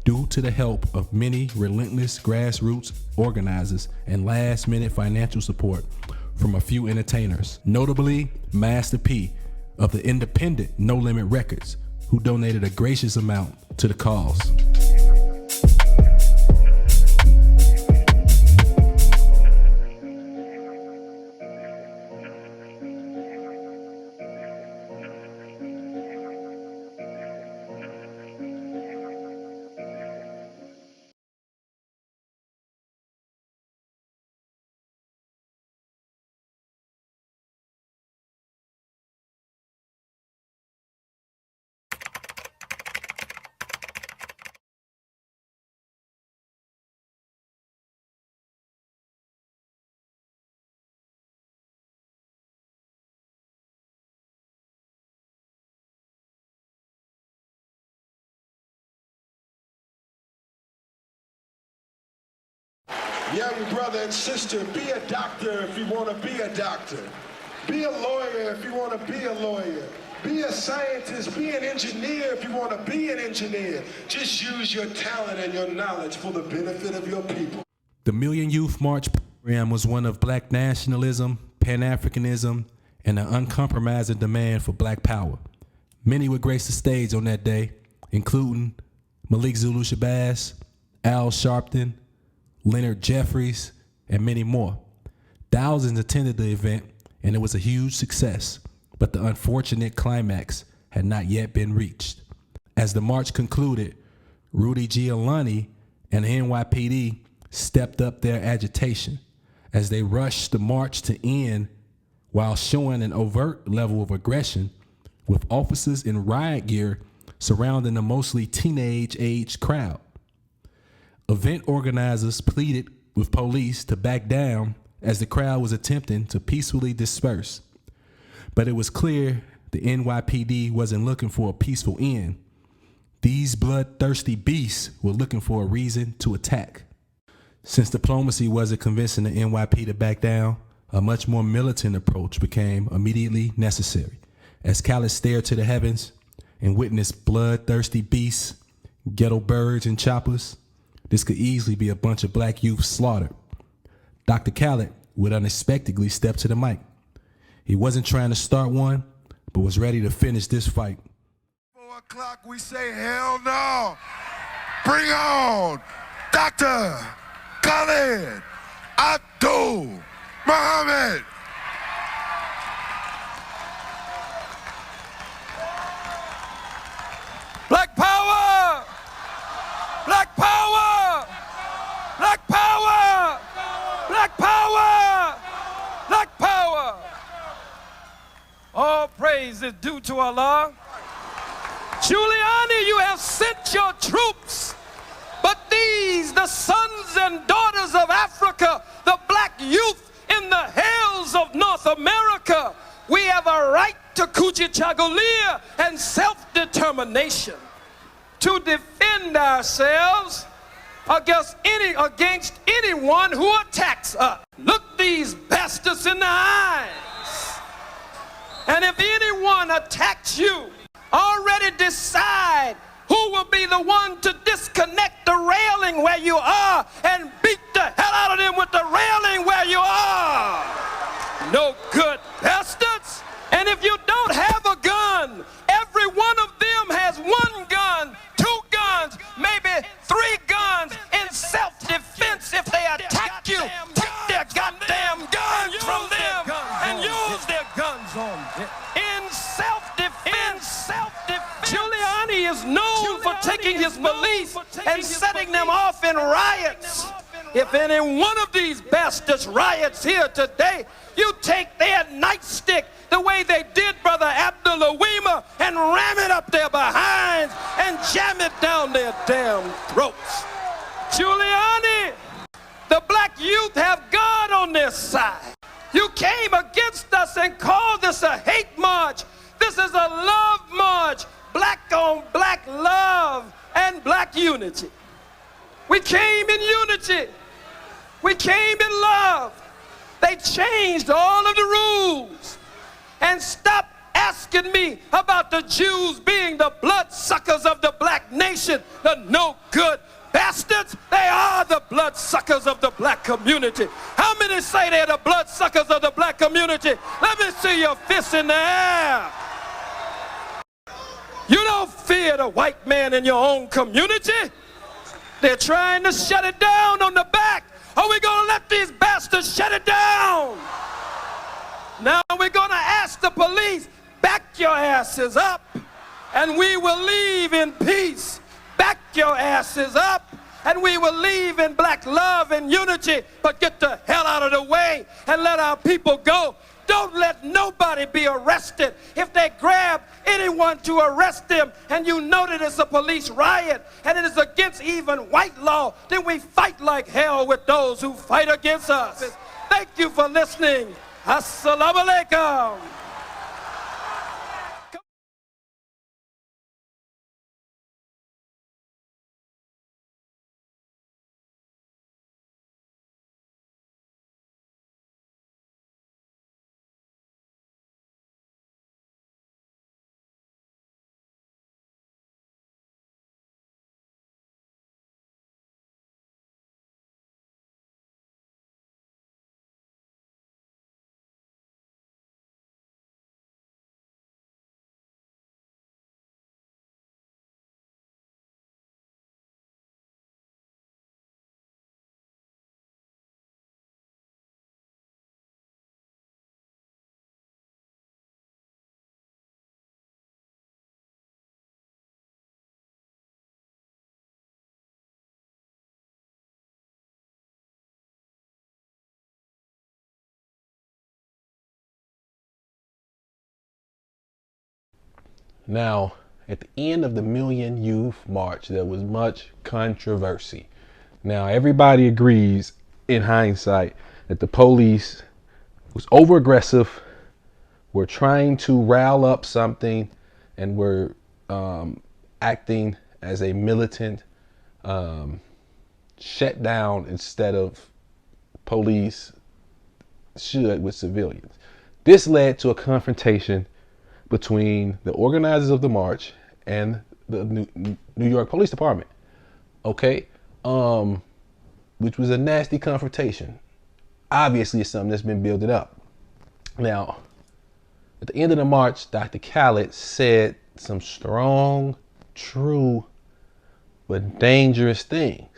due to the help of many relentless grassroots organizers and last-minute financial support from a few entertainers, notably Master P of the independent No Limit Records, who donated a gracious amount to the cause. Young brother and sister, be a doctor if you want to be a doctor. Be a lawyer if you want to be a lawyer. Be a scientist, be an engineer if you want to be an engineer. Just use your talent and your knowledge for the benefit of your people. The Million Youth March program was one of black nationalism, Pan-Africanism, and an uncompromising demand for black power. Many would grace the stage on that day, including Malik Zulu Shabazz, Al Sharpton, Leonard Jeffries, and many more. Thousands attended the event, and it was a huge success, but the unfortunate climax had not yet been reached. As the march concluded, Rudy Giuliani and the NYPD stepped up their agitation as they rushed the march to end while showing an overt level of aggression, with officers in riot gear surrounding a mostly teenage-aged crowd. Event organizers pleaded with police to back down as the crowd was attempting to peacefully disperse. But it was clear the NYPD wasn't looking for a peaceful end. These bloodthirsty beasts were looking for a reason to attack. Since diplomacy wasn't convincing the NYPD to back down, a much more militant approach became immediately necessary. As Khallid stared to the heavens and witnessed bloodthirsty beasts, ghetto birds, and choppers, this could easily be a bunch of black youth slaughtered. Dr. Khallid would unexpectedly step to the mic. He wasn't trying to start one, but was ready to finish this fight. 4 o'clock, we say, hell no. Bring on Dr. Khallid Abdul Muhammad. Black power! Black power! Black power! Black power! Black power! All praise is due to Allah. Giuliani, you have sent your troops, but these, the sons and daughters of Africa, the black youth in the hills of North America, we have a right to Kujichagulia and self-determination to defend ourselves against anyone who attacks us. Look these bastards in the eyes. And if anyone attacks you, already decide who will be the one to disconnect the railing where you are and beat the hell out of them with the railing where you are. No good bastards. And if you don't have a gun, every one of them has 1 gun, 2 guns, maybe 3 guns in self-defense. If they attack you, take their goddamn guns from them and use their guns on them. In self-defense, Giuliani is known for taking his police and setting them off in riots. If any one of these bastards riots here today, you take their nightstick the way they did Brother Abdul Muhammad and ram it up their behinds and jam it down their damn throats. Giuliani, the black youth have God on their side. You came against us and called this a hate march. This This is a love march, black on black love and black unity. We came in unity. We came in love. They changed all of the rules and stopped asking me about the Jews being the bloodsuckers of the black nation, the no good bastards. They are the bloodsuckers of the black community. How many say they're the bloodsuckers of the black community? Let me see your fists in the air. You don't fear the white man in your own community. They're trying to shut it down on the back. Are we going to let these bastards shut it down? Now we're going to ask the police, back your asses up, and we will leave in peace. Back your asses up, and we will leave in black love and unity, but get the hell out of the way and let our people go. Don't let nobody be arrested. If they grab anyone to arrest them and you know that it's a police riot and it is against even white law, then we fight like hell with those who fight against us. Thank you for listening. Assalamu alaikum. Now, at the end of the Million Youth March, there was much controversy. Now, everybody agrees in hindsight that the police was over-aggressive, were trying to rile up something, and were acting as a militant shutdown instead of police should with civilians. This led to a confrontation between the organizers of the march and the New York Police Department, okay? Which was a nasty confrontation. Obviously, it's something that's been building up. Now, at the end of the march, Dr. Khallid said some strong, true, but dangerous things.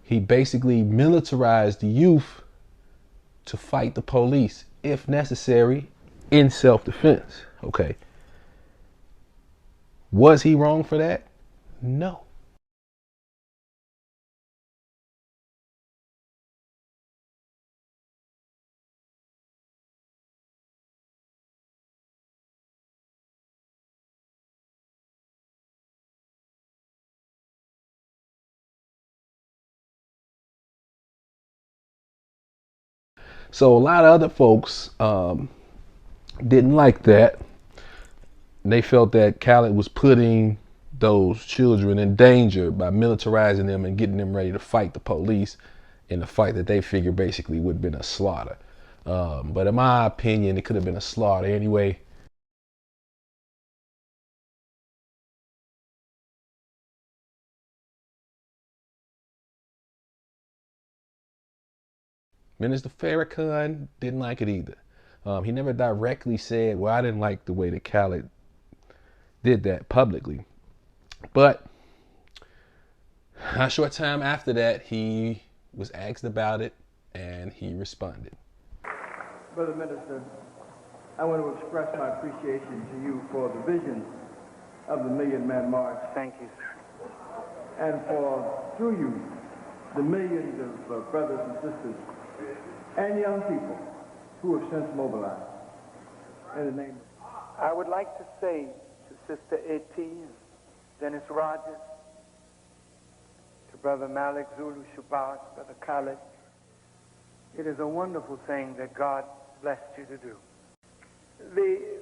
He basically militarized the youth to fight the police, if necessary, in self-defense. Okay. Was he wrong for that? No. So a lot of other folks didn't like that. They felt that Khallid was putting those children in danger by militarizing them and getting them ready to fight the police in a fight that they figured basically would have been a slaughter. But in my opinion, it could have been a slaughter anyway. Minister Farrakhan didn't like it either. He never directly said, well, I didn't like the way that Khallid did that publicly. But a short time after that, he was asked about it and he responded. Brother Minister, I want to express my appreciation to you for the vision of the Million Man March. Thank you, sir. And for, through you, the millions of brothers and sisters and young people who have since mobilized. In the name of... I would like to say to Sister A.T. and Dennis Rogers, to Brother Malik Zulu Shabazz, Brother Khallid, it is a wonderful thing that God blessed you to do.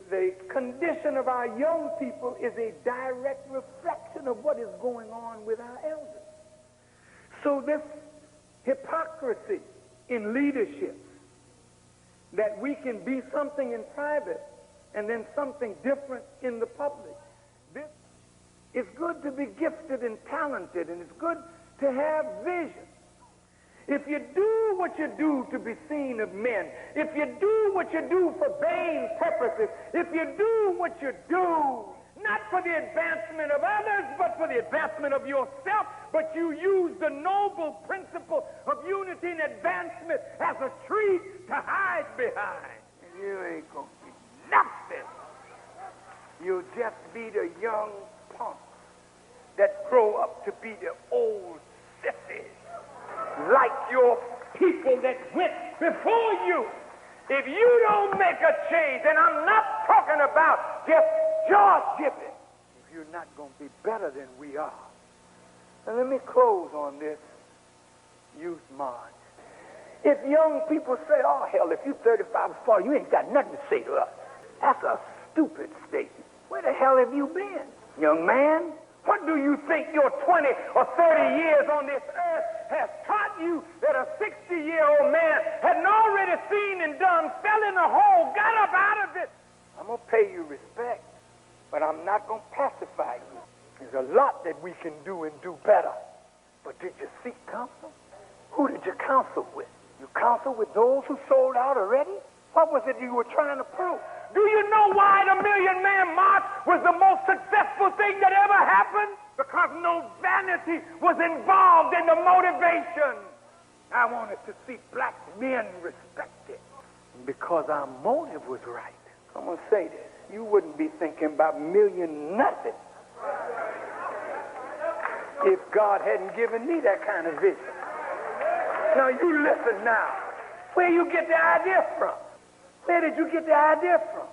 the condition of our young people is a direct reflection of what is going on with our elders. So this hypocrisy in leadership, that we can be something in private and then something different in the public. It's good to be gifted and talented, and it's good to have vision. If you do what you do to be seen of men, if you do what you do for vain purposes, if you do what you do not for the advancement of others, but for the advancement of yourself, but you use the noble principle of unity and advancement as a tree to hide behind, and you ain't gonna be nothing. You'll just be the young punks that grow up to be the old sissies, like your people that went before you. If you don't make a change, and I'm not talking about just jaw-jipping, if you're not going to be better than we are. And let me close on this youth march. If young people say, oh, hell, if you're 35 or 40, you ain't got nothing to say to us. That's a stupid statement. Where the hell have you been? Young man, what do you think your 20 or 30 years on this earth has taught you that a 60-year-old man hadn't already seen and done, fell in a hole, got up out of it? I'm going to pay you respect, but I'm not going to pacify you. There's a lot that we can do and do better. But did you seek counsel? Who did you counsel with? You counsel with those who sold out already? What was it you were trying to prove? Do you know why the Million Man March was the most successful thing that ever happened? Because no vanity was involved in the motivation. I wanted to see black men respected. Because our motive was right. I'm going to say this. You wouldn't be thinking about million nothing if God hadn't given me that kind of vision. Now you listen now. Where you get the idea from? Where did you get the idea from?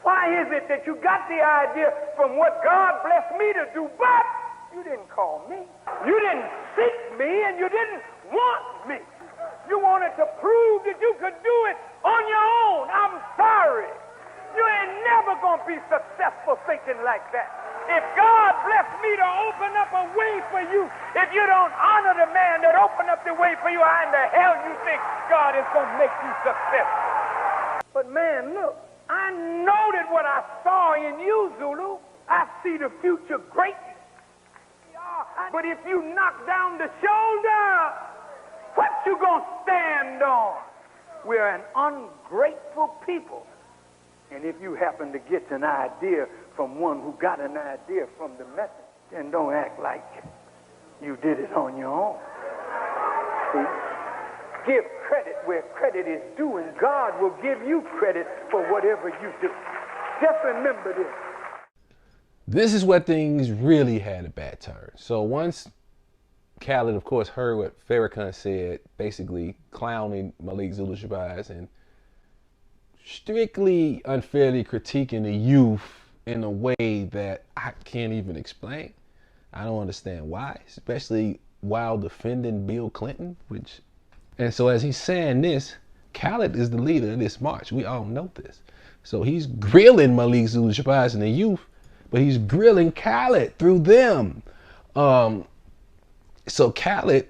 Why is it that you got the idea from what God blessed me to do, but you didn't call me? You didn't seek me, and you didn't want me. You wanted to prove that you could do it on your own. I'm sorry. You ain't never going to be successful thinking like that. If God blessed me to open up a way for you, if you don't honor the man that opened up the way for you, how in the hell you think God is going to make you successful? But man, look, I noted what I saw in you, Zulu. I see the future greatness. But if you knock down the shoulder, what you gonna stand on? We're an ungrateful people. And if you happen to get an idea from one who got an idea from the message, then don't act like you did it on your own. See? Give credit where credit is due, and God will give you credit for whatever you do. Just remember this. This is where things really had a bad turn. So once Khallid, of course, heard what Farrakhan said, basically clowning Malik Zulu Shabazz and strictly unfairly critiquing the youth in a way that I can't even explain. I don't understand why, especially while defending Bill Clinton, and so as he's saying this, Khallid is the leader of this march. We all know this. So he's grilling Malik Zulu Shabazz and the youth, but he's grilling Khallid through them. So Khallid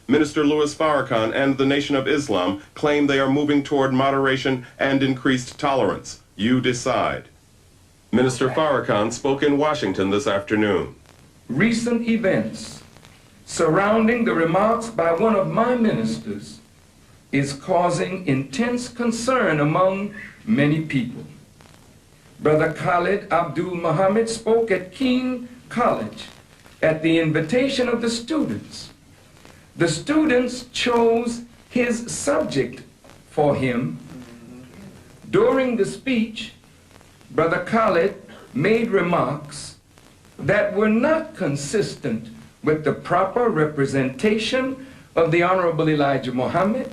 Minister Louis Farrakhan and the Nation of Islam claim they are moving toward moderation and increased tolerance. You decide. Minister Farrakhan spoke in Washington this afternoon. Recent events surrounding the remarks by one of my ministers is causing intense concern among many people. Brother Khallid Abdul Muhammad spoke at Keene College at the invitation of the students. The students chose his subject for him. During the speech, Brother Khallid made remarks that were not consistent with the proper representation of the Honorable Elijah Muhammad,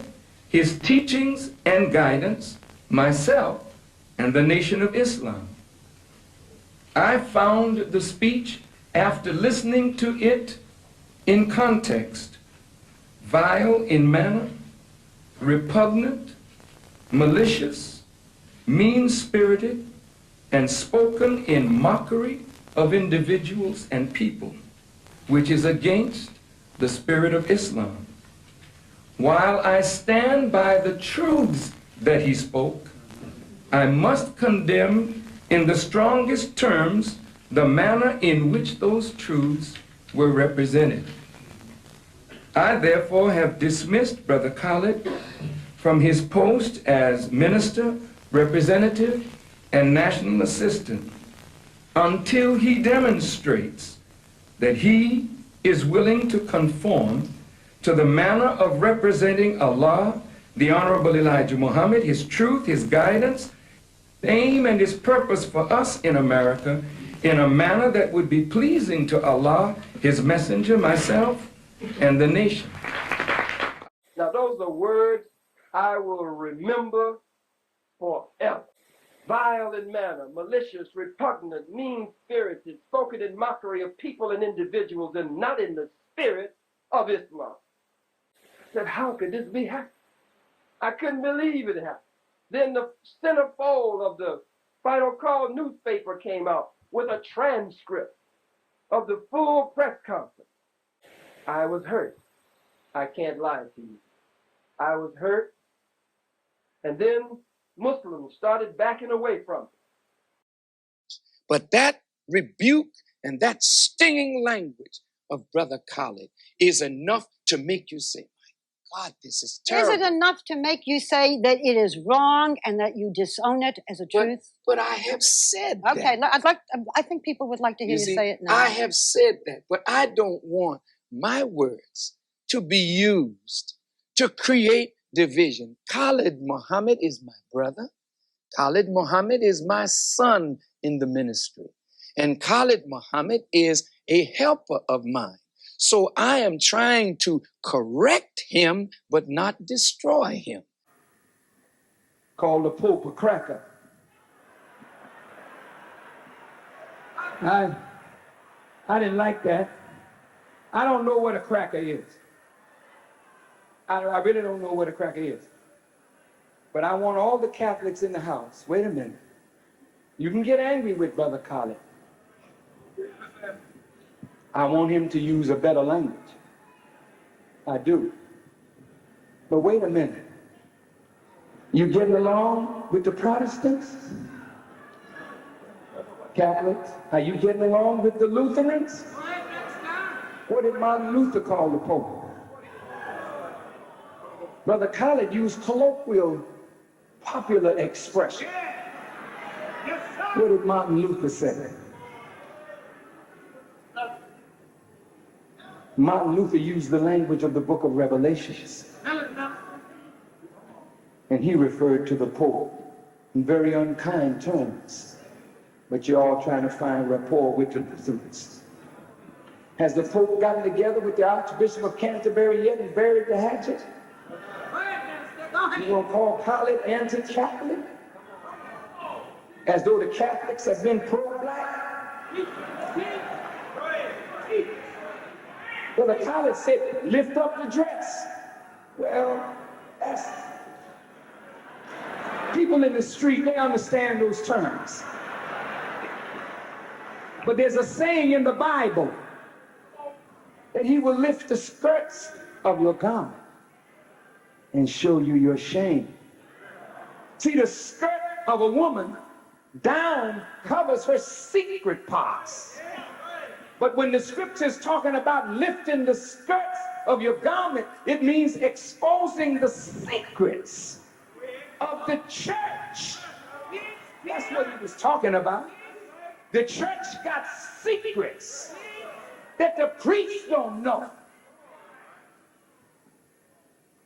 his teachings and guidance, myself, and the Nation of Islam. I found the speech, after listening to it in context, vile in manner, repugnant, malicious, mean-spirited, and spoken in mockery of individuals and people, which is against the spirit of Islam. While I stand by the truths that he spoke, I must condemn in the strongest terms the manner in which those truths were represented. I therefore have dismissed Brother Khallid from his post as minister, representative, and national assistant until he demonstrates that he is willing to conform to the manner of representing Allah, the Honorable Elijah Muhammad, his truth, his guidance, aim, and his purpose for us in America in a manner that would be pleasing to Allah, his messenger, myself, and the nation. Now those are words I will remember forever. Vile in manner, malicious, repugnant, mean-spirited, spoken in mockery of people and individuals, and not in the spirit of Islam. I said, how could this be happening? I couldn't believe it happened. Then the centerfold of the Final Call newspaper came out with a transcript of the full press conference. I was hurt. I can't lie to you. I was hurt. And then Muslims started backing away from it. But that rebuke and that stinging language of Brother Khallid is enough to make you say, my God, this is terrible. Is it enough to make you say that it is wrong and that you disown it as a truth? But I have said that. Okay, I think people would like to hear you say it now. I have said that, but I don't want my words to be used to create division. Khallid Muhammad is my brother. Khallid Muhammad is my son in the ministry. And Khallid Muhammad is a helper of mine. So I am trying to correct him, but not destroy him. Called the Pope a cracker. I didn't like that. I don't know what a cracker is. I really don't know what a cracker is. But I want all the Catholics in the house. Wait a minute. You can get angry with Brother Khallid. I want him to use a better language. I do. But wait a minute. You getting along with the Protestants? Catholics? Are you getting along with the Lutherans? What did Martin Luther call the Pope? Brother Khallid used colloquial, popular expression. What did Martin Luther say? Martin Luther used the language of the book of Revelations. And he referred to the Pope in very unkind terms. But you're all trying to find rapport with the Lutherans. Has the Pope gotten together with the Archbishop of Canterbury yet and buried the hatchet? You want to call Khallid anti-Catholic? As though the Catholics have been pro-black? Brother Khallid said, lift up the dress. Well, that's... People in the street, they understand those terms. But there's a saying in the Bible that he will lift the skirts of your garment and show you your shame. See, the skirt of a woman down covers her secret parts. But when the scripture is talking about lifting the skirts of your garment, it means exposing the secrets of the church. That's what he was talking about. The church got secrets that the priests don't know.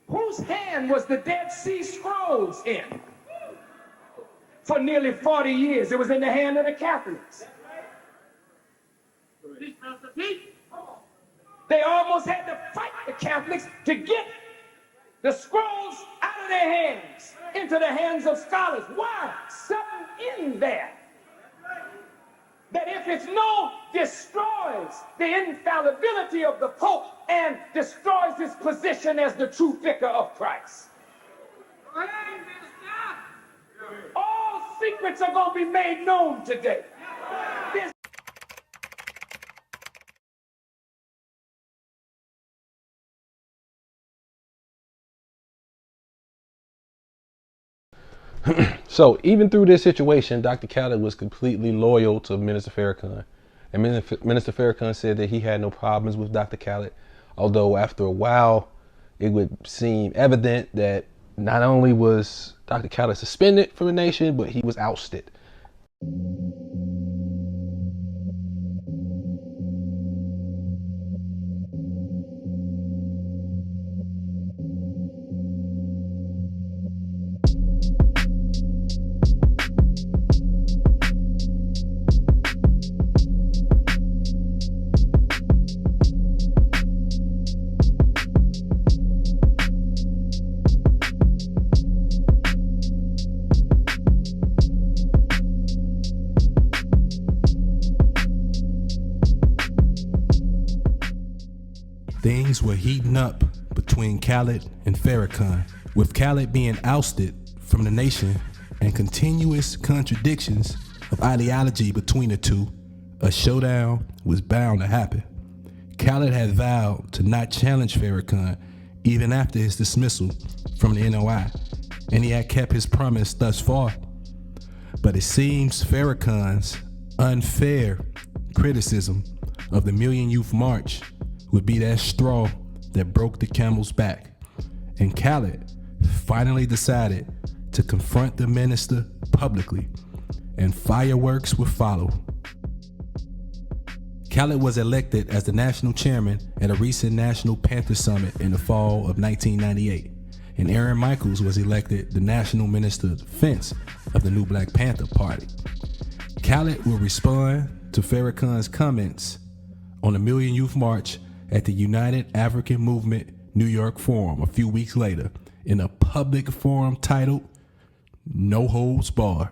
Whose hand was the Dead Sea Scrolls in? For nearly 40 years, it was in the hand of the Catholics. They almost had to fight the Catholics to get the scrolls out of their hands, into the hands of scholars. Why? Something in there that if it's no, destroys the infallibility of the Pope and destroys his position as the true vicar of Christ. All secrets are going to be made known today. So even through this situation, Dr. Khallid was completely loyal to Minister Farrakhan. And Minister Farrakhan said that he had no problems with Dr. Khallid, although after a while, it would seem evident that not only was Dr. Khallid suspended from the nation, but he was ousted. Things were heating up between Khallid and Farrakhan, with Khallid being ousted from the nation and continuous contradictions of ideology between the two. A showdown was bound to happen. Khallid had vowed to not challenge Farrakhan even after his dismissal from the NOI, and he had kept his promise thus far. But it seems Farrakhan's unfair criticism of the Million Youth March would be that straw that broke the camel's back. And Khallid finally decided to confront the minister publicly, and fireworks would follow. Khallid was elected as the national chairman at a recent National Panther Summit in the fall of 1998, and Aaron Michaels was elected the National Minister of Defense of the new Black Panther Party. Khallid will respond to Farrakhan's comments on the Million Youth March at the United African Movement New York Forum a few weeks later in a public forum titled No Holds Barred.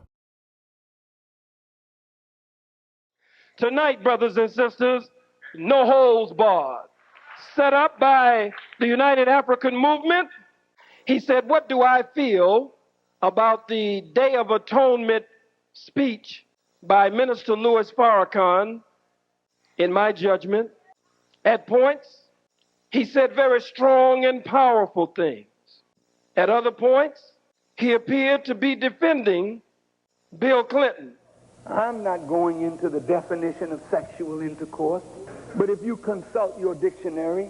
Tonight, brothers and sisters, No Holds Barred, set up by the United African Movement. He said, what do I feel about the Day of Atonement speech by Minister Louis Farrakhan? In my judgment, at points, he said very strong and powerful things. At other points, he appeared to be defending Bill Clinton. I'm not going into the definition of sexual intercourse, but if you consult your dictionary,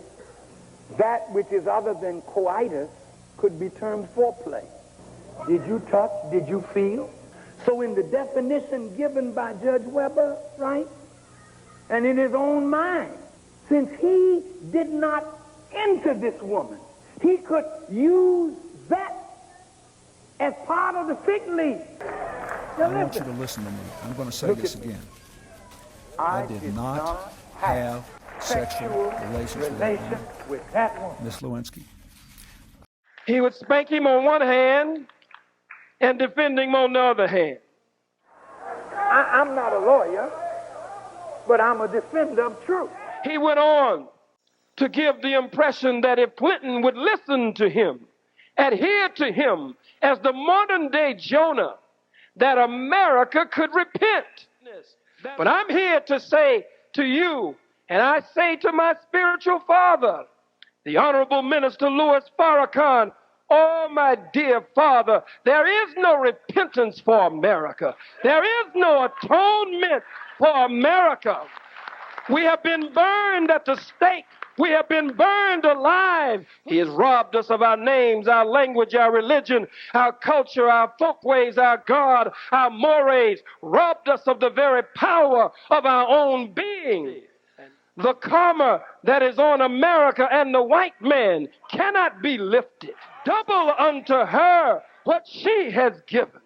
that which is other than coitus could be termed foreplay. Did you touch? Did you feel? So in the definition given by Judge Weber, right, and in his own mind, since he did not enter this woman, he could use that as part of the fig leaf. Now I want you to listen to me. I'm going to say this again. I did not have sexual relations with that woman. Miss Lewinsky. He would spank him on one hand and defend him on the other hand. I'm not a lawyer, but I'm a defender of truth. He went on to give the impression that if Clinton would listen to him, adhere to him as the modern day Jonah, that America could repent. But I'm here to say to you, and I say to my spiritual father, the Honorable Minister Louis Farrakhan, oh, my dear father, there is no repentance for America. There is no atonement for America. We have been burned at the stake. We have been burned alive. He has robbed us of our names, our language, our religion, our culture, our folkways, our God, our mores, robbed us of the very power of our own being. The karma that is on America and the white man cannot be lifted. Double unto her what she has given.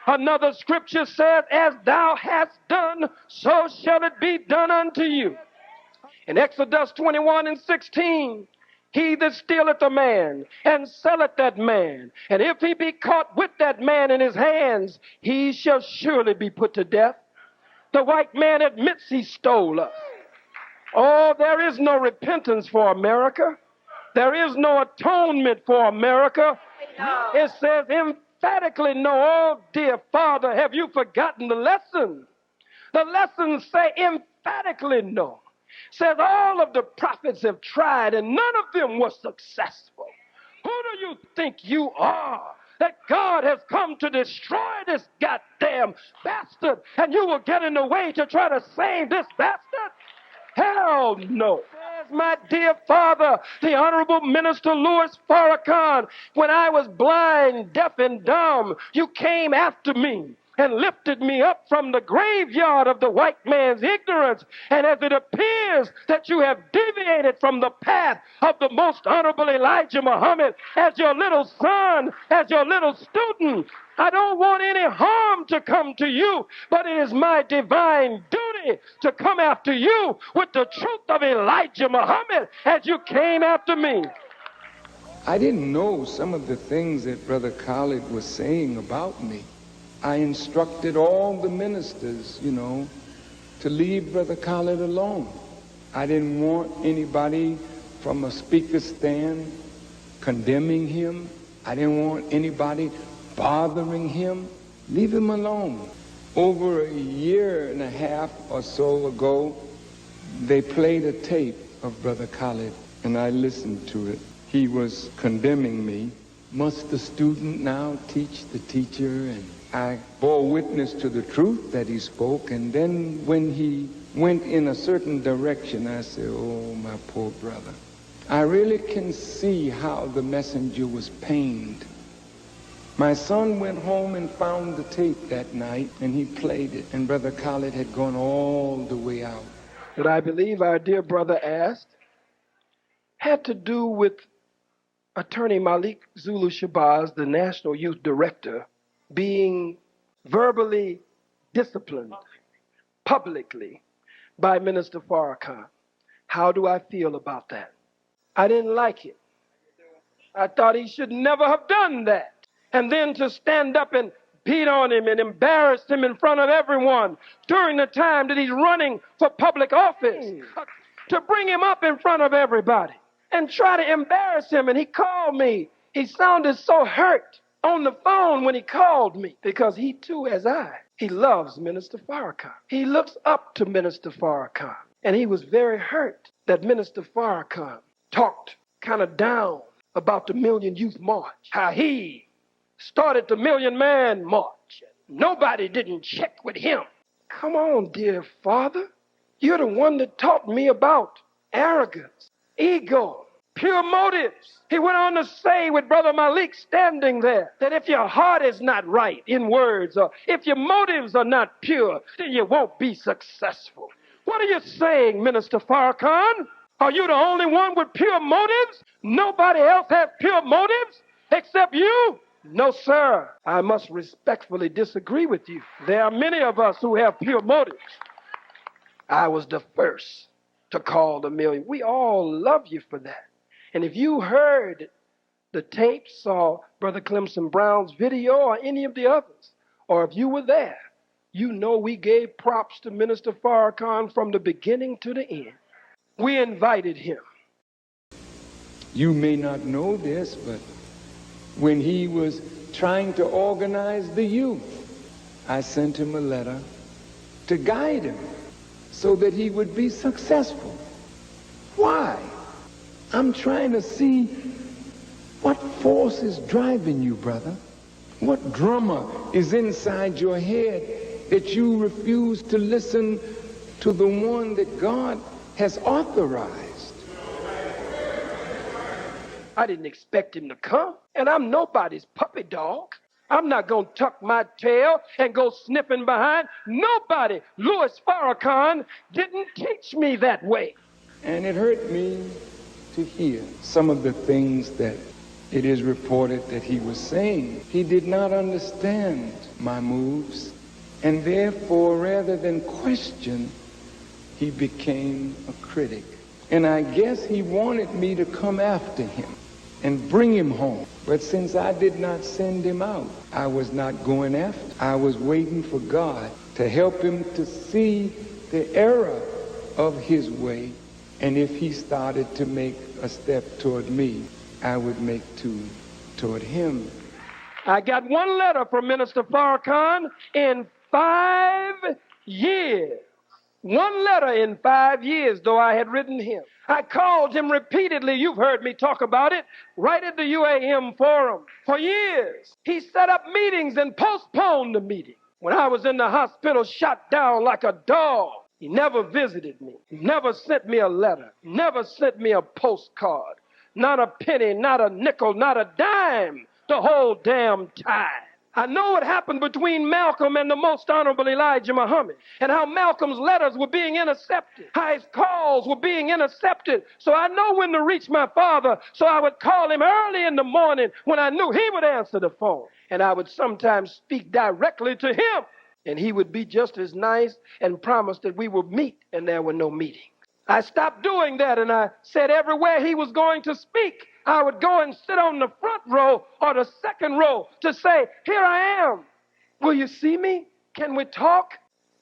Another scripture says, as thou hast done, so shall it be done unto you. In Exodus 21:16, he that stealeth a man and selleth that man, and if he be caught with that man in his hands, he shall surely be put to death. The white man admits he stole us. Oh, there is no repentance for America. There is no atonement for America. It says emphatically no. Oh, dear Father, have you forgotten the lesson? The lessons say emphatically no. Says all of the prophets have tried and none of them was successful. Who do you think you are that God has come to destroy this goddamn bastard and you will get in the way to try to save this bastard? Hell no. Says my dear father, the Honorable Minister Louis Farrakhan, when I was blind, deaf, and dumb, you came after me and lifted me up from the graveyard of the white man's ignorance. And as it appears that you have deviated from the path of the most honorable Elijah Muhammad as your little son, as your little student, I don't want any harm to come to you, but it is my divine duty to come after you with the truth of Elijah Muhammad as you came after me. I didn't know some of the things that Brother Khallid was saying about me. I instructed all the ministers, to leave Brother Khallid alone. I didn't want anybody from a speaker stand condemning him. I didn't want anybody bothering him. Leave him alone. Over a year and a half or so ago, they played a tape of Brother Khallid, and I listened to it. He was condemning me. Must the student now teach the teacher? And I bore witness to the truth that he spoke, and then when he went in a certain direction, I said, oh, my poor brother. I really can see how the messenger was pained. My son went home and found the tape that night, and he played it, and Brother Khallid had gone all the way out. What I believe our dear brother asked had to do with Attorney Malik Zulu Shabazz, the National Youth Director, being verbally disciplined publicly by Minister Farrakhan. How do I feel about that? I didn't like it. I thought he should never have done that. And then to stand up and beat on him and embarrass him in front of everyone during the time that he's running for public office, to bring him up in front of everybody and try to embarrass him. And he called me. He sounded so hurt on the phone when he called me, because he too, as he loves Minister Farrakhan. He looks up to Minister Farrakhan. And he was very hurt that Minister Farrakhan talked kind of down about the Million Youth March, how he started the Million Man March. Nobody didn't check with him. Come on, dear father. You're the one that taught me about arrogance, ego, pure motives. He went on to say with Brother Malik standing there that if your heart is not right in words, or if your motives are not pure, then you won't be successful. What are you saying, Minister Farrakhan? Are you the only one with pure motives? Nobody else has pure motives except you? No, sir. I must respectfully disagree with you. There are many of us who have pure motives. I was the first to call the million. We all love you for that. And if you heard the tape, saw Brother Clemson Brown's video or any of the others, or if you were there, you know we gave props to Minister Farrakhan from the beginning to the end. We invited him. You may not know this, but when he was trying to organize the youth, I sent him a letter to guide him so that he would be successful. Why? I'm trying to see what force is driving you, brother. What drummer is inside your head that you refuse to listen to the one that God has authorized? I didn't expect him to come, and I'm nobody's puppy dog. I'm not going to tuck my tail and go sniffing behind nobody. Louis Farrakhan didn't teach me that way. And it hurt me to hear some of the things that it is reported that he was saying. He did not understand my moves, and therefore, rather than question, he became a critic. And I guess he wanted me to come after him and bring him home. But since I did not send him out, I was not going after. I was waiting for God to help him to see the error of his way. And if he started to make a step toward me, I would make two toward him. I got one letter from Minister Farrakhan in 5 years. One letter in 5 years, though I had written him. I called him repeatedly. You've heard me talk about it right at the UAM forum for years. He set up meetings and postponed the meeting. When I was in the hospital, shot down like a dog, he never visited me. He never sent me a letter. Never sent me a postcard. Not a penny, not a nickel, not a dime the whole damn time. I know what happened between Malcolm and the Most Honorable Elijah Muhammad, and how Malcolm's letters were being intercepted, how his calls were being intercepted. So I know when to reach my father, so I would call him early in the morning when I knew he would answer the phone. And I would sometimes speak directly to him, and he would be just as nice and promise that we would meet, and there were no meetings. I stopped doing that, and I said everywhere he was going to speak, I would go and sit on the front row or the second row to say, here I am. Will you see me? Can we talk?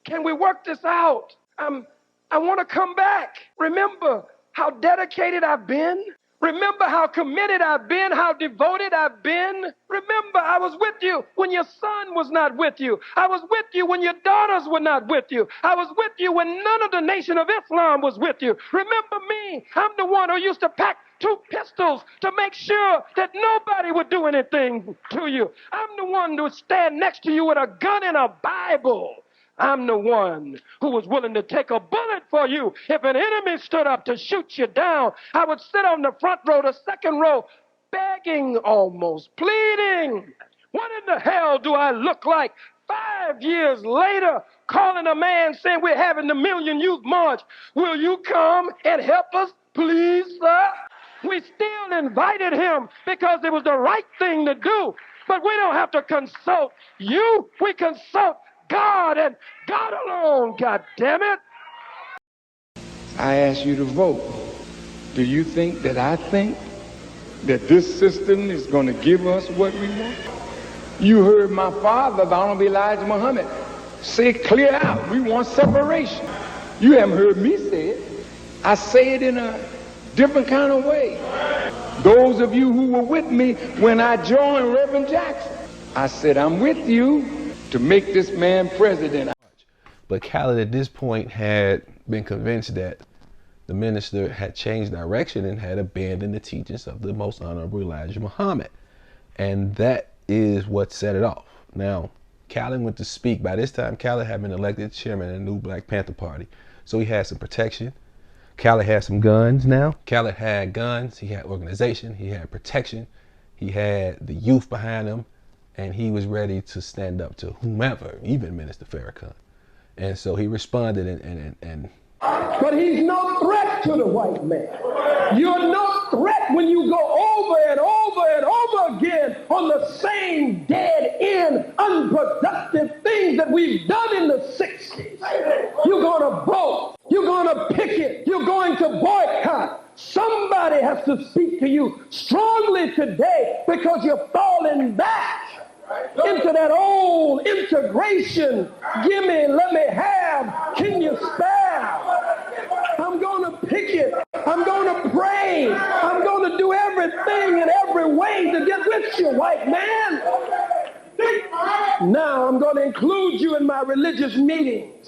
Can we work this out? I want to come back. Remember how dedicated I've been. Remember how committed I've been, how devoted I've been. Remember, I was with you when your son was not with you. I was with you when your daughters were not with you. I was with you when none of the Nation of Islam was with you. Remember me. I'm the one who used to pack 2 pistols to make sure that nobody would do anything to you. I'm the one who would stand next to you with a gun and a Bible. I'm the one who was willing to take a bullet for you. If an enemy stood up to shoot you down, I would sit on the front row, the second row, begging almost, pleading. What in the hell do I look like 5 years later, calling a man saying we're having the Million Youth March? Will you come and help us, please, sir? We still invited him because it was the right thing to do. But we don't have to consult you. We consult God and God alone, God damn it. I ask you to vote. Do you think that I think that this system is going to give us what we want? You heard my father, the Honorable Elijah Muhammad, say clear out, we want separation. You haven't heard me say it. I say it in a different kind of way. Those of you who were with me when I joined Reverend Jackson, I said, I'm with you to make this man president. But Khallid at this point had been convinced that the minister had changed direction and had abandoned the teachings of the Most Honorable Elijah Muhammad. And that is what set it off. Now, Khallid went to speak. By this time, Khallid had been elected chairman of the new Black Panther Party. So he had some protection. Khallid had some guns now. Khallid had guns, he had organization, he had protection, he had the youth behind him, and he was ready to stand up to whomever, even Minister Farrakhan. And so he responded and But he's no threat to the white man. You're no threat when you go over and over and over again on the same dead-end, unproductive things that we've done in the 60s. You're going to vote. You're going to picket. You're going to boycott. Somebody has to speak to you strongly today because you're falling back into that old integration. Give me, let me have, can you spare? I'm going to picket. I'm going to pray. I'm going to do everything in every way to get with you, white man. Now I'm going to include you in my religious meetings.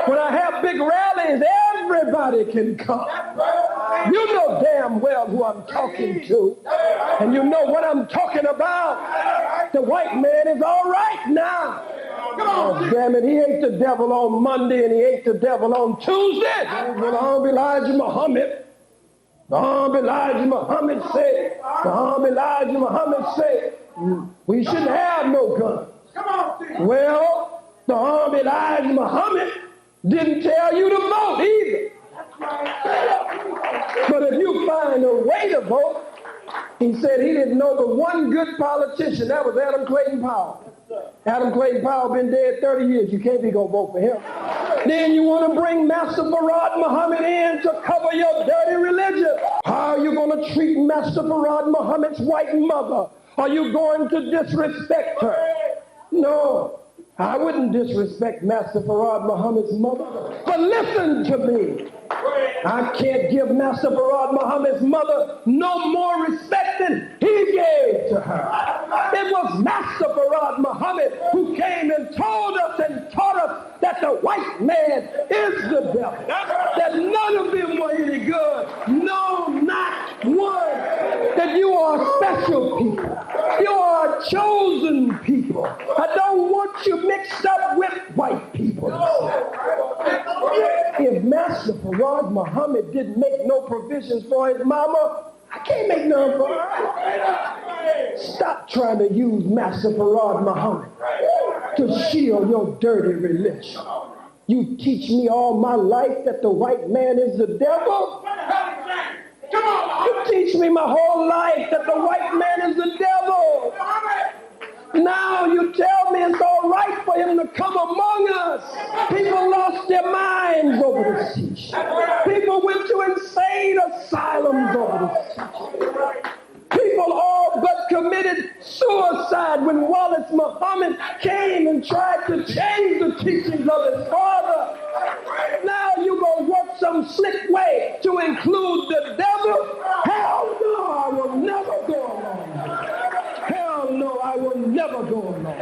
When I have big rallies, everybody can come. You know damn well who I'm talking to. And you know what I'm talking about. The white man is all right now. Oh, damn it, he ate the devil on Monday and he ate the devil on Tuesday. Well, Honorable Elijah Muhammad. The Honorable Elijah Muhammad said, we shouldn't have no guns. Well, the Honorable Elijah Muhammad didn't tell you to vote either. But if you find a way to vote, he said he didn't know the one good politician. That was Adam Clayton Powell. Adam Clayton Powell been dead 30 years. You can't be going to vote for him. Then you want to bring Master Farrakhan Muhammad in to cover your dirty religion. How are you going to treat Master Farrakhan Muhammad's white mother? Are you going to disrespect her? No. I wouldn't disrespect Master Farrakhan Muhammad's mother, but listen to me. I can't give Master Farrakhan Muhammad's mother no more respect than he gave to her. It was Master Farrakhan Muhammad who came and told us and taught us that the white man is the devil, that none of them were any good. No, not one. That you are special people. You are chosen people. I don't want you mixed up with white people. If Master Farrakhan Muhammad didn't make no provisions for his mama, I can't make none for her. Stop trying to use Master Farrakhan Muhammad to shield your dirty religion. You teach me all my life that the white man is the devil. You teach me my whole life that the white man is the devil. Now you tell me it's all right for him to come among us. People lost their minds over this teaching. People went to insane asylums over this teaching. People all but committed suicide when Wallace Muhammad came and tried to change the teachings of his father. Now you gonna work some slick way to include the devil? Hell no, I will never go along. Hell no, I will never go along.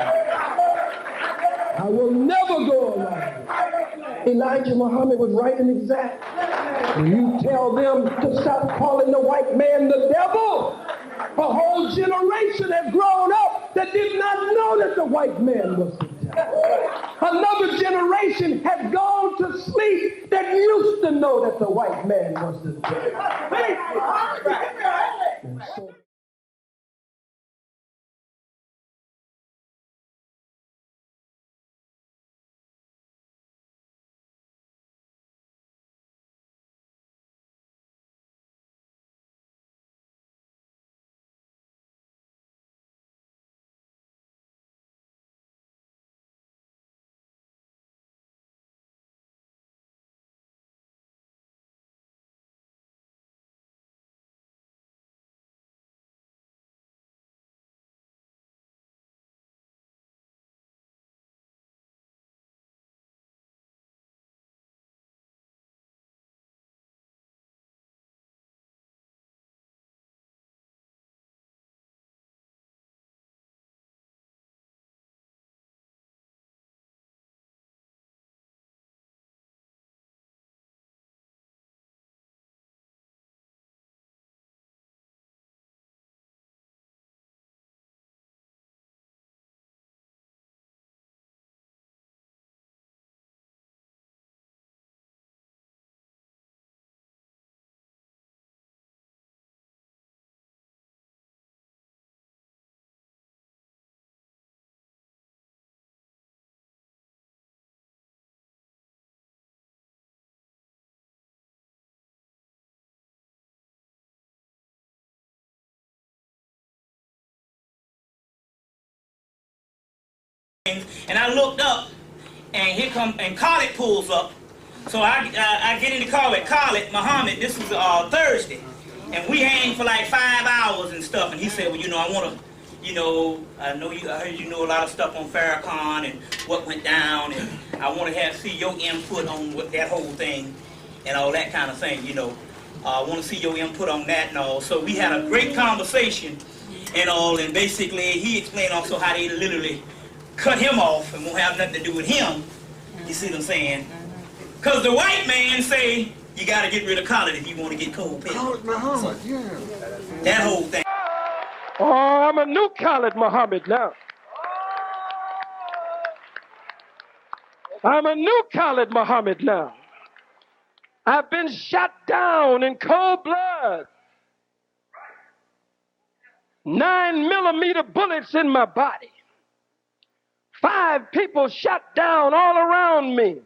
I will never go along. Elijah Muhammad was right and exact. When you tell them to stop calling the white man the devil, a whole generation has grown up that did not know that the white man was the devil. Another generation has gone to sleep that used to know that the white man was the devil. And I looked up, and here come, and Khallid pulls up. So I get in the car with Khallid Muhammad. This was Thursday, and we hang for like 5 hours and stuff. And he said, well, you know, I want to, you know, I heard you know a lot of stuff on Farrakhan and what went down, and I want to see your input on what that whole thing and all that kind of thing. You know, I want to see your input on that and all. So we had a great conversation and all, and basically he explained also how they literally cut him off and won't have nothing to do with him. You see what I'm saying? Because the white man say, you got to get rid of Khallid if you want to get cold pay. Khallid Muhammad, yeah. That whole thing. Oh, I'm a new Khallid Muhammad now. I'm a new Khallid Muhammad now. I've been shot down in cold blood. 9mm bullets in my body. 5 people shot down all around me.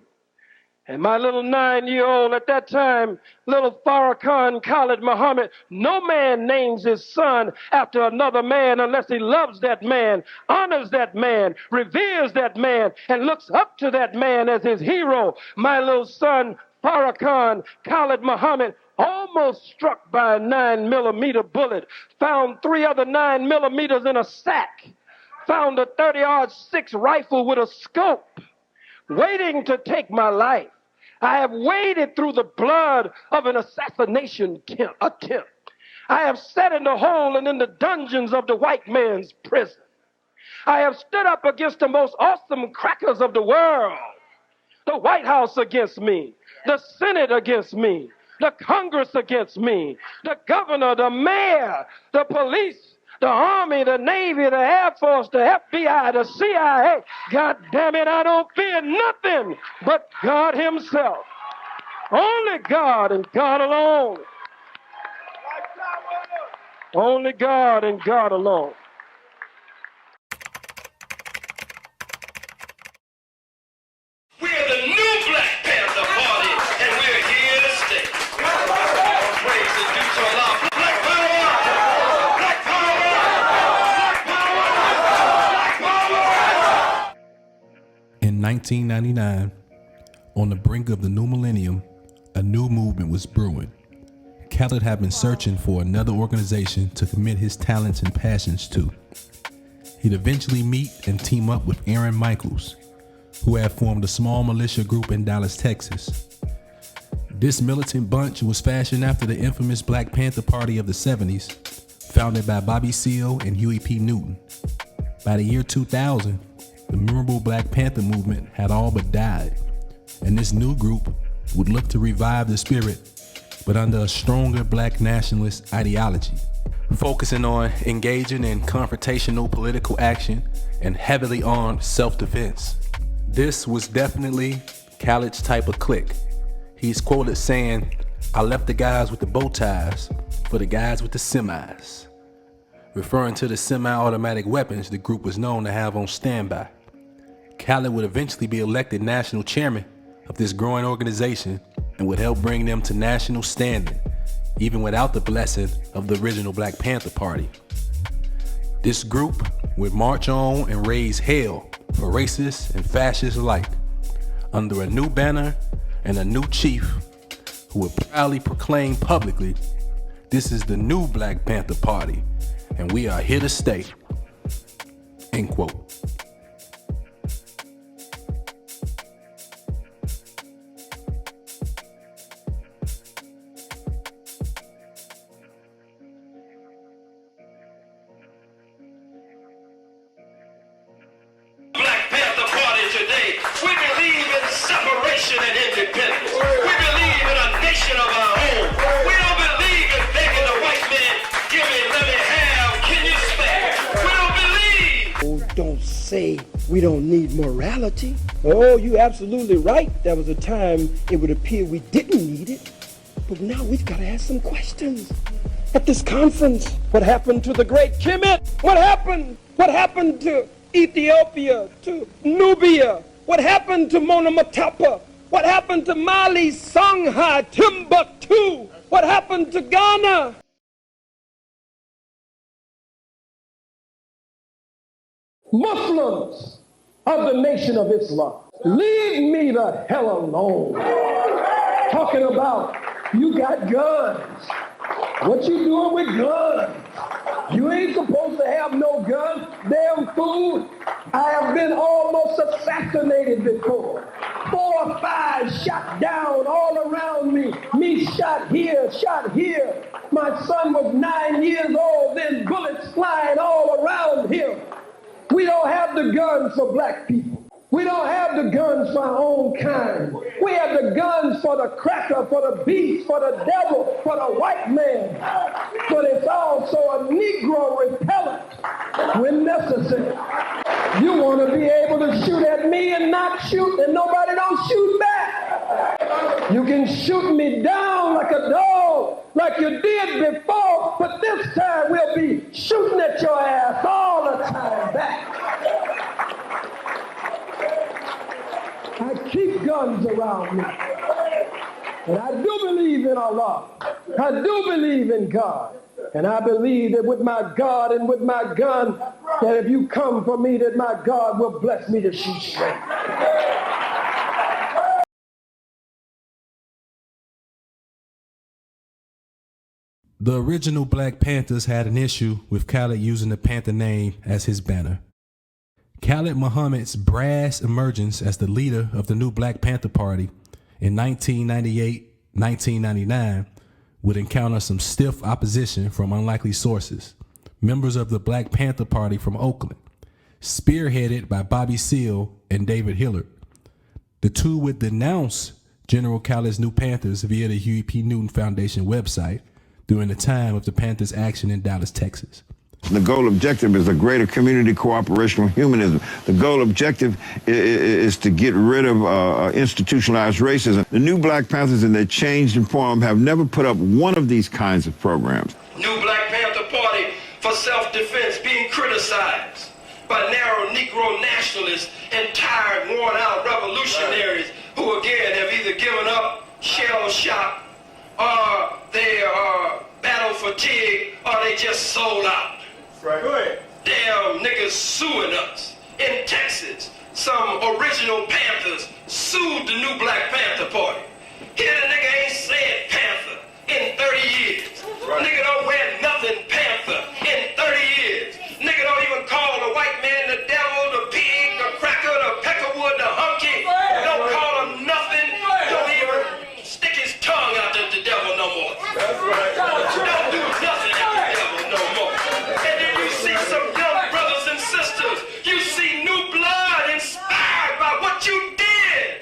And my little 9-year-old at that time, little Farrakhan Khallid Muhammad, no man names his son after another man unless he loves that man, honors that man, reveres that man, and looks up to that man as his hero. My little son, Farrakhan Khallid Muhammad, almost struck by a 9mm bullet, found 3 other 9mm in a sack. around a 30-06 rifle with a scope, waiting to take my life. I have waded through the blood of an assassination attempt. I have sat in the hole and in the dungeons of the white man's prison. I have stood up against the most awesome crackers of the world. The White House against me, the Senate against me, the Congress against me, the governor, the mayor, the police, the Army, the Navy, the Air Force, the FBI, the CIA. God damn it, I don't fear nothing but God himself. Only God and God alone. Only God and God alone. We're the new Black Panther Party, and we're here to stay. All praise is due to Allah. Black power! Black power! Black power! In 1999, on the brink of the new millennium, a new movement was brewing. Khallid had been searching for another organization to commit his talents and passions to. He'd eventually meet and team up with Aaron Michaels, who had formed a small militia group in Dallas, Texas. This militant bunch was fashioned after the infamous Black Panther Party of the 70s, founded by Bobby Seale and Huey P. Newton. By the year 2000, the memorable Black Panther movement had all but died, and this new group would look to revive the spirit, but under a stronger black nationalist ideology, focusing on engaging in confrontational political action and heavily armed self-defense. This was definitely Khallid's type of clique. He's quoted saying, "I left the guys with the bow ties for the guys with the semis," referring to the semi-automatic weapons the group was known to have on standby. Khallid would eventually be elected national chairman of this growing organization and would help bring them to national standing, even without the blessing of the original Black Panther Party. This group would march on and raise hell for racists and fascists alike, under a new banner and a new chief who would proudly proclaim publicly, "This is the new Black Panther Party, and we are here to stay." End quote. And independence. We believe in a nation of our own. We don't believe in begging the white man, give me, let me have, can you spare? We don't believe. Oh, don't say we don't need morality. Oh, you're absolutely right. There was a time it would appear we didn't need it. But now we've got to ask some questions. At this conference, what happened to the great Kemet? What happened? What happened to Ethiopia, to Nubia? What happened to Monomatapa? What happened to Mali, Songhai, Timbuktu? What happened to Ghana? Muslims of the Nation of Islam, leave me the hell alone. Talking about you got guns. What you doing with guns? You ain't supposed to have no guns, damn fool. I have been almost assassinated before. 4 or 5 shot down all around me. Me shot here, shot here. My son was 9 years old, then bullets flying all around him. We don't have the guns for black people. We don't have the guns for our own kind. We have the guns for the cracker, for the beast, for the devil, for the white man. But it's also a Negro repellent when necessary. You want to be able to shoot at me and not shoot, and nobody don't shoot back. You can shoot me down like a dog, like you did before, but this time we'll be shooting at your ass all the time back. I keep guns around me. And I do believe in Allah. I do believe in God. And I believe that with my God and with my gun, that if you come for me, that my God will bless me to shoot straight. The original Black Panthers had an issue with Khallid using the Panther name as his banner. Khallid Muhammad's brass emergence as the leader of the new Black Panther Party in 1998-1999 would encounter some stiff opposition from unlikely sources. Members of the Black Panther Party from Oakland, spearheaded by Bobby Seale and David Hillard. The two would denounce General Khallid's New Panthers via the Huey P. Newton Foundation website during the time of the Panthers' action in Dallas, Texas. The goal objective is a greater community cooperation with humanism. The goal objective is to get rid of institutionalized racism. The new Black Panthers in their changed form have never put up one of these kinds of programs. New Black Panther Party for self-defense being criticized by narrow Negro nationalists and tired, worn-out revolutionaries who again have either given up, shell-shocked, or they are battle fatigue, or they just sold out. Right. Go ahead. Damn niggas suing us. In Texas, some original Panthers sued the new Black Panther Party. Here the nigga ain't said Panther in 30 years. Right. Nigga don't wear nothing Panther in 30 years. Nigga don't even call the white man the devil, the pig, the cracker, the peckerwood, the hunky. Don't call him nothing. Don't even stick his tongue out at the devil no more. That's right. Don't do nothing at the devil no more. And then you see some young brothers and sisters. You see new blood inspired by what you did.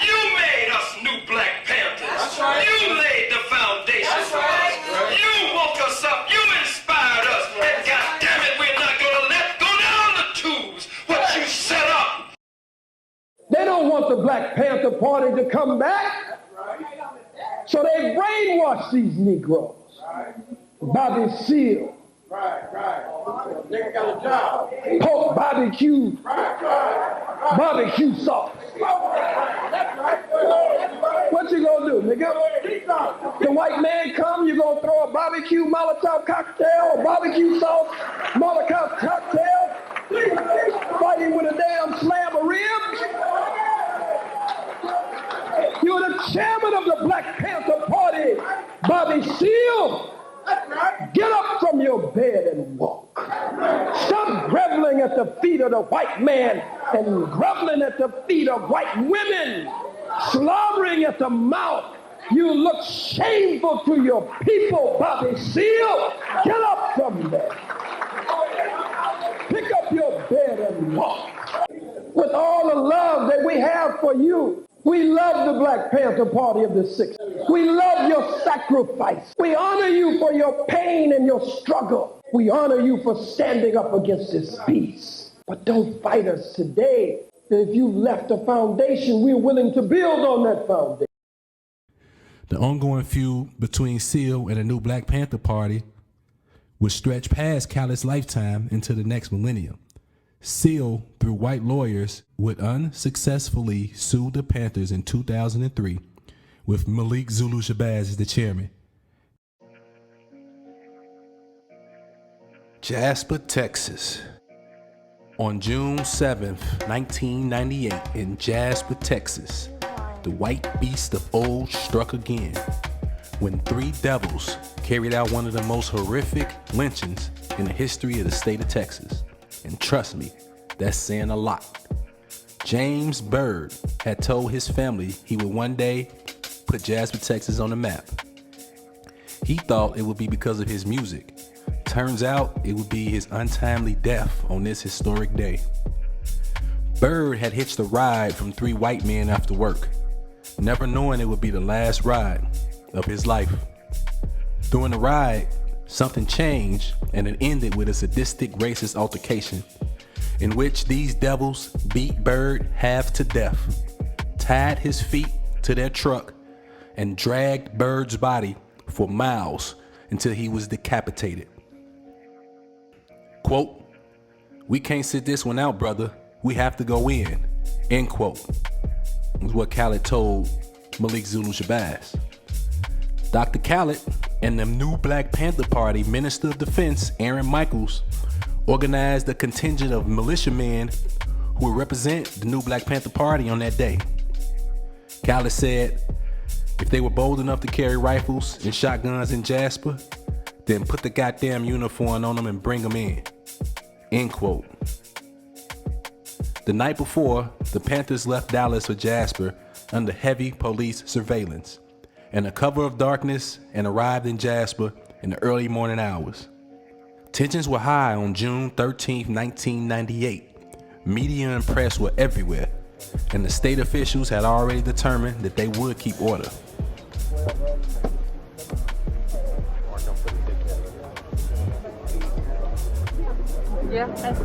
You made us new Black Panthers. That's right. You laid the foundation for us. You woke us up. You inspired us. And goddamn it, we're not gonna let go down the tubes what you set up. They don't want the Black Panther Party to come back. So they brainwash these Negroes. Bobby Seale. Nigga got a job. Pork barbecue. Barbecue sauce. What you gonna do, nigga? The white man come, you gonna throw a barbecue Molotov cocktail, a barbecue sauce Molotov cocktail, fighting with a damn slab of ribs? You're the chairman of the Black Panther Party, Bobby Seale. Get up from your bed and walk. Stop groveling at the feet of the white man and groveling at the feet of white women, slobbering at the mouth. You look shameful to your people, Bobby Seale. Get up from there. Pick up your bed and walk. With all the love that we have for you, we love the Black Panther Party of the 60s. We love your sacrifice. We honor you for your pain and your struggle. We honor you for standing up against this beast. But don't fight us today. If you left a foundation, we're willing to build on that foundation. The ongoing feud between Seale and the new Black Panther Party would stretch past Khallid's lifetime into the next millennium. Seale, through white lawyers, would unsuccessfully sue the Panthers in 2003 with Malik Zulu Shabazz as the chairman. Jasper, Texas. On June 7th, 1998, in Jasper, Texas, the white beast of old struck again when three devils carried out one of the most horrific lynchings in the history of the state of Texas. And trust me, that's saying a lot. James Byrd had told his family he would one day put Jasper, Texas on the map. He thought it would be because of his music. Turns out it would be his untimely death on this historic day. Byrd had hitched a ride from three white men after work, never knowing it would be the last ride of his life. During the ride, something changed, and it ended with a sadistic racist altercation in which these devils beat Byrd half to death, tied his feet to their truck, and dragged Bird's body for miles until he was decapitated. Quote, "We can't sit this one out, brother. We have to go in." End quote. Was what Khallid told Malik Zulu Shabazz. Dr. Khallid and the new Black Panther Party Minister of Defense, Aaron Michaels, organized a contingent of militiamen who would represent the new Black Panther Party on that day. Khallid said if they were bold enough to carry rifles and shotguns in Jasper, then put the goddamn uniform on them and bring them in. End quote. The night before, the Panthers left Dallas for Jasper under heavy police surveillance in a cover of darkness and arrived in Jasper in the early morning hours. Tensions were high on June 13, 1998. Media and press were everywhere, and the state officials had already determined that they would keep order. Yeah.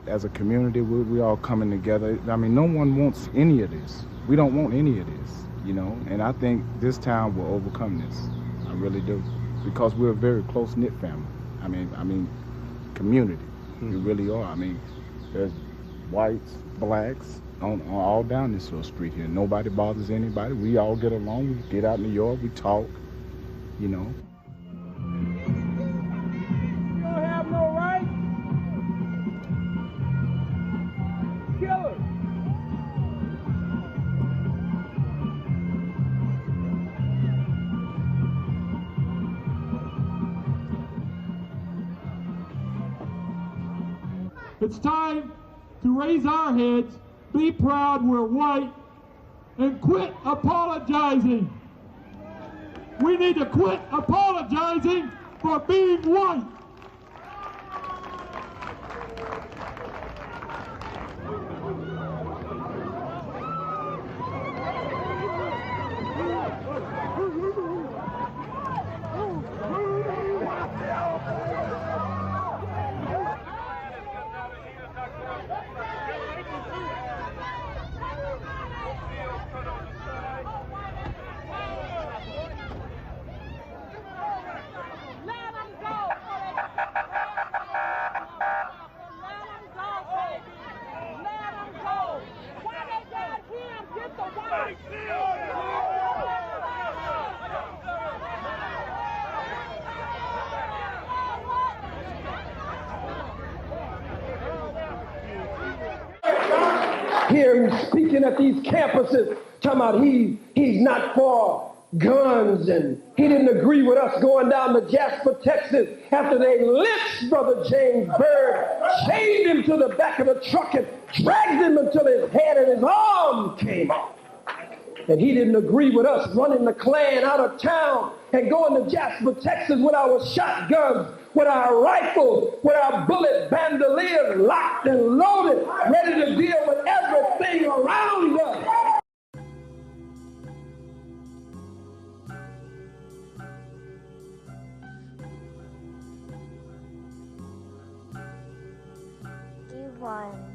As a community, we all coming together. I mean, no one wants any of this. We don't want any of this, you know, and I think this town will overcome this. I really do, because we're a very close-knit family. I mean, community. We really are. I mean, there's whites, blacks, on all down this little street here. Nobody bothers anybody. We all get along. We get out in the yard. We talk, you know. You don't have no right. Kill us. It's time to raise our heads, be proud we're white, and quit apologizing. We need to quit apologizing for being white. Hear him speaking at these campuses, talking about he's not for guns, and he didn't agree with us going down to Jasper, Texas, after they lynched Brother James Byrd, chained him to the back of the truck and dragged him until his head and his arm came off. And he didn't agree with us running the Klan out of town and going to Jasper, Texas with our shotguns, with our rifles, with our bullet bandoliers locked and loaded, ready to deal with everything around us. You won.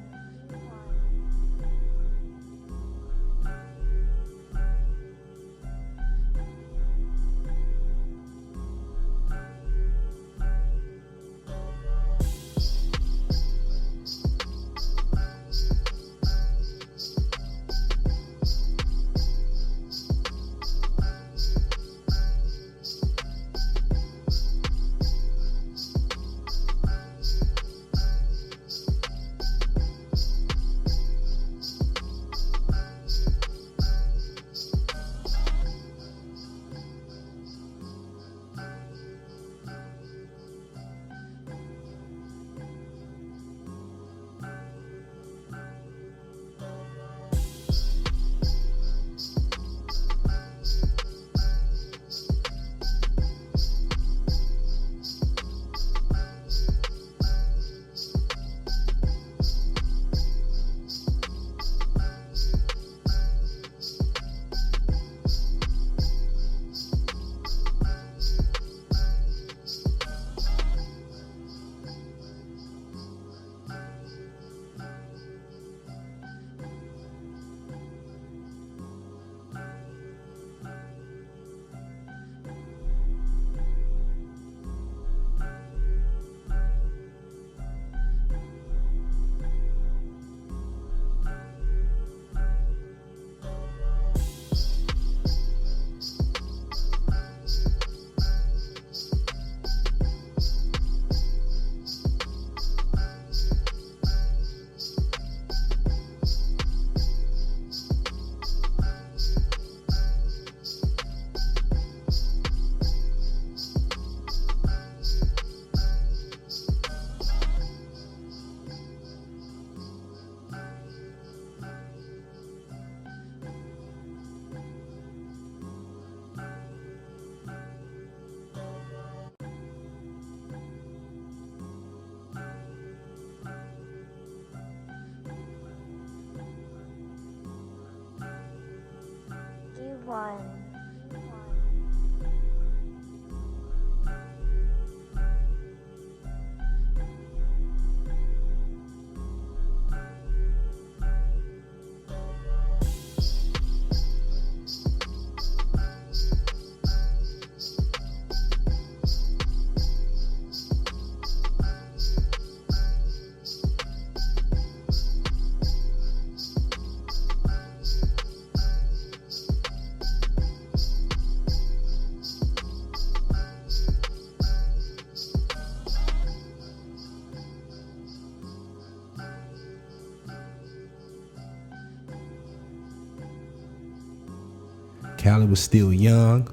Khallid was still young,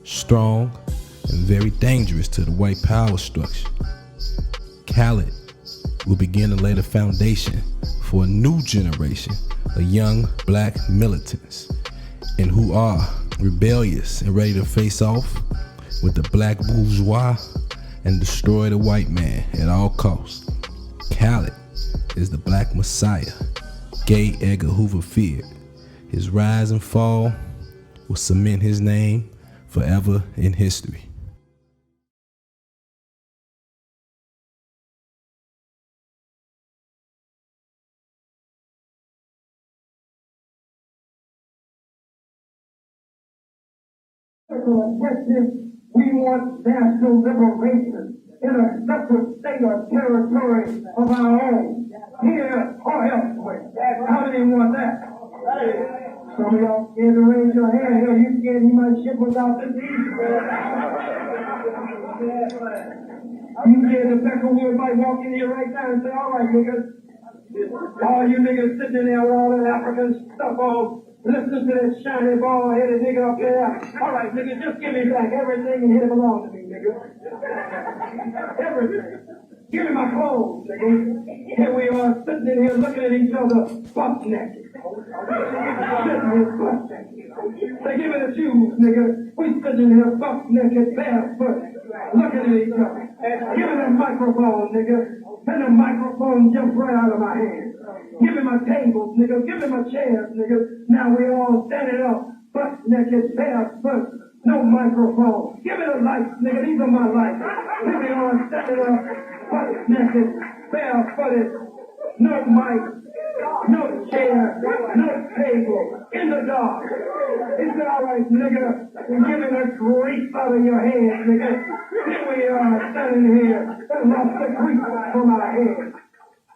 strong, and very dangerous to the white power structure. Khallid will begin to lay the foundation for a new generation of young black militants and who are rebellious and ready to face off with the black bourgeois and destroy the white man at all costs. Khallid is the black messiah Gay Edgar Hoover feared. His rise and fall will cement his name forever in history. We want national liberation in a separate state or territory of our own, here or elsewhere. How many want that? Some of y'all scared to raise your hand here. You scared you might ship without this easy. You scared the Becker Wood might walk in here right now and say, all right, niggas. All you niggas sitting in there with all that African stuff on, listen to this shiny bald-headed nigga up there. All right, nigga, just give me back everything and here it belongs to me, nigga. Everything. Give me my clothes, nigga. Here we are sitting in here looking at each other butt naked. Sitting here butt naked. Say, give me the shoes, nigga. We sitting here butt naked, barefoot, looking at each other. Give me the microphone, nigga. And the microphone jumped right out of my hand. Give me my tables, nigga. Give me my chairs, nigga. Now we all standing up, butt naked, barefoot. No microphone. Give me the lights, nigga. These are my lights. Here we are standing up, butt naked, barefooted. No mic, no chair, no table. In the dark. He said, all right, nigga. Give me the grease out of your hands, nigga. Here we are standing here. And lost the grease from our heads.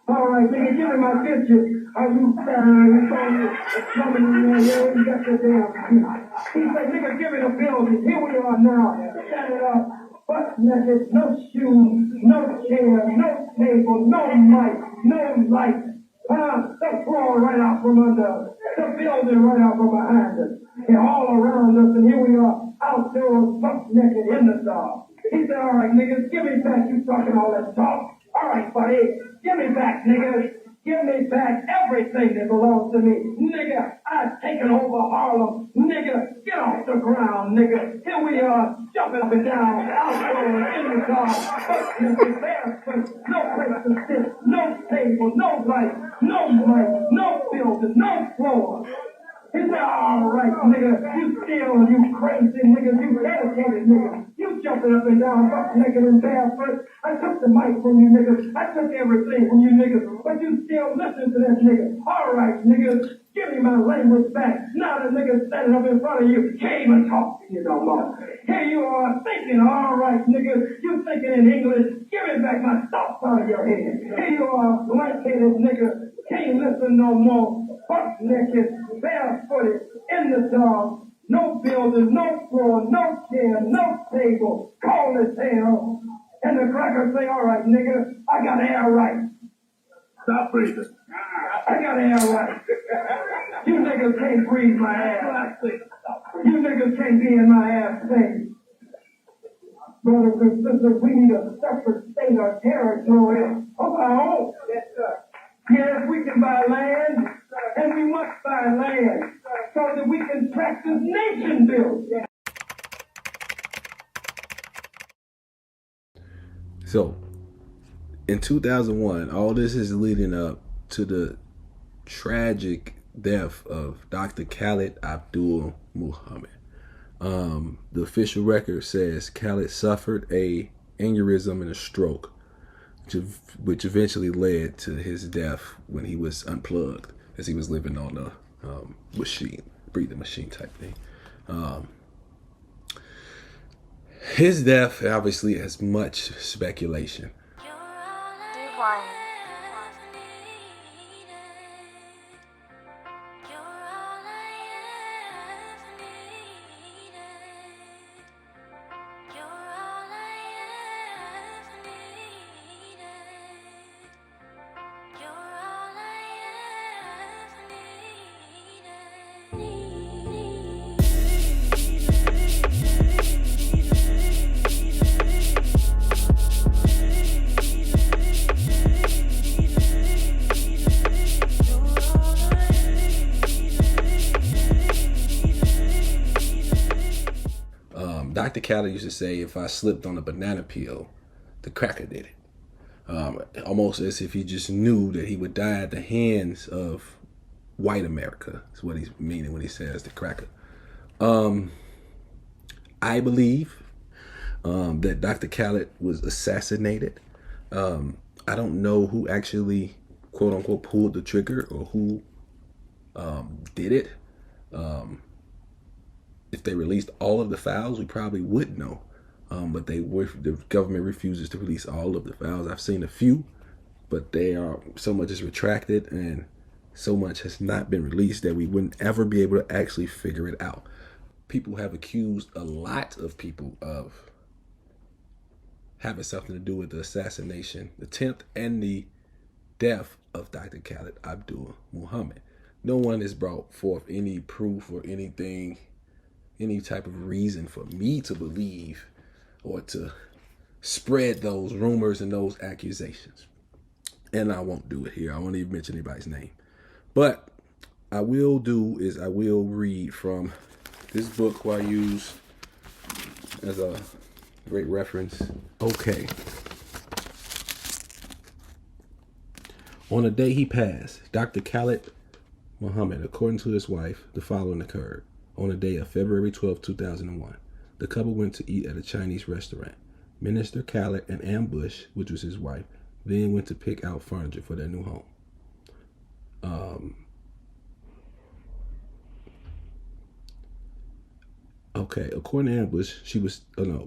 All right, nigga. Give me my picture. Are you coming in there? Yeah, you got your damn feet. He said, nigga, give me the building. Here we are now. Standing up. Butt naked, no shoes, no chair, no table, no mic, no light. The floor right out from under us. The building right out from behind us. And all around us, and here we are, outdoors, butt naked in the dark. He said, all right, niggas, give me back. You talking all that talk. All right, buddy, give me back, niggas. Give me back everything that belongs to me. Nigga, I've taken over Harlem. Nigga, get off the ground, nigga. Here we are, jumping up and down, outdoors, in the car. No place to sit, no table, no light, no mic, no building, no floor. He said, all right, nigga, you still, you crazy niggas, you dedicated niggas. You jumping up and down, butt naked and barefoot. I took the mic from you niggas. I took everything from you niggas. But you still listen to that nigga. All right, niggas, give me my language back. Now the niggas standing up in front of you can't even talk to you no more. Here you are thinking, all right, niggas, you thinking in English. Give me back my thoughts out of your head. Here you are, blank-headed nigga. Can't listen no more. Butt naked, barefooted, in the dark. No building, no floor, no chair, no table. Cold as hell. And the crackers say, all right, nigga, I got air right. Stop breathing. I got air right. You niggas can't breathe my ass. You niggas can't be in my ass face. Brothers and sisters, we need a separate state or territory of our own. Yes, sir. Yes, we can buy land, and we must buy land so that we can practice nation building. So, in 2001, all this is leading up to the tragic death of Dr. Khallid Abdul Muhammad. The official record says Khallid suffered a aneurysm and a stroke, which eventually led to his death when he was unplugged, as he was living on a breathing machine type thing. His death obviously has much speculation. D1. Dr. Khallid used to say, if I slipped on a banana peel, the cracker did it. Almost as if he just knew that he would die at the hands of white America, is what he's meaning when he says the cracker. I believe that Dr. Khallid was assassinated. I don't know who actually, quote unquote, pulled the trigger or who did it. If they released all of the files, we probably would know. But the government refuses to release all of the files. I've seen a few, but so much is retracted and so much has not been released that we wouldn't ever be able to actually figure it out. People have accused a lot of people of having something to do with the assassination, the attempt, and the death of Dr. Khallid Abdul Muhammad. No one has brought forth any proof or anything, any type of reason for me to believe or to spread those rumors and those accusations. And I won't do it here. I won't even mention anybody's name. But I will do is I will read from this book who I use as a great reference. Okay. On the day he passed, Dr. Khallid Muhammad, according to his wife, the following occurred. On the day of February 12, 2001, the couple went to eat at a Chinese restaurant. Minister Khallid and Ambush, which was his wife, then went to pick out furniture for their new home. Okay, according to Ambush,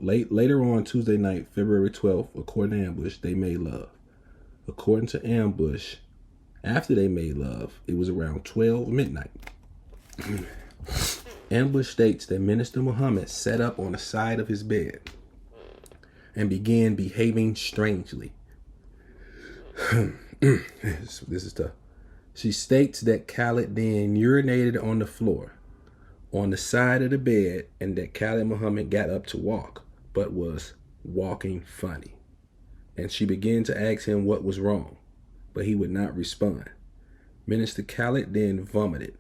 later on Tuesday night, February 12th, according to Ambush, they made love. According to Ambush, after they made love, it was around 12 midnight. Ambush states that Minister Muhammad sat up on the side of his bed and began behaving strangely. This is tough. She states that Khallid then urinated on the floor on the side of the bed and that Khallid Muhammad got up to walk, but was walking funny. And she began to ask him what was wrong, but he would not respond. Minister Khallid then vomited.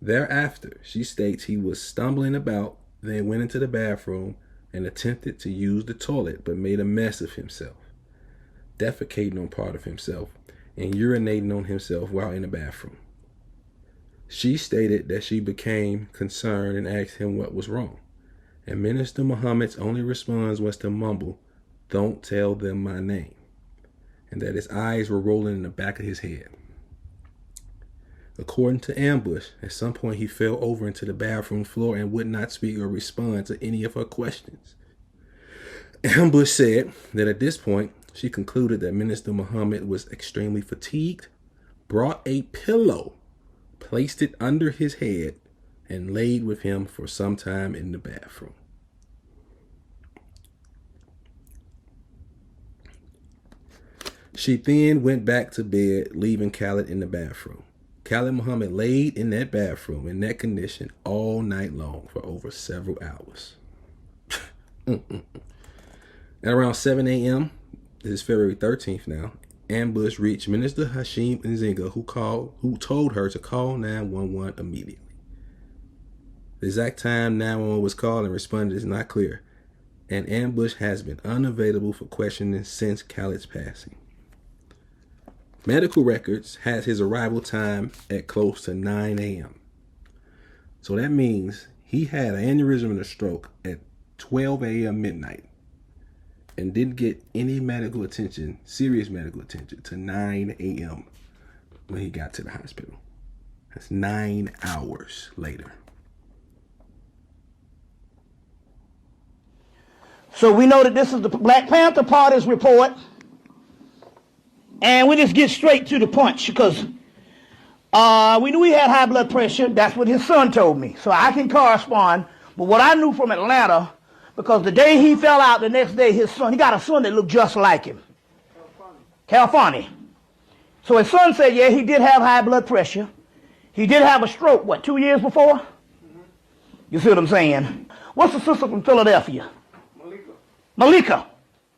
Thereafter, she states he was stumbling about, then went into the bathroom and attempted to use the toilet, but made a mess of himself, defecating on part of himself and urinating on himself while in the bathroom. She stated that she became concerned and asked him what was wrong. And Minister Muhammad's only response was to mumble, "Don't tell them my name," and that his eyes were rolling in the back of his head. According to Ambush, at some point he fell over into the bathroom floor and would not speak or respond to any of her questions. Ambush said that at this point, she concluded that Minister Muhammad was extremely fatigued, brought a pillow, placed it under his head, and laid with him for some time in the bathroom. She then went back to bed, leaving Khallid in the bathroom. Khallid Muhammad laid in that bathroom in that condition all night long for over several hours. At around 7 a.m., this is February 13th now, Ambush reached Minister Hashim Nzinga, who told her to call 911 immediately. The exact time 911 was called and responded is not clear, and Ambush has been unavailable for questioning since Khallid's passing. Medical records has his arrival time at close to 9 a.m. So that means he had an aneurysm and a stroke at 12 a.m. midnight and didn't get any medical attention, serious medical attention, to 9 a.m. when he got to the hospital. That's 9 hours later. So we know that this is the Black Panther Party's report, and we just get straight to the punch because we knew he had high blood pressure. That's what his son told me, so I can correspond. But what I knew from Atlanta, because the day he fell out, the next day his son, he got a son that looked just like him. California. So his son said, yeah, he did have high blood pressure. He did have a stroke, what, 2 years before? You see what I'm saying? What's the sister from Philadelphia? Malika.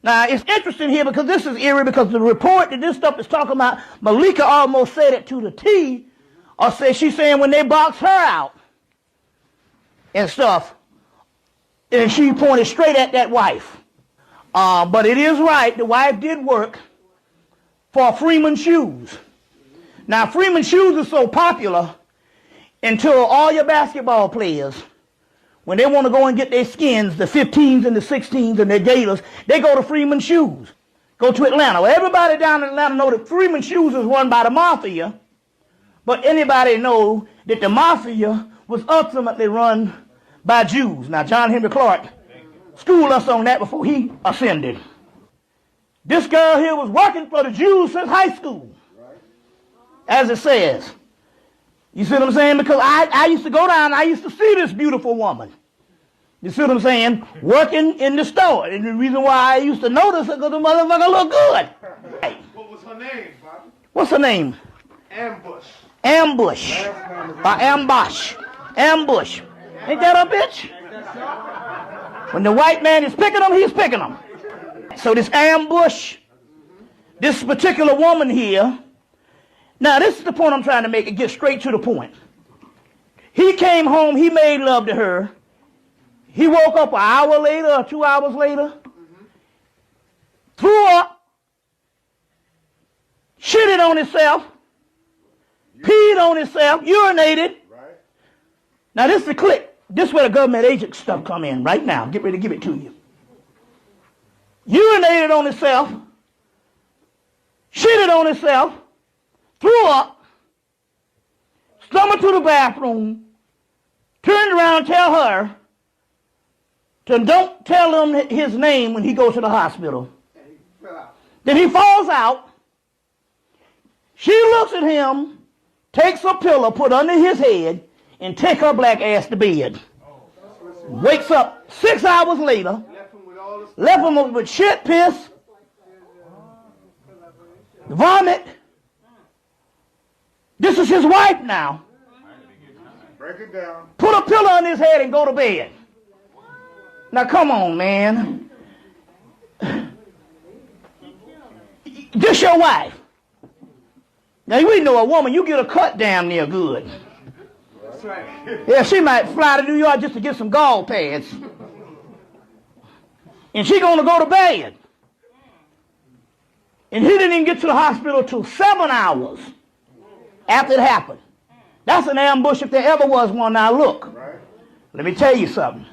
Now, it's interesting here because this is eerie because the report that this stuff is talking about, Malika almost said it to the T, or said she's saying when they boxed her out and stuff, and she pointed straight at that wife. But it is right, the wife did work for Freeman Shoes. Now, Freeman Shoes is so popular until all your basketball players, when they want to go and get their skins, the 15s and the 16s and their Gators, they go to Freeman Shoes. Go to Atlanta. Well, everybody down in Atlanta know that Freeman Shoes is run by the Mafia, but anybody know that the Mafia was ultimately run by Jews. Now, John Henry Clark schooled us on that before he ascended. This girl here was working for the Jews since high school, as it says. You see what I'm saying? Because I used to go down, I used to see this beautiful woman. You see what I'm saying? Working in the store. And the reason why I used to notice it because the motherfucker looked good. Hey. What was her name, Bobby? What's her name? Ambush. Ambush. Or ambush. Ambush. Ain't that a bitch? When the white man is picking them, he's picking them. So this ambush, this particular woman here, now, this is the point I'm trying to make. It gets straight to the point. He came home. He made love to her. He woke up an hour later or 2 hours later, threw up, shitted on himself, peed on himself, urinated. Right. Now, this is the clip. This is where the government agent stuff come in right now. Get ready to give it to you. Urinated on himself, shitted on himself, threw up, stumbled to the bathroom, turned around and tell her to don't tell him his name when he goes to the hospital. Then he falls out. She looks at him, takes a pillow, put under his head, and take her black ass to bed. Wakes up 6 hours later, left him with shit, piss, vomit. This is his wife now. Break it down. Put a pillow on his head and go to bed. Now come on, man. This your wife. Now we know a woman, you get a cut damn near good. That's right. Yeah, she might fly to New York just to get some gall pads. And she gonna go to bed. And he didn't even get to the hospital till 7 hours after it happened. That's an ambush if there ever was one. Now look, let me tell you something.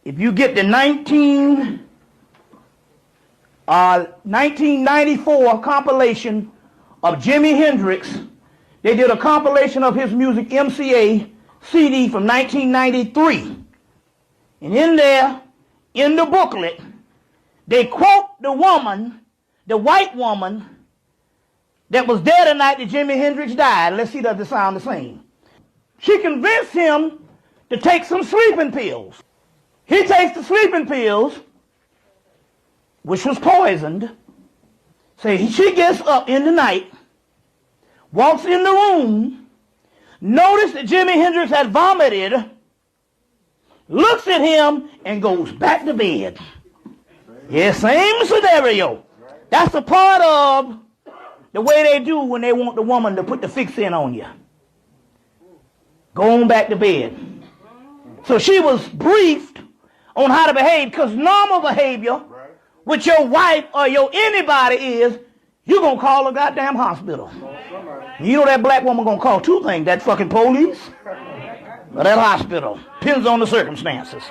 If you get the 1994 compilation of Jimi Hendrix, they did a compilation of his music, MCA CD from 1993. And in there, in the booklet, they quote the woman, the white woman, that was there the night that Jimi Hendrix died. Let's see, does it sound the same? She convinced him to take some sleeping pills. He takes the sleeping pills, which was poisoned. So she gets up in the night, walks in the room, noticed that Jimi Hendrix had vomited, looks at him, and goes back to bed. Yeah, same scenario. That's a part of the way they do when they want the woman to put the fix in on you. Go on back to bed. So she was briefed on how to behave, because normal behavior with your wife or your anybody is you're going to call a goddamn hospital. You know that black woman going to call two things, that fucking police or that hospital. Depends on the circumstances.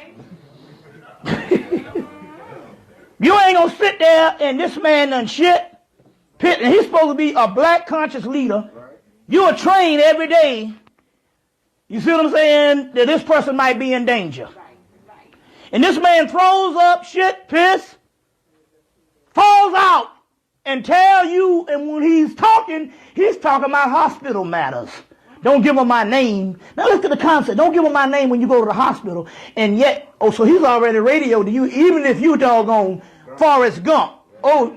You ain't going to sit there and this man done shit, and he's supposed to be a black conscious leader. You are trained every day, you see what I'm saying, that this person might be in danger. And this man throws up shit, piss, falls out, and tell you, and when he's talking about hospital matters. Don't give him my name. Now look at the concept. Don't give him my name when you go to the hospital. And yet, oh, so he's already radioed to you, even if you doggone Forrest Gump. Oh,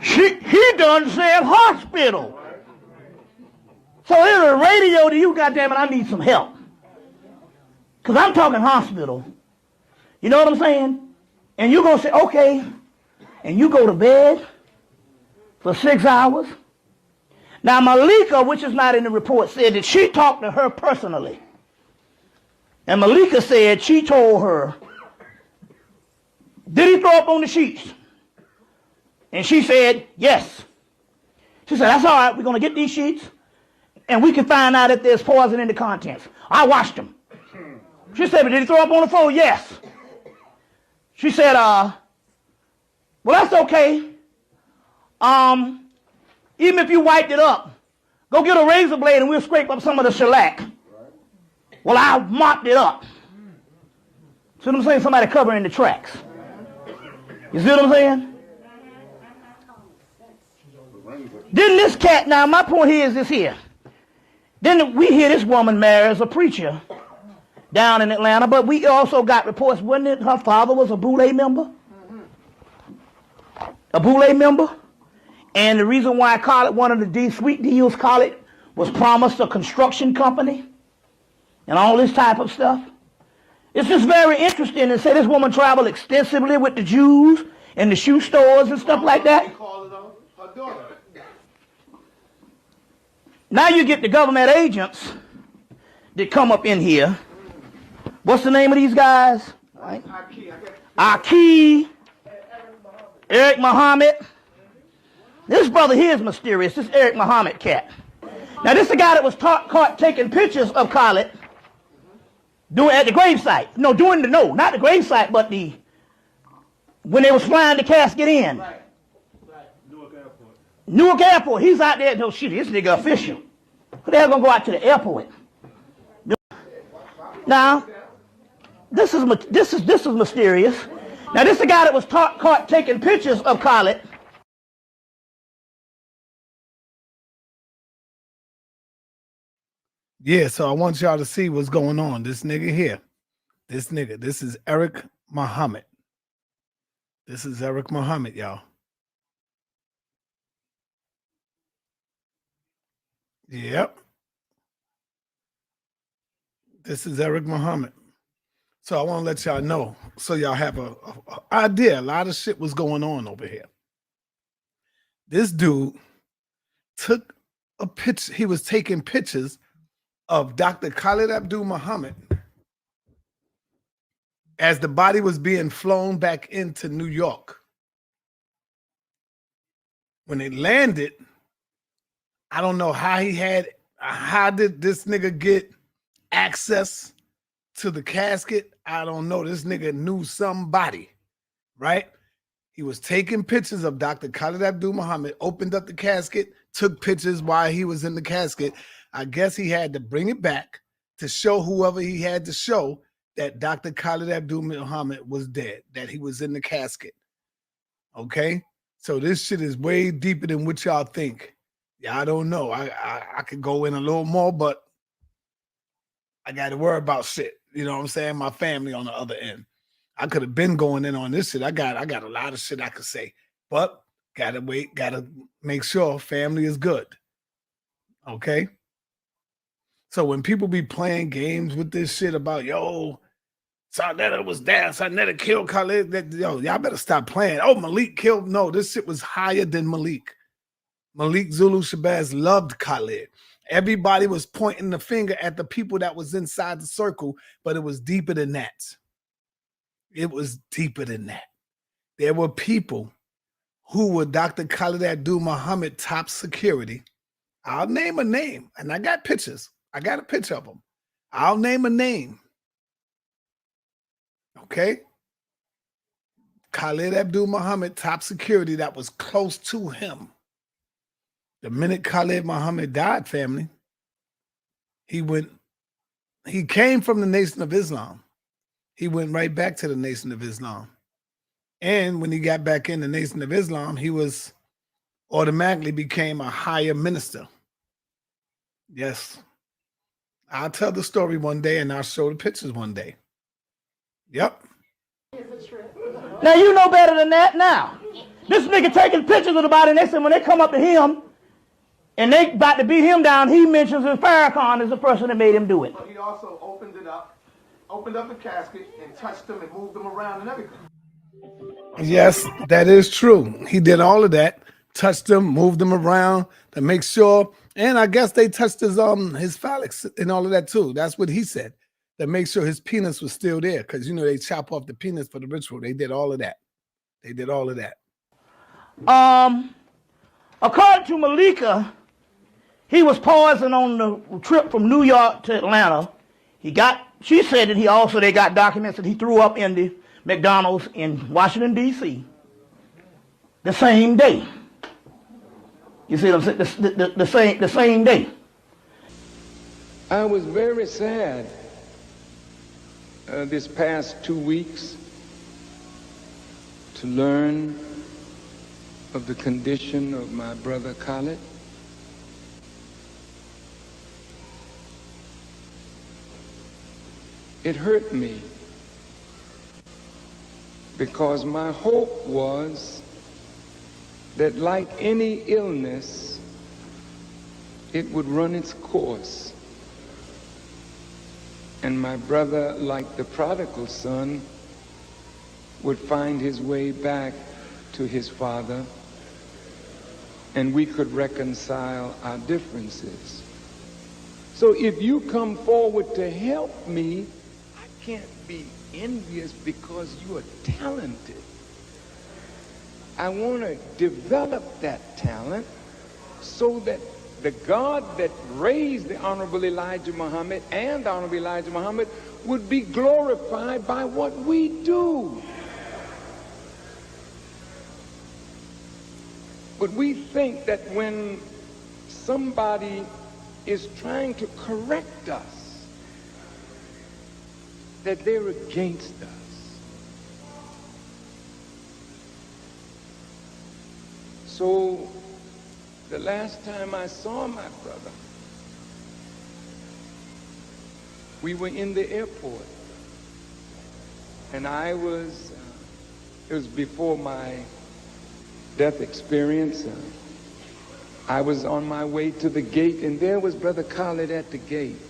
he done said hospital. So it'll radio to you, goddammit, I need some help. Because I'm talking hospital. You know what I'm saying? And you're going to say, okay. And you go to bed for 6 hours. Now, Malika, which is not in the report, said that she talked to her personally. And Malika said she told her, did he throw up on the sheets? And she said, yes. She said, that's all right. We're going to get these sheets, and we can find out if there's poison in the contents. I washed them. She said, but did he throw up on the floor? Yes. She said, well, that's okay. Even if you wiped it up, go get a razor blade and we'll scrape up some of the shellac. Well, I mopped it up. See what I'm saying? Somebody covering the tracks. You see what I'm saying? Then this cat, now my point here is this here. Then we hear this woman marries a preacher down in Atlanta, but we also got reports, wasn't it her father was a Boule member? A Boule member? And the reason why I call it one of the sweet deals, call it, was promised a construction company and all this type of stuff. It's just very interesting to say this woman traveled extensively with the Jews and the shoe stores and stuff like that. Now you get the government agents that come up in here. What's the name of these guys? Aki, Eric Muhammad. This brother here is mysterious, this Eric Muhammad cat. Now this is the guy that was caught taking pictures of Khallid at the gravesite. No, not the gravesite, but when they was flying the casket in. Right. Newark Airport. He's out there. No shit, this nigga official. Who the hell gonna go out to the airport? Now, this is mysterious. Now this is the guy that was caught taking pictures of Khallid. Yeah, so I want y'all to see what's going on. This nigga here. This is Eric Muhammad. This is Eric Muhammad, y'all. Yep. This is Eric Muhammad. So I want to let y'all know, so y'all have a idea. A lot of shit was going on over here. This dude took a picture. He was taking pictures of Dr. Khallid Abdul Muhammad as the body was being flown back into New York. When it landed, I don't know how did this nigga get access to the casket? I don't know. This nigga knew somebody, right? He was taking pictures of Dr. Khallid Abdul Muhammad, opened up the casket, took pictures while he was in the casket. I guess he had to bring it back to show whoever he had to show that Dr. Khallid Abdul Muhammad was dead, that he was in the casket. Okay? So this shit is way deeper than what y'all think. Yeah, I don't know. I could go in a little more, but I got to worry about shit. You know what I'm saying? My family on the other end. I could have been going in on this shit. I got a lot of shit I could say, but gotta wait, gotta make sure family is good. Okay? So when people be playing games with this shit about, yo, Sarnetta was down, Sarnetta killed Khallid, yo, y'all better stop playing. Oh, Malik killed. No, this shit was higher than Malik. Malik Zulu Shabazz loved Khallid. Everybody was pointing the finger at the people that was inside the circle, but it was deeper than that. It was deeper than that. There were people who were Dr. Khallid Abdul Muhammad top security. I'll name a name, and I got pictures. I got a picture of them. I'll name a name. Okay? Khallid Abdul Muhammad, top security that was close to him. The minute Khallid Muhammad died, family, he came from the Nation of Islam. He went right back to the Nation of Islam. And when he got back in the Nation of Islam, he was automatically became a higher minister. Yes. I'll tell the story one day and I'll show the pictures one day. Yep. Now you know better than that now. This nigga taking pictures of the body and they said when they come up to him and they about to beat him down, he mentions that Farrakhan is the person that made him do it. But he also opened up the casket and touched them and moved them around and everything. Yes, that is true. He did all of that, touched them, moved them around to make sure, and I guess they touched his phallics and all of that too. That's what he said, to make sure his penis was still there, because you know they chop off the penis for the ritual. They did all of that. They did all of that. According to Malika, he was poisoned on the trip from New York to Atlanta. She said that they got documents that he threw up in the McDonald's in Washington, D.C. the same day. You see what I'm saying? The same day. I was very sad this past 2 weeks to learn of the condition of my brother Khallid. It hurt me because my hope was that like any illness, it would run its course. And my brother, like the prodigal son, would find his way back to his father, and we could reconcile our differences. So if you come forward to help me, I can't be envious because you are talented. I want to develop that talent so that the God that raised the Honorable Elijah Muhammad and the Honorable Elijah Muhammad would be glorified by what we do. But we think that when somebody is trying to correct us, that they're against us. So the last time I saw my brother, we were in the airport, and it was before my death experience. I was on my way to the gate, and there was Brother Khallid at the gate.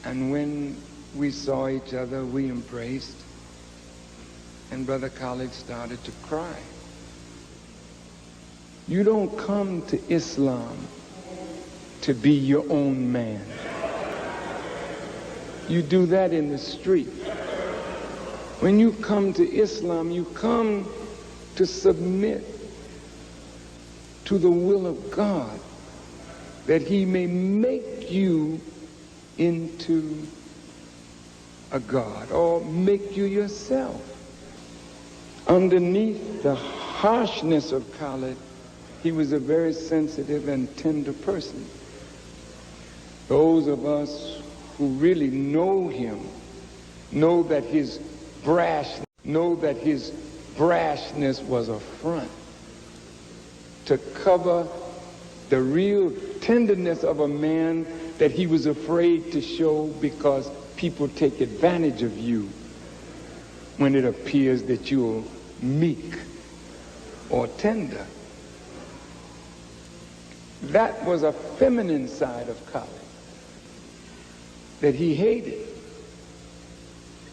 And when we saw each other, we embraced, and Brother Khallid started to cry. You don't come to Islam to be your own man. You do that in the street. When you come to Islam, you come to submit to the will of God, that he may make you into a God, or make you yourself. Underneath the harshness of Khallid, he was a very sensitive and tender person. Those of us who really know him know that his brashness was a front to cover the real tenderness of a man that he was afraid to show, because people take advantage of you when it appears that you're meek or tender. That was a feminine side of Khallid that he hated.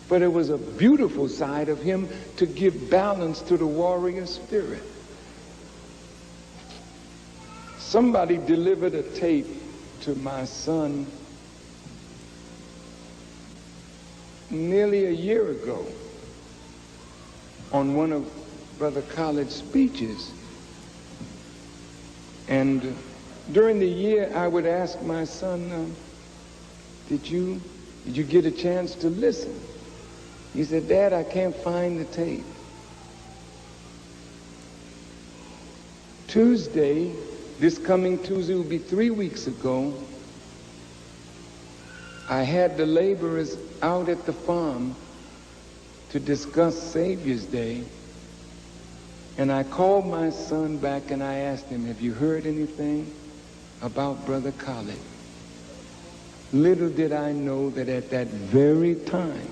But it was a beautiful side of him to give balance to the warrior spirit. Somebody delivered a tape to my son nearly a year ago on one of Brother Khalid's speeches. And during the year, I would ask my son, did you get a chance to listen? He said, Dad, I can't find the tape. Tuesday, this coming Tuesday will be 3 weeks ago, I had the laborers out at the farm to discuss Saviours Day, and I called my son back and I asked him, have you heard anything about Brother Khallid? Little did I know that at that very time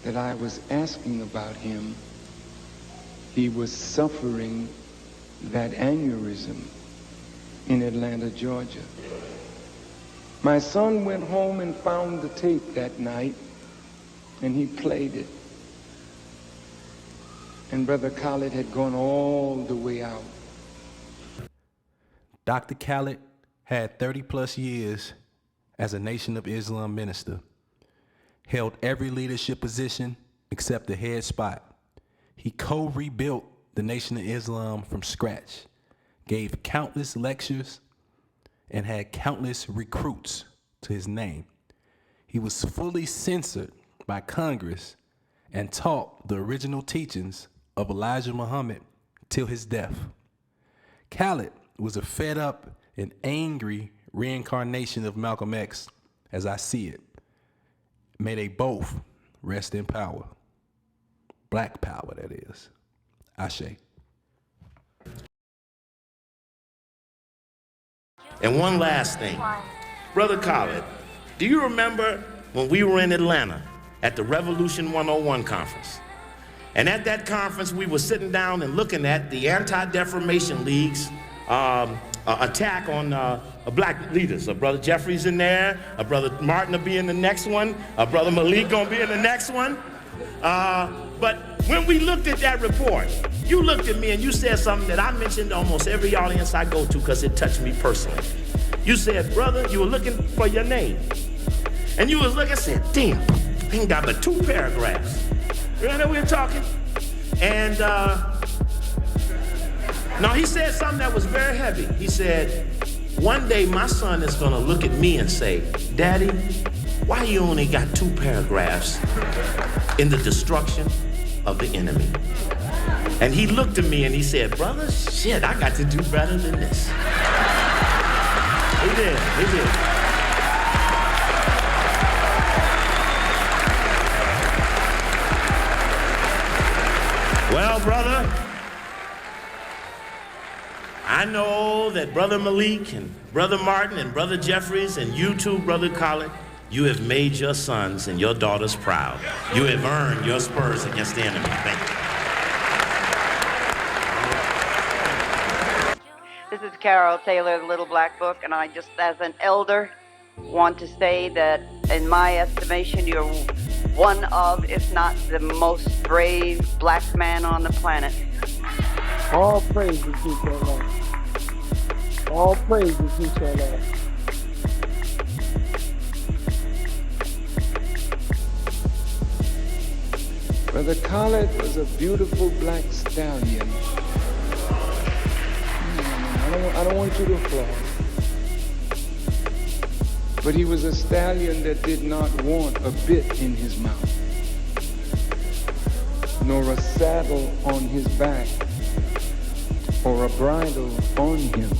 that I was asking about him, he was suffering that aneurysm in Atlanta, Georgia. My son went home and found the tape that night, and he played it. And Brother Khallid had gone all the way out. Dr. Khallid had 30 plus years as a Nation of Islam minister, held every leadership position except the head spot. He co-rebuilt the Nation of Islam from scratch, gave countless lectures, and had countless recruits to his name. He was fully censored by Congress and taught the original teachings of Elijah Muhammad till his death. Khallid was a fed up and angry reincarnation of Malcolm X, as I see it. May they both rest in power. Black power, that is. Ashe. And one last thing. Brother Khallid, do you remember when we were in Atlanta at the Revolution 101 conference? And at that conference, we were sitting down and looking at the Anti-Defamation League's attack on black leaders. Brother Jeffries in there, Brother Martin will be in the next one, Brother Malik gonna be in the next one. But when we looked at that report, you looked at me and you said something that I mentioned to almost every audience I go to because it touched me personally. You said, brother, you were looking for your name. And you was looking and said, damn, I ain't got but 2 paragraphs. Remember we were talking? And no, he said something that was very heavy. He said, one day my son is gonna look at me and say, Daddy, why you only got 2 paragraphs in the destruction of the enemy? And he looked at me and he said, brother, shit, I got to do better than this. He did, he did. Well, brother, I know that Brother Malik and Brother Martin and Brother Jeffries and you too, Brother Khallid, you have made your sons and your daughters proud. You have earned your spurs against the enemy. Thank you. This is Carol Taylor, the Little Black Book, and I just, as an elder, want to say that, in my estimation, you're one of, if not the most brave black man on the planet. All praises to Allah. All praises to Allah. Brother Khallid was a beautiful black stallion. I don't want you to applaud. But he was a stallion that did not want a bit in his mouth, nor a saddle on his back, or a bridle on him.